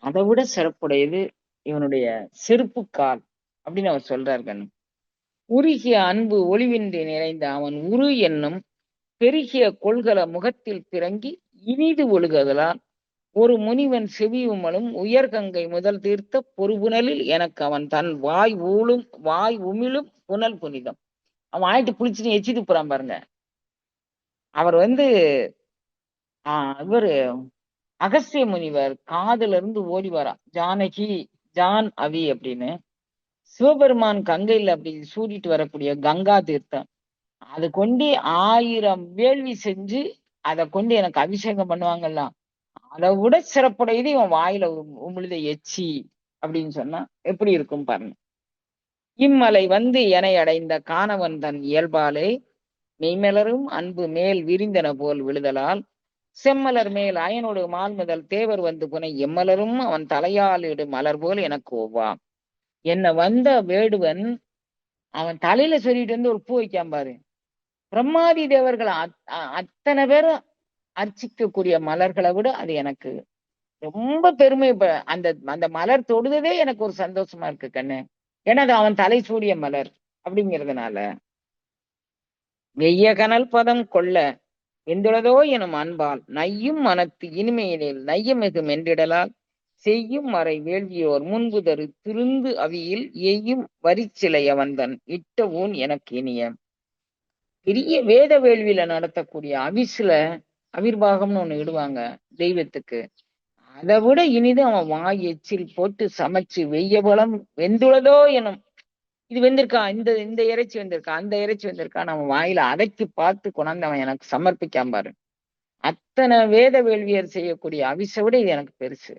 அதை விட சிறப்புடையது இவனுடைய செருப்பு கால் அப்படின்னு அவர் சொல்றார் கண்ணு. உருகிய அன்பு ஒளிவின்றி நிறைந்த அவன் உரு என்னும் பெருகிய கொள்கல முகத்தில் பிறங்கி இனிது ஒழுகுதலால் ஒரு முனிவன் செவியுமலும் உயர்கங்கை முதல் தீர்த்த பொறுபுணலில் எனக்கு அவன் தன் வாய் உமிழும் புனல் புனிதம். அவன் ஆயிட்டு புளிச்சுட்டு எச்சிட்டு போறான் பாருங்க. அவர் வந்து இவரு அகஸ்திய முனிவர் காதுல இருந்து ஓடி வரா, ஜானகி ஜான் அவி அப்படின்னு. சிவபெருமான் கங்கையில் அப்படி சூடிட்டு வரக்கூடிய கங்கா தீர்த்தம், அது கொண்டு 1000 வேள்வி செஞ்சு அதை கொண்டு எனக்கு அபிஷேகம் பண்ணுவாங்கல்ல, அதை விட சிறப்புடையது இவன் வாயில உமிழ்த எச்சி அப்படின்னு சொன்னா எப்படி இருக்கும் பாருங்க. இம்மலை வந்து என அடைந்த காணவன் தன் இயல்பாலே மெய்மலரும் அன்பு மேல் விரிந்தன போல் விழுதலால் செம்மலர் மேல் அயனோடு மால் முதல் தேவர் வந்து புனை எம்மலரும் அவன் தலையால் இடு மலர் போல் எனக்கு ஒவ்வா. என்ன வந்த வேடுவன் அவன் தலையில சொல்லிட்டு வந்து ஒரு பூ வைக்காம பாரு. பிரம்மாதி தேவர்கள் அத்தனை பேரும் அர்ச்சிக்கக்கூடிய மலர்களை விட அது எனக்கு ரொம்ப பெருமை. அந்த அந்த மலர் தொடுததே எனக்கு ஒரு சந்தோஷமா இருக்கு கண்ணு. ஏன்னா அது அவன் தலை சூடிய மலர் அப்படிங்கிறதுனால. வெய்ய கனல் பதம் கொள்ள வெந்துளதோ எனும் அன்பால் நையும் மனத்து இனிமையினில் நையமிகு மென்றிடலால் செய்யும் மறை வேள்வியோர் முன்புதரு திருந்து அவியில் எய்யும் வரிச்சிலை அவன்தன் இட்ட ஊன் எனக்கு இனிய. பெரிய வேத வேள்வியில நடத்தக்கூடிய அவிசுல அவிர்வாகம்னு ஒண்ணு இடுவாங்க தெய்வத்துக்கு. அதை விட இனிது அவன் வாய் எச்சில் போட்டு சமைச்சு வெய்ய பலம் வெந்துளதோ எனும், இது வெந்திருக்கா, இந்த இந்த இறைச்சி வந்திருக்கா, அந்த இறைச்சி வந்திருக்கா, நம்ம வாயில அடைக்கி பார்த்து கொண்டாந்து அவன் எனக்கு சமர்ப்பிக்காம பாரு. அத்தனை வேத வேள்வியர் செய்யக்கூடிய அவிசை விட இது எனக்கு பெருசு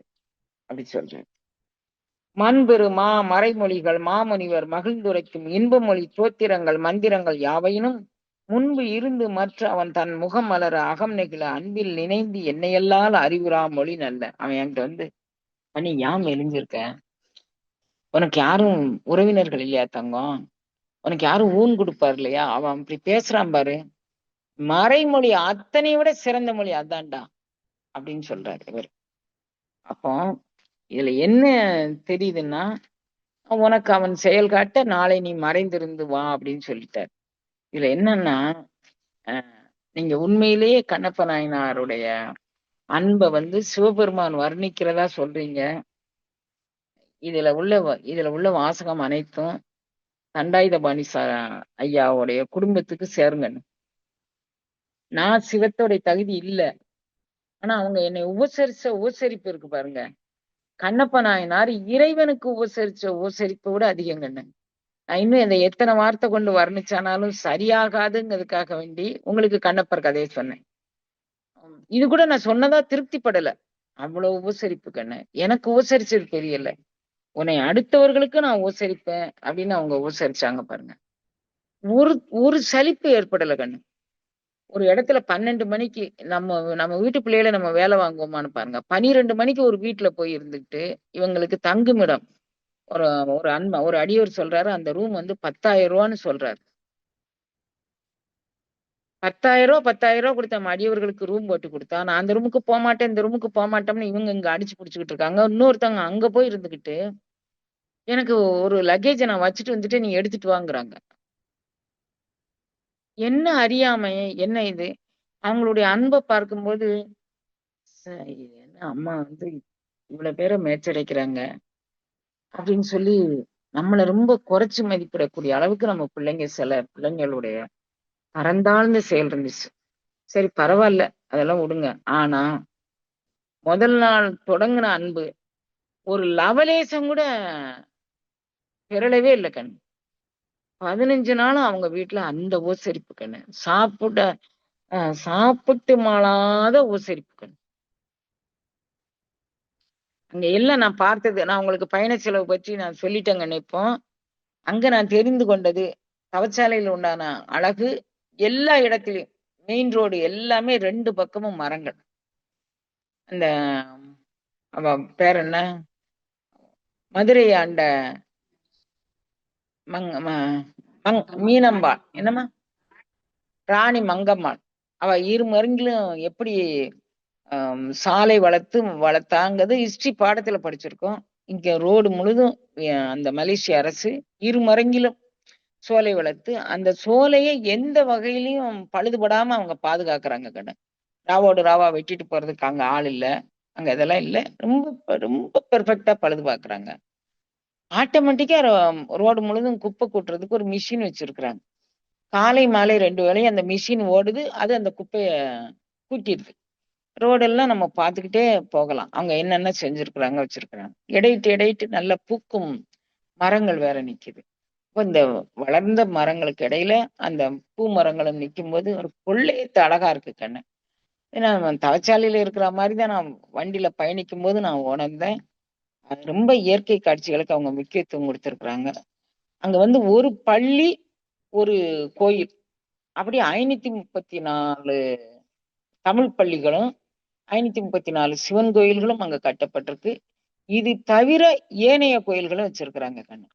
அப்படி சொல்றேன். மண்பெரு மறைமொழிகள் மாமுனிவர் மகிழ்ந்துரைக்கும் இன்ப மொழி தோத்திரங்கள் மந்திரங்கள் யாவையினும் முன்பு இருந்து மற்ற அவன் தன் முகம் மலர அகம் நெகிழ அன்பில் நினைந்து என்னையெல்லால் அறிவுறா மொழி நல்ல. அவன் என்கிட்ட வந்து பண்ணி யாம் எழிஞ்சிருக்க, உனக்கு யாரும் உறவினர்கள் இல்லையா தங்கம், உனக்கு யாரும் ஊன் கொடுப்பாரு இல்லையா, அவன் அப்படி பேசுறான் பாரு. மறைமொழி அத்தனை விட சிறந்த மொழி அதான்டா அப்படின்னு சொல்றாரு இவர். அப்போ இதுல என்ன தெரியுதுன்னா, உனக்கு அவன் செயல் காட்ட நாளை நீ மறைந்திருந்து வா அப்படின்னு சொல்லிட்டார். இதுல என்னன்னா, நீங்க உண்மையிலேயே கண்ணப்ப நாயனாருடைய அன்பை சிவபெருமான் வர்ணிக்கிறதா சொல்றீங்க. இதுல உள்ள வாசகம் அனைத்தும் தண்டாயுதபாணி ஐயாவுடைய குடும்பத்துக்கு சேருங்கன்னு. நான் சிவத்தோடைய தகுதி இல்ல. ஆனா அவங்க என்னை உபசரிச்ச உபசரிப்பு இருக்கு பாருங்க. கண்ணப்ப நாயனார் இறைவனுக்கு உபசரிச்ச உபசரிப்பை விட அதிகங்கண்ணு. நான் இன்னும் இந்த எத்தனை வார்த்தை கொண்டு வர்ணிச்சானாலும் சரியாகாதுங்கிறதுக்காக வேண்டி உங்களுக்கு கண்ணப்பர் கதையை சொன்னேன். இது கூட நான் சொன்னதா திருப்திப்படல. அவ்வளவு உபசரிப்பு கண்ணு. எனக்கு உபசரிச்சது தெரியல. உன்னை அடுத்தவர்களுக்கு நான் உபசரிப்பேன் அப்படின்னு அவங்க உபசரிச்சாங்க பாருங்க. ஒரு ஒரு சலிப்பு ஏற்படல கண்ணு. ஒரு இடத்துல 12 மணிக்கு நம்ம வீட்டு பிள்ளைகளை நம்ம வேலை வாங்குவோமான்னு பாருங்க. 12 மணிக்கு ஒரு வீட்டுல போய் இருந்துட்டு இவங்களுக்கு தங்குமிடம் ஒரு ஒரு அடியவர் சொல்றாரு, அந்த ரூம் 10,000 ரூபான்னு சொல்றாரு. 10,000 ரூபா 10,000 ரூபா கொடுத்த நம்ம அடியவர்களுக்கு ரூம் போட்டு கொடுத்தா, நான் அந்த ரூமுக்கு போக மாட்டேன் இந்த ரூமுக்கு போக மாட்டோம்னு இவங்க இங்க அடிச்சு பிடிச்சுக்கிட்டு இருக்காங்க. இன்னொருத்தவங்க அங்க போய் இருந்துகிட்டு எனக்கு ஒரு லக்கேஜை நான் வச்சுட்டு வந்துட்டு நீ எடுத்துட்டு வாங்குறாங்க. என்ன அறியாமை, என்ன இது? அவங்களுடைய அன்பை பார்க்கும்போது இது என்ன அம்மா இவ்வளவு பேரை மேய்ச்சடைக்கிறாங்க அப்படின்னு சொல்லி நம்மளை ரொம்ப குறைச்சு மதிப்பிடக்கூடிய அளவுக்கு நம்ம சில பிள்ளைங்களுடைய பரந்தாழ்ந்த செயல் இருந்துச்சு. சரி பரவாயில்ல, அதெல்லாம் விடுங்க. ஆனா முதல் நாள் தொடங்கின அன்பு ஒரு லவலேசம் கூட பிறளவே இல்லை கண். 15 நாளும் அவங்க வீட்டுல அந்த உபசரிப்பு கண்ணு. சாப்பிட்டு மாளாத உபசரிப்பு கண். அங்க எல்லாம் நான் பார்த்தது, நான் உங்களுக்கு பயண செலவு பற்றி நான் சொல்லிட்டேங்க. இப்போ அங்க நான் தெரிந்து கொண்டது தவச்சாலையில் உண்டான அழகு. எல்லா இடத்திலும் மெயின் ரோடு எல்லாமே 2 பக்கமும் மரங்கள். அந்த அவ பேர் என்ன, மதுரை ஆண்ட மீனம்பாள் என்னம்மா, ராணி மங்கம்மாள். அவ இருமருங்கிலும் எப்படி சாலை வளர்த்தாங்கிறது ஹிஸ்டரி பாடத்துல படிச்சிருக்கோம். இங்க ரோடு முழுதும் அந்த மலேசிய அரசு இருமரங்கிலும் சோலை வளர்த்து அந்த சோலையை எந்த வகையிலையும் பழுதுபடாம அவங்க பாதுகாக்கிறாங்க கண்ணு. ராவோடு ராவா வெட்டிட்டு போறதுக்கு அங்க ஆள் இல்ல, அங்க இதெல்லாம் இல்ல. ரொம்ப ரொம்ப பெர்ஃபெக்டா பழுது பாக்குறாங்க. ஆட்டோமேட்டிக்கா ரோடு முழுதும் குப்பை கூட்டுறதுக்கு ஒரு மிஷின் வச்சிருக்கிறாங்க. காலை மாலை 2 வேளையும் அந்த மிஷின் ஓடுது, அது அந்த குப்பைய கூட்டிடுது. ரோடெல்லாம் நம்ம பார்த்துக்கிட்டே போகலாம். அவங்க என்னென்ன செஞ்சிருக்கிறாங்க வச்சிருக்கிறாங்க. இடையிட்டு நல்ல பூக்கும் மரங்கள் வேற நிக்குது. இப்ப இந்த வளர்ந்த மரங்களுக்கு இடையில அந்த பூ மரங்களும் நிக்கும்போது ஒரு கொள்ளையத்து அழகா இருக்கு கண்ணு. ஏன்னா தவச்சாலையில இருக்கிற மாதிரிதான் நான் வண்டியில பயணிக்கும் போது நான் உணர்ந்தேன். அது ரொம்ப இயற்கை காட்சிகளுக்கு அவங்க முக்கியத்துவம் கொடுத்திருக்கிறாங்க. அங்க ஒரு பள்ளி, ஒரு கோயில், அப்படி 534 தமிழ் பள்ளிகளும் 534 சிவன் கோயில்களும் அங்க கட்டப்பட்டிருக்கு. இது தவிர ஏனைய கோயில்களும் வச்சிருக்கிறாங்க கண்ணு.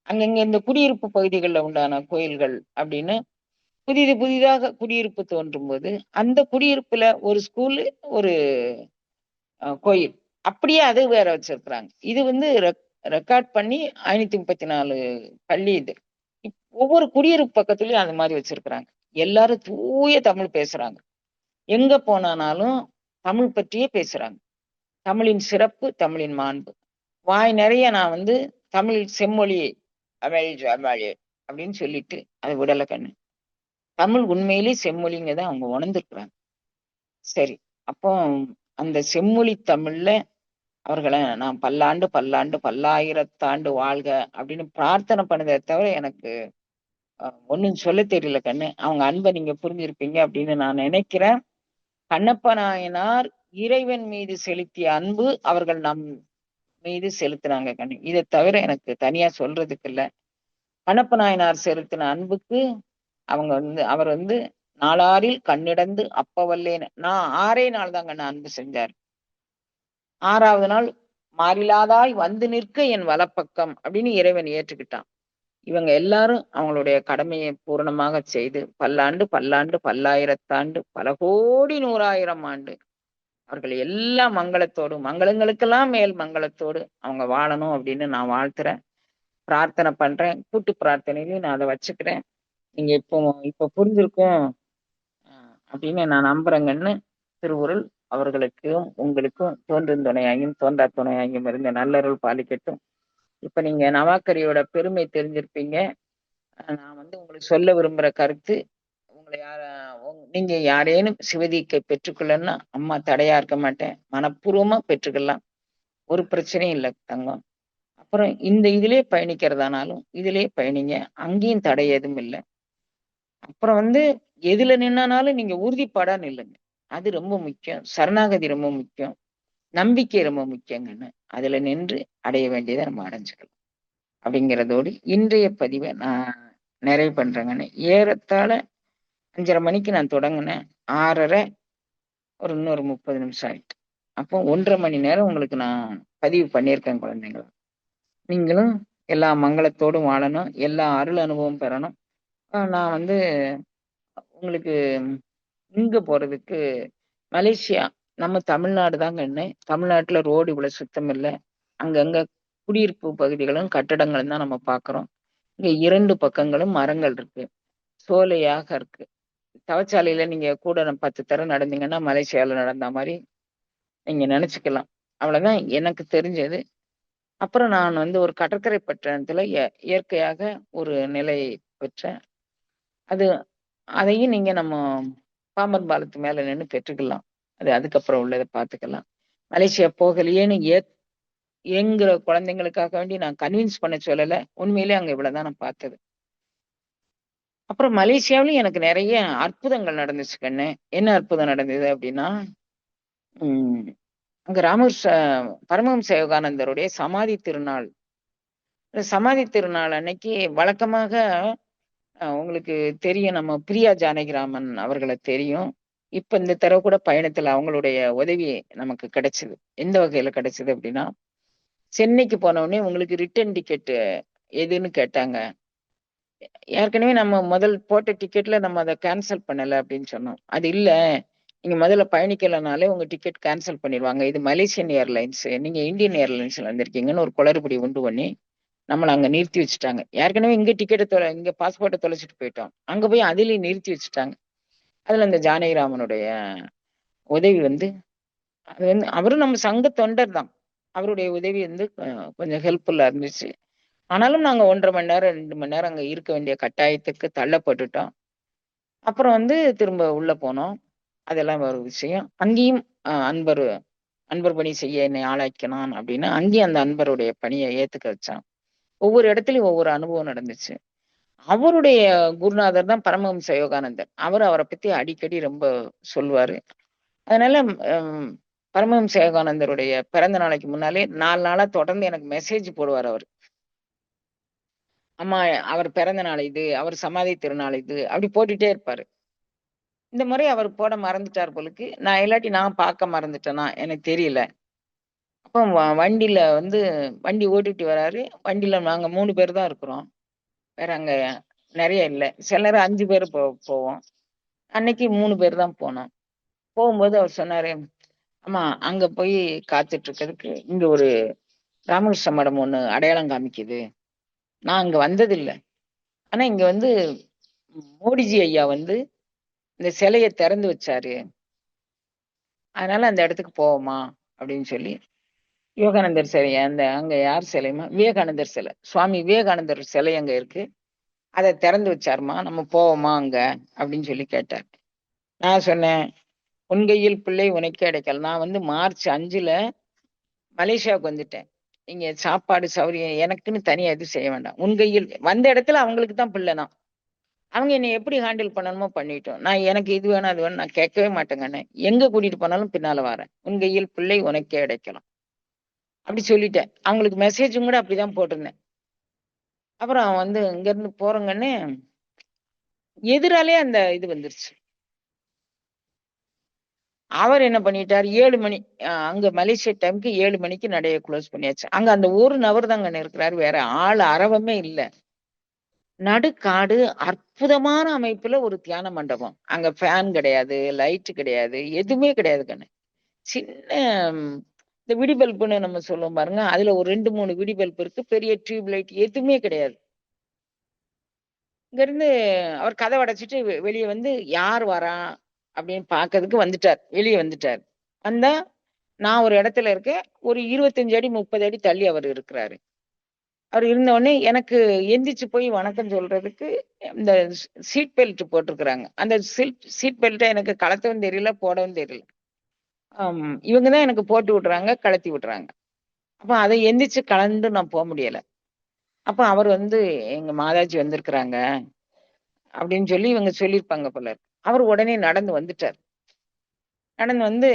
அங்கங்க இந்த குடியிருப்பு பகுதிகளில் உண்டான கோயில்கள் அப்படின்னு புதிதாக குடியிருப்பு தோன்றும் போது அந்த குடியிருப்புல ஒரு ஸ்கூலு, ஒரு கோயில், அப்படியே அது வேற வச்சிருக்கிறாங்க. இது ரெக்கார்ட் பண்ணி 534 பள்ளி இது. ஒவ்வொரு குடியிருப்பு பக்கத்துலயும் அது மாதிரி வச்சிருக்கிறாங்க. எல்லாரும் தூய தமிழ் பேசுறாங்க. எங்க போனாலும் தமிழ் பற்றியே பேசுறாங்க. தமிழின் சிறப்பு, தமிழின் மாண்பு. வாய் நிறைய நான் தமிழ் செம்மொழி அப்படின்னு சொல்லிட்டு அதை விடல கண்ணு. தமிழ் உண்மையிலே செம்மொழிங்கத அவங்க உணர்ந்துருக்குறாங்க. சரி, அப்போ அந்த செம்மொழி தமிழ்ல அவர்களை நான் பல்லாண்டு பல்லாண்டு பல்லாயிரத்தாண்டு வாழ்க அப்படின்னு பிரார்த்தனை பண்ணதை தவிர எனக்கு ஒன்னும் சொல்ல தெரியல கண்ணு. அவங்க அன்பை நீங்க புரிஞ்சிருப்பீங்க அப்படின்னு நான் நினைக்கிறேன். கண்ணப்ப நாயனார் இறைவன் மீது செலுத்திய அன்பு அவர்கள் நம் மீது செலுத்தினாங்க கண்ணு. இதை தவிர எனக்கு தனியா சொல்றதுக்கு இல்ல. கண்ணப்ப நாயனார் செலுத்தின அன்புக்கு அவங்க அவர் நாளாரில் கண்ணிடந்து அப்பவல்லேன்னு, நான் 6 நாள் தான் கண்ணு அன்பு செஞ்சார். 6வது நாள் மாறிலாதாய் நிற்க என் வலப்பக்கம் அப்படின்னு இறைவன் ஏற்றுக்கிட்டான். இவங்க எல்லாரும் அவங்களுடைய கடமையை பூரணமாக செய்து பல்லாண்டு பல்லாண்டு பல்லாயிரத்தாண்டு பல கோடி 100,000 ஆண்டு அவர்கள் எல்லா மங்களத்தோடும் மங்களங்களுக்கெல்லாம் மேல் மங்களத்தோடு அவங்க வாழணும் அப்படின்னு நான் வாழ்த்துறேன், பிரார்த்தனை பண்றேன். கூட்டு பிரார்த்தனையிலையும் நான் அதை வச்சுக்கிறேன். நீங்க இப்ப புரிஞ்சிருக்கும் அப்படின்னு நான் நம்புறேங்கன்னு திருவுருள் அவர்களுக்கும் உங்களுக்கும் தோன்றும் துணையாயும் தோன்றா துணையாயும் இருந்த நல்லருள் பாலிக்கட்டும். இப்ப நீங்க நவாக்கரியோட பெருமை தெரிஞ்சிருப்பீங்க. நான் உங்களுக்கு சொல்ல விரும்புற கருத்து, உங்களை நீங்க யாரேனும் சிவதீக்கை பெற்றுக்கொள்ளன்னா அம்மா தடையா இருக்க மாட்டேன். மனப்பூர்வமா பெற்றுக்கலாம். ஒரு பிரச்சனையும் இல்லை தங்கம். அப்புறம் இந்த இதுலயே பயணிக்கிறதானாலும் இதுலயே பயணிங்க. அங்கேயும் தடை எதுவும் இல்லை. அப்புறம் எதுல நின்னானாலும் நீங்க உறுதிப்பாடா நில்லுங்க. அது ரொம்ப முக்கியம். சரணாகதி ரொம்ப முக்கியம். நம்பிக்கை ரொம்ப முக்கியங்கன்னு. அதுல நின்று அடைய வேண்டியதை நம்ம அடைஞ்சுக்கலாம். அப்படிங்கிறதோடு இன்றைய பதிவை நான் நிறைவு பண்றேங்கன்னு. ஏறத்தாழ 5:30 மணிக்கு நான் தொடங்கினேன். 6:30 இன்னொரு 30 நிமிஷம் ஆயிட்டு. அப்போ 1.5 மணி நேரம் உங்களுக்கு நான் பதிவு பண்ணியிருக்கேன் குழந்தைங்களா. நீங்களும் எல்லா மங்களத்தோடும் வாழணும். எல்லா அருள் அனுபவம் பெறணும். நான் உங்களுக்கு இங்க போறதுக்கு மலேசியா நம்ம தமிழ்நாடு தாங்கன்னு. தமிழ்நாட்டுல ரோடு இவ்வளவு சுத்தம் இல்லை. அங்கங்க குடியிருப்பு பகுதிகளும் கட்டடங்களும் தான் நம்ம பார்க்கிறோம். இங்க 2 பக்கங்களும் மரங்கள் இருக்கு, சோலையாக இருக்கு. தவச்சாலையில நீங்க கூட 10 தரம் நடந்தீங்கன்னா மலேசியால நடந்த மாதிரி நீங்க நினைச்சுக்கலாம். அவ்வளவுதான் எனக்கு தெரிஞ்சது. அப்புறம் நான் ஒரு கடற்கரை பட்டணத்துல இயற்கையாக ஒரு நிலை பெற்றேன். அதையும் நீங்க நம்ம பாம்பன் பாலத்து மேல நின்று பெற்றுக்கலாம். அதுக்கப்புறம் உள்ளதை பார்த்துக்கலாம். மலேசியா போகலையேன்னு ஏங்குற குழந்தைங்களுக்காக வேண்டி நான் கன்வின்ஸ் பண்ண சொல்லல. உண்மையிலே அங்க இவ்வளவுதான் நான் பார்த்தது. அப்புறம் மலேசியாவிலும் எனக்கு நிறைய அற்புதங்கள் நடந்துச்சு கண்ணு. என்ன அற்புதம் நடந்தது அப்படின்னா, அங்க பரமஹம்ச யோகானந்தருடைய சமாதி திருநாள். சமாதி திருநாள் அன்னைக்கு வழக்கமாக உங்களுக்கு தெரியும், நம்ம பிரியா ஜானகிராமன் அவர்களை தெரியும். இப்ப இந்த தடவை கூட பயணத்துல அவங்களுடைய உதவி நமக்கு கிடைச்சது. எந்த வகையில கிடைச்சது அப்படின்னா, சென்னைக்கு போன உடனே உங்களுக்கு ரிட்டர்ன் டிக்கெட் எதுன்னு கேட்டாங்க. ஏற்கனவே நம்ம முதல் போட்ட டிக்கெட்ல நம்ம அதை கேன்சல் பண்ணல அப்படின்னு சொன்னோம். அது இல்ல, நீங்க முதல்ல பயணிக்கலனாலே உங்க டிக்கெட் கேன்சல் பண்ணிடுவாங்க. இது மலேசியன் ஏர்லைன்ஸ், நீங்க இந்தியன் ஏர்லைன்ஸ்ல வந்திருக்கீங்கன்னு ஒரு குளறுபடி உண்டு பண்ணி நம்மளை அங்க நிறுத்தி வச்சுட்டாங்க. ஏற்கனவே இங்க டிக்கெட்டை இங்க பாஸ்போர்ட்டை தொலைச்சிட்டு போயிட்டோம். அங்க போய் அதுலயும் நிறுத்தி வச்சுட்டாங்க. அதுல இந்த ஜானகிராமனுடைய உதவி அது அவரும் நம்ம சங்க தொண்டர் தான். அவருடைய உதவி கொஞ்சம் ஹெல்ப்ஃபுல்லா இருந்துச்சு. ஆனாலும் நாங்க 1.5 மணி நேரம் 2 மணி நேரம் அங்க இருக்க வேண்டிய கட்டாயத்துக்கு தள்ளப்பட்டுட்டோம். அப்புறம் திரும்ப உள்ள போனோம். அதெல்லாம் ஒரு விஷயம். அங்கேயும் அன்பர் பணி செய்ய என்னை ஆளாக்கணும் அப்படின்னு அங்கேயும் அந்த அன்பருடைய பணியை ஏத்துக்க வச்சான். ஒவ்வொரு இடத்துலயும் ஒவ்வொரு அனுபவம் நடந்துச்சு. அவருடைய குருநாதர் தான் பரமஹம்ச யோகானந்தர். அவரை பத்தி அடிக்கடி ரொம்ப சொல்லுவாரு. அதனால பரமஹம்ச யோகானந்தருடைய பிறந்த நாளைக்கு முன்னாலே 4 நாளா தொடர்ந்து எனக்கு மெசேஜ் போடுவார் அவர். அம்மா, அவர் பிறந்த நாள் இது, அவர் சமாதி திருநாள் இது, அப்படி போட்டுட்டே இருப்பாரு. இந்த முறை அவர் போட மறந்துட்டார் போலுக்கு. நான் இல்லாட்டி நான் பார்க்க மறந்துட்டேனா எனக்கு தெரியல. அப்போ வண்டியில வண்டி ஓட்டிட்டு வராரு. வண்டியில நாங்க 3 பேர் தான் இருக்கிறோம். வேற அங்க நிறைய இல்ல. சில நேரம் 5 பேர் போவோம். அன்னைக்கு 3 பேர் தான் போனோம். போகும்போது அவர் சொன்னாரு, அம்மா அங்க போய் காத்துட்டு இருக்கிறதுக்கு இங்க ஒரு ராமகிருஷ்ண மடம் ஒண்ணு அடையாளம் காமிக்குது. நான் அங்க வந்ததில்லை. ஆனா இங்க மோடிஜி ஐயா இந்த சிலையை திறந்து வச்சாரு. அதனால அந்த இடத்துக்கு போவோமா அப்படின்னு சொல்லி யோகானந்தர் சிலை அங்க யார் சிலையுமா, விவேகானந்தர் சிலை, சுவாமி விவேகானந்தர் சிலை அங்க இருக்கு. அதை திறந்து வச்சாருமா, நம்ம போவோமா அங்க அப்படின்னு சொல்லி கேட்டார். நான் சொன்னேன், உன் கையில் பிள்ளை உனக்கே அடைக்கல். நான் மார்ச் 5 மலேசியாவுக்கு வந்துட்டேன். இங்க சாப்பாடு சௌரியம் எனக்குன்னு தனியா எதுவும் செய்ய வேண்டாம். உன் கையில் வந்த இடத்துல அவங்களுக்கு தான் பிள்ளைனா, அவங்க என்னை எப்படி ஹேண்டில் பண்ணணுமோ பண்ணிட்டோம். நான் எனக்கு இது வேணும் அது வேணும் நான் கேட்கவே மாட்டேங்கண்ணே. எங்க கூட்டிட்டு போனாலும் பின்னால வரேன். உன் கையில் பிள்ளை உனக்கே அடைக்கலாம் அப்படி சொல்லிட்டேன். அவங்களுக்கு மெசேஜும் கூட அப்படிதான் போட்டிருந்தேன். அப்புறம் இங்க இருந்து போறோங்கன்னு எதிராலே அந்த இது வந்துருச்சு. அவர் என்ன பண்ணிட்டார், 7 மணி அங்க மலேசியா டைமுக்கு 7 மணிக்கு நடைய க்ளோஸ் பண்ணியாச்சு. அங்க அந்த ஒரு நபர் தாங்க இருக்கிறாரு, வேற ஆள் அரவமே இல்லை. நடுக்காடு, அற்புதமான அமைப்புல ஒரு தியான மண்டபம். அங்க ஃபேன் கிடையாது, லைட் கிடையாது, எதுவுமே கிடையாது கண்ணு. சின்ன ம் இந்த விடி பல்புன்னு நம்ம சொல்லுவோம் பாருங்க, அதுல ஒரு 2, 3 விடி பல்ப் இருக்கு. பெரிய டியூப் லைட் எதுவுமே கிடையாது. இங்கருந்து அவர் கதவ அடைச்சுட்டு வெளிய வந்து யார் வரா? அப்படின்னு பார்க்கறதுக்கு வந்துட்டார். வெளிய வந்துட்டார். வந்தா, நான் ஒரு இடத்துல இருக்கேன். ஒரு 25 அடி, 30 அடி தள்ளி அவரு இருக்கிறாரு. அவரு இருந்த உடனே எனக்கு எந்திரிச்சு போய் வணக்கம் சொல்றதுக்கு இந்த சீட் பெல்ட் போட்டிருக்கிறாங்க. அந்த சீட் பெல்ட்ட எனக்கு கழட்டவும் தெரியல, போடவும் தெரியல. இவங்க தான் எனக்கு போட்டு விடுறாங்க, கழட்டி விடுறாங்க. அப்ப அத எந்திரிச்சு கலந்து நான் முடியல. அப்ப அவர் வந்து, "எங்க மாதாஜி வந்திருக்கிறாங்க" அப்படின்னு சொல்லி இவங்க சொல்லியிருப்பாங்க போல இருக்கு. அவரு உடனே நடந்து வந்துட்டார். நடந்து வந்து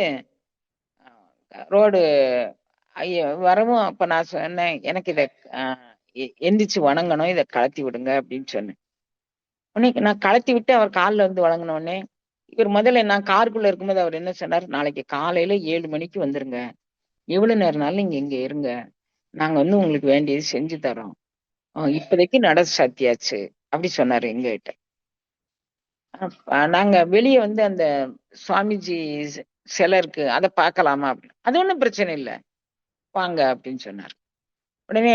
ரோடு வரவும் அப்ப நான் சொன்னேன், "எனக்கு இத அ எந்திரிச்சு வணங்கணும். இத கழட்டி விடுங்க" அப்படின்னு சொன்னேன். உடனே நான் கழட்டி விட்டு அவர் கால்ல வந்து வணங்குன உடனே, இவர் முதல்ல நான் காருக்குள்ள இருக்கும்போது அவர் என்ன சொன்னாரு, "நாளைக்கு காலையில 7 மணிக்கு வந்துருங்க. எவ்வளவு நேரம்னாலும் நீங்க இங்க இருங்க. நாங்க வந்து உங்களுக்கு வேண்டியது செஞ்சு தர்றோம். இப்போதைக்கு நட சாத்தியாச்சு." அப்படி சொன்னாரு எங்ககிட்ட. நாங்க வெளிய வந்து அந்த சுவாமிஜி சிலை இருக்கு. அத பார்க்கலாமா? அப்படின்னு. "அது ஒண்ணும் பிரச்சனை இல்ல. வாங்க" அப்படின்னு சொன்னாரு. உடனே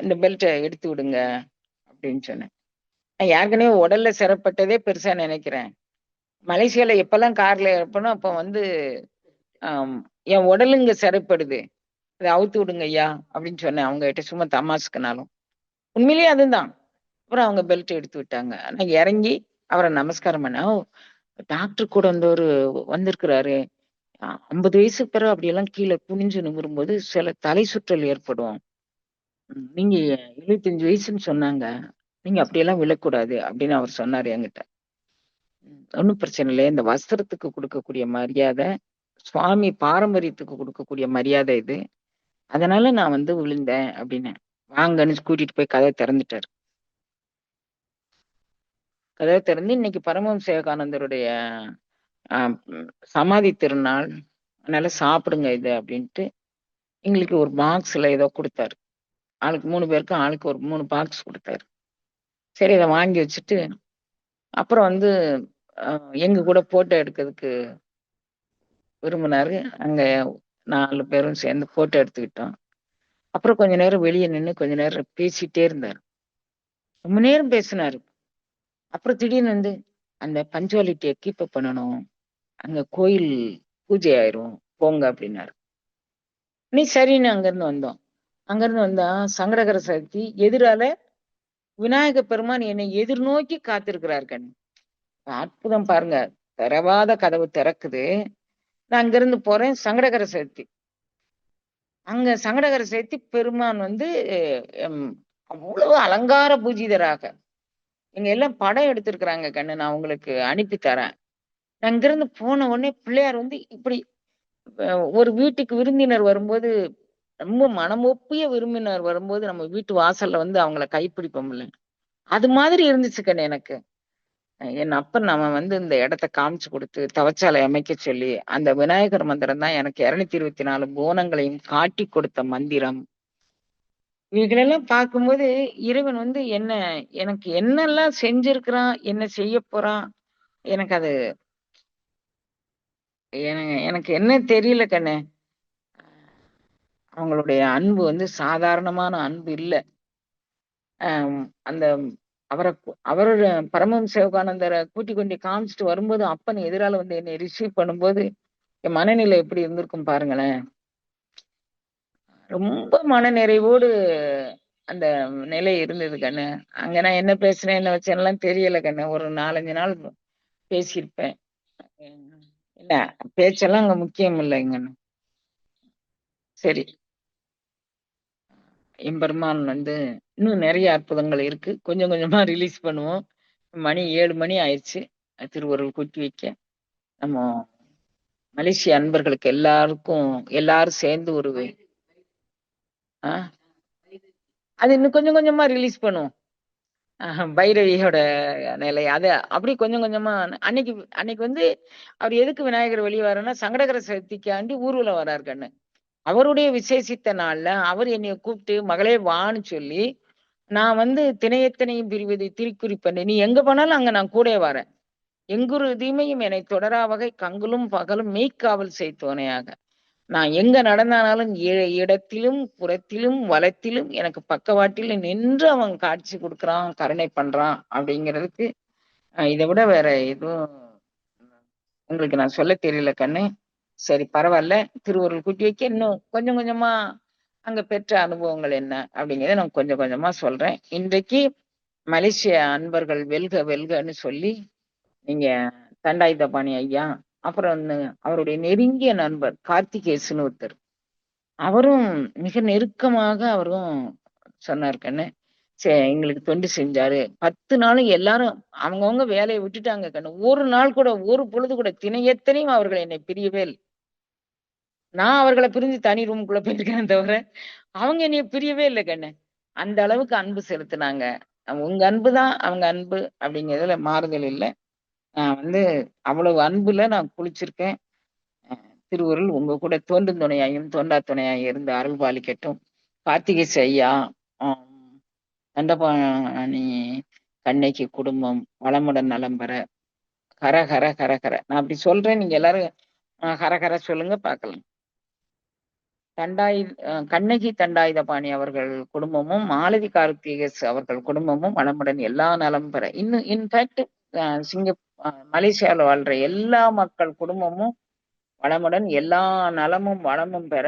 "இந்த பெல்ட்ட எடுத்து விடுங்க" அப்படின்னு சொன்னேன். நான் ஏற்கனவே உடல்ல சிறைப்பட்டதே பெருசா நினைக்கிறேன். மலேசியால எப்பலாம் கார்ல ஏறுறப்பனோ, அப்ப வந்து அம் என் உடலும் இங்க சிறைப்படுது. "இத அவுத்து விடுங்க ஐயா" அப்படின்னு சொன்னேன் அவங்ககிட்ட சும்மா தமாஷ்க்குனாலும். உண்மையிலேயே அதுதான். அப்புறம் அவங்க பெல்ட் எடுத்து விட்டாங்க. நான் இறங்கி அவர நமஸ்காரம் பண்ணேன். டாக்டர் கூட வந்தவரு வந்திருக்கிறாரு. 50 வயசுக்கு பிறகு அப்படியெல்லாம் கீழ குனிஞ்சு நிமிரும்போது சில தலை சுற்றல் ஏற்படும். நீங்க 75 வயசுன்னு சொன்னாங்க. நீங்க அப்படியெல்லாம் விழக்கூடாது அப்படின்னு அவர் சொன்னாரு என்கிட்ட. ஒண்ணும் பிரச்சனை இல்ல. இந்த வஸ்திரத்துக்கு குடுக்கக்கூடிய மரியாதை, சுவாமி பாரம்பரியத்துக்கு குடுக்கக்கூடிய மரியாதை இது. அதனால நான் வந்து விழுந்தேன் அப்டின்னேன். வாங்கன்னு கூட்டிட்டு போய் கதவ திறந்துட்டாரு. கதவ திறந்து இன்னைக்கு பரமஹம்ச விவேகானந்தருடைய அ ம் சமாதி திருநாள். அதனால சாப்பிடுங்க இத அப்டின்ட்டு எங்களுக்கு ஒரு பாக்ஸ்ல ஏதோ குடுத்தாரு. ஆளுக்கு 3 பேருக்கும் ஆளுக்கு ஒரு 3 பாக்ஸ் குடுத்தாரு. சரி அத வாங்கி வச்சுட்டு, அப்புறம் வந்து அ எங்க கூட ஃபோட்டோ எடுக்கிறதுக்கு விரும்புனாரு. அங்க 4 பேரும் சேர்ந்து ஃபோட்டோ எடுத்துக்கிட்டோம். அப்புறம் கொஞ்ச நேரம் வெளிய நின்னு கொஞ்ச நேரம் பேசிட்டே இருந்தாரு. ரொம்ப நேரம் பேசினாரு. அப்புறம் திடீர்னு வந்து, "அந்த பங்சுவாலிட்டிய கீப் அப் பண்ணணும். அங்க கோயில் பூஜை ஆயிரும். போங்க" அப்டின்னாரு. சரின்னு அங்கருந்து வந்தோம். அங்கருந்து வந்தா சங்கடகர சதுர்த்தி எதிரால விநாயக பெருமான் என்னை எதிர்நோக்கி காத்திருக்கிறார் கண்ணு. அற்புதம் பாருங்க. திறவாத கதவு திறக்குது. நான் அங்கிருந்து போறேன் சங்கடகர சதுர்த்தி. அங்க சங்கடகர சதுர்த்தி பெருமான் வந்து ம் அவ்வளவு அலங்கார பூஜிதராக. இங்க எல்லாம் படம் எடுத்திருக்கிறாங்க கண்ணு. நான் உங்களுக்கு அனுப்பி தரேன். நான் இங்கிருந்து போன உடனே பிள்ளையார் வந்து இப்படி அ ஒரு வீட்டுக்கு விருந்தினர் வரும்போது, ரொம்ப மனமொப்பிய விருந்தினர் வரும்போது நம்ம வீட்டு வாசல்ல வந்து அவங்கள கைப்பிடிப்போம்ல. அது மாதிரி இருந்துச்சு கண்ணு எனக்கு. என் அப்பன் அவன் வந்து இந்த இடத்த காமிச்சு குடுத்து, தவச்சாலை அமைக்கச் சொல்லி, அந்த விநாயகர் மந்திரம் தான் எனக்கு 224 புவனங்களையும் காட்டிக் கொடுத்த மந்திரம். இவைகளெல்லாம் பார்க்கும்போது, இறைவன் வந்து எனக்கு என்னெல்லாம் செஞ்சிருக்கிறான், என்ன செய்யப் போறான், எனக்கு அது எனக்கு என்ன தெரியல கண்ணு. அவங்களுடைய அன்பு வந்து சாதாரணமான அன்பு இல்ல. அம் அந்த அவரோட பரமஹம்ச சிவகானந்தர கூட்டிக் கொண்டு காமிச்சுட்டு வரும்போது, அப்பன் எதிரால வந்து என்னை ரிசீவ் பண்ணும்போது, என் மனநிலை எப்படி இருந்திருக்கும் பாருங்களேன். ரொம்ப மனநிறைவோடு அந்த நிலை இருந்தது கண்ணு. அங்க நான் என்ன பேசினேன், என்ன வச்சேன்லாம் தெரியல கண்ணு. ஒரு 4, 5 நாள் பேசியிருப்பேன். ம். இல்ல பேச்செல்லாம் அங்க முக்கியம் இல்லைங்க. சரி. எம்பெருமான் வந்து இன்னும் நெறைய அற்புதங்கள் இருக்கு. கொஞ்சம் கொஞ்சமா ரிலீஸ் பண்ணுவோம். மணி 7 மணி ஆயிருச்சு. திருவருள் கூட்டி வைக்க. நம்ம மலேசிய அன்பர்களுக்கு எல்லாரும் சேர்ந்து ஒரு ஆ அது இன்னும் கொஞ்சம் கொஞ்சமா ரிலீஸ் பண்ணுவோம். பைரவியோட நிலை. அப்படியே கொஞ்சம் கொஞ்சமா அன்னைக்கு அன்னைக்கு வந்து அவர் எதுக்கு விநாயகர் வெளிய வராருன்னா, சங்கடகர சதுர்த்திக்காண்டி ஊர்வலம் வராரு கண்ணு. அவருடைய விசேஷித்த நாள்ல அவர் என்னைய கூப்பிட்டு, "மகளே வான்னு" சொல்லி நான் திணையத்தனையும் பிரிவது திருக்குறிப்பேன். நீ எங்க போனாலும் அங்க நான் கூட வரேன். எங்குரு தீமையும் என்னை தொடரா வகை கங்குலும் பகலும் மெய்க்காவல் செய்தோனையாக. நான் எங்க நடந்தானாலும் இடத்திலும் புறத்திலும் வலத்திலும் எனக்கு பக்கவாட்டில் நின்று அவன் காட்சி கொடுக்குறான், கருணை பண்றான் அப்படிங்கிறதுக்கு இதை விட வேற எதுவும் உங்களுக்கு நான் சொல்ல தெரியல கண்ணு. சரி, பரவாயில்ல. திருவருள் கூட்டி வைக்க இன்னும் கொஞ்சம் கொஞ்சமா அங்க பெற்ற அனுபவங்கள் என்ன அப்படிங்கிறத நான் கொஞ்சம் கொஞ்சமா சொல்றேன். இன்றைக்கு மலேசிய அன்பர்கள் வெல்க வெல்கன்னு சொல்லி நீங்க தண்டாயுதபாணி ஐயா, அப்புறம் அவருடைய நெருங்கிய நண்பர் கார்த்திகேசன் ஒருத்தர், அவரும் மிக நெருக்கமாக அவரும் சொன்னார் கண்ணு. எங்களுக்கு தொண்டு செஞ்சாரு. 10 நாளும் எல்லாரும் அவங்கவங்க வேலையை விட்டுட்டாங்க கண்ணு. ஒரு நாள் கூட, ஒரு பொழுது கூட தினை எத்தனையும் அவர்கள் என்னை பிரியவே இல்ல. நான் அவர்களை பிரிஞ்சு தனி ரூமுக்குள்ள போயிருக்கேன் தவிர அவங்க என்னைய பிரியவே இல்லை கண்ணு. அந்த அளவுக்கு அன்பு செலுத்துனாங்க. உங்க அன்பு தான் அவங்க அன்பு அப்படிங்கிறதுல மாறுதல் இல்லை. நான் அவ்வளவு அன்புல நான் குளிச்சிருக்கேன். திருவருள் உங்க கூட தோன்றும் துணையாயும் தோன்றா துணையாயும் இருந்து அருள் பாலிக்கட்டும். கார்த்திகேச ஐயா, தண்டபாணி கண்ணைக்கு குடும்பம் வளமுடன் நலம் பெற ஹர ஹர ஹர ஹர. நான் அப்படி சொல்றேன், நீங்க எல்லாரும் ஹர ஹர சொல்லுங்க பார்க்கலாம். கண்ணகி தண்டாயுதபாணி அவர்கள் குடும்பமும் மாலதி கார்த்திகேஸ் அவர்கள் குடும்பமும் வளமுடன் எல்லா நலம் பெற. இன்னும் இன்ஃபேக்ட் சிங்க மலேசியாவில் வாழ்ற எல்லா மக்கள் குடும்பமும் வளமுடன் எல்லா நலமும் வளமும் பெற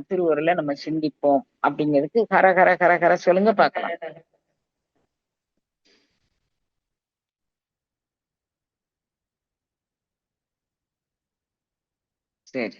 திருவருளை நம்ம சிந்திப்போம் அப்படிங்கிறதுக்கு ஹர ஹர ஹர ஹர சொல்லுங்க பார்க்கலாம். சரி.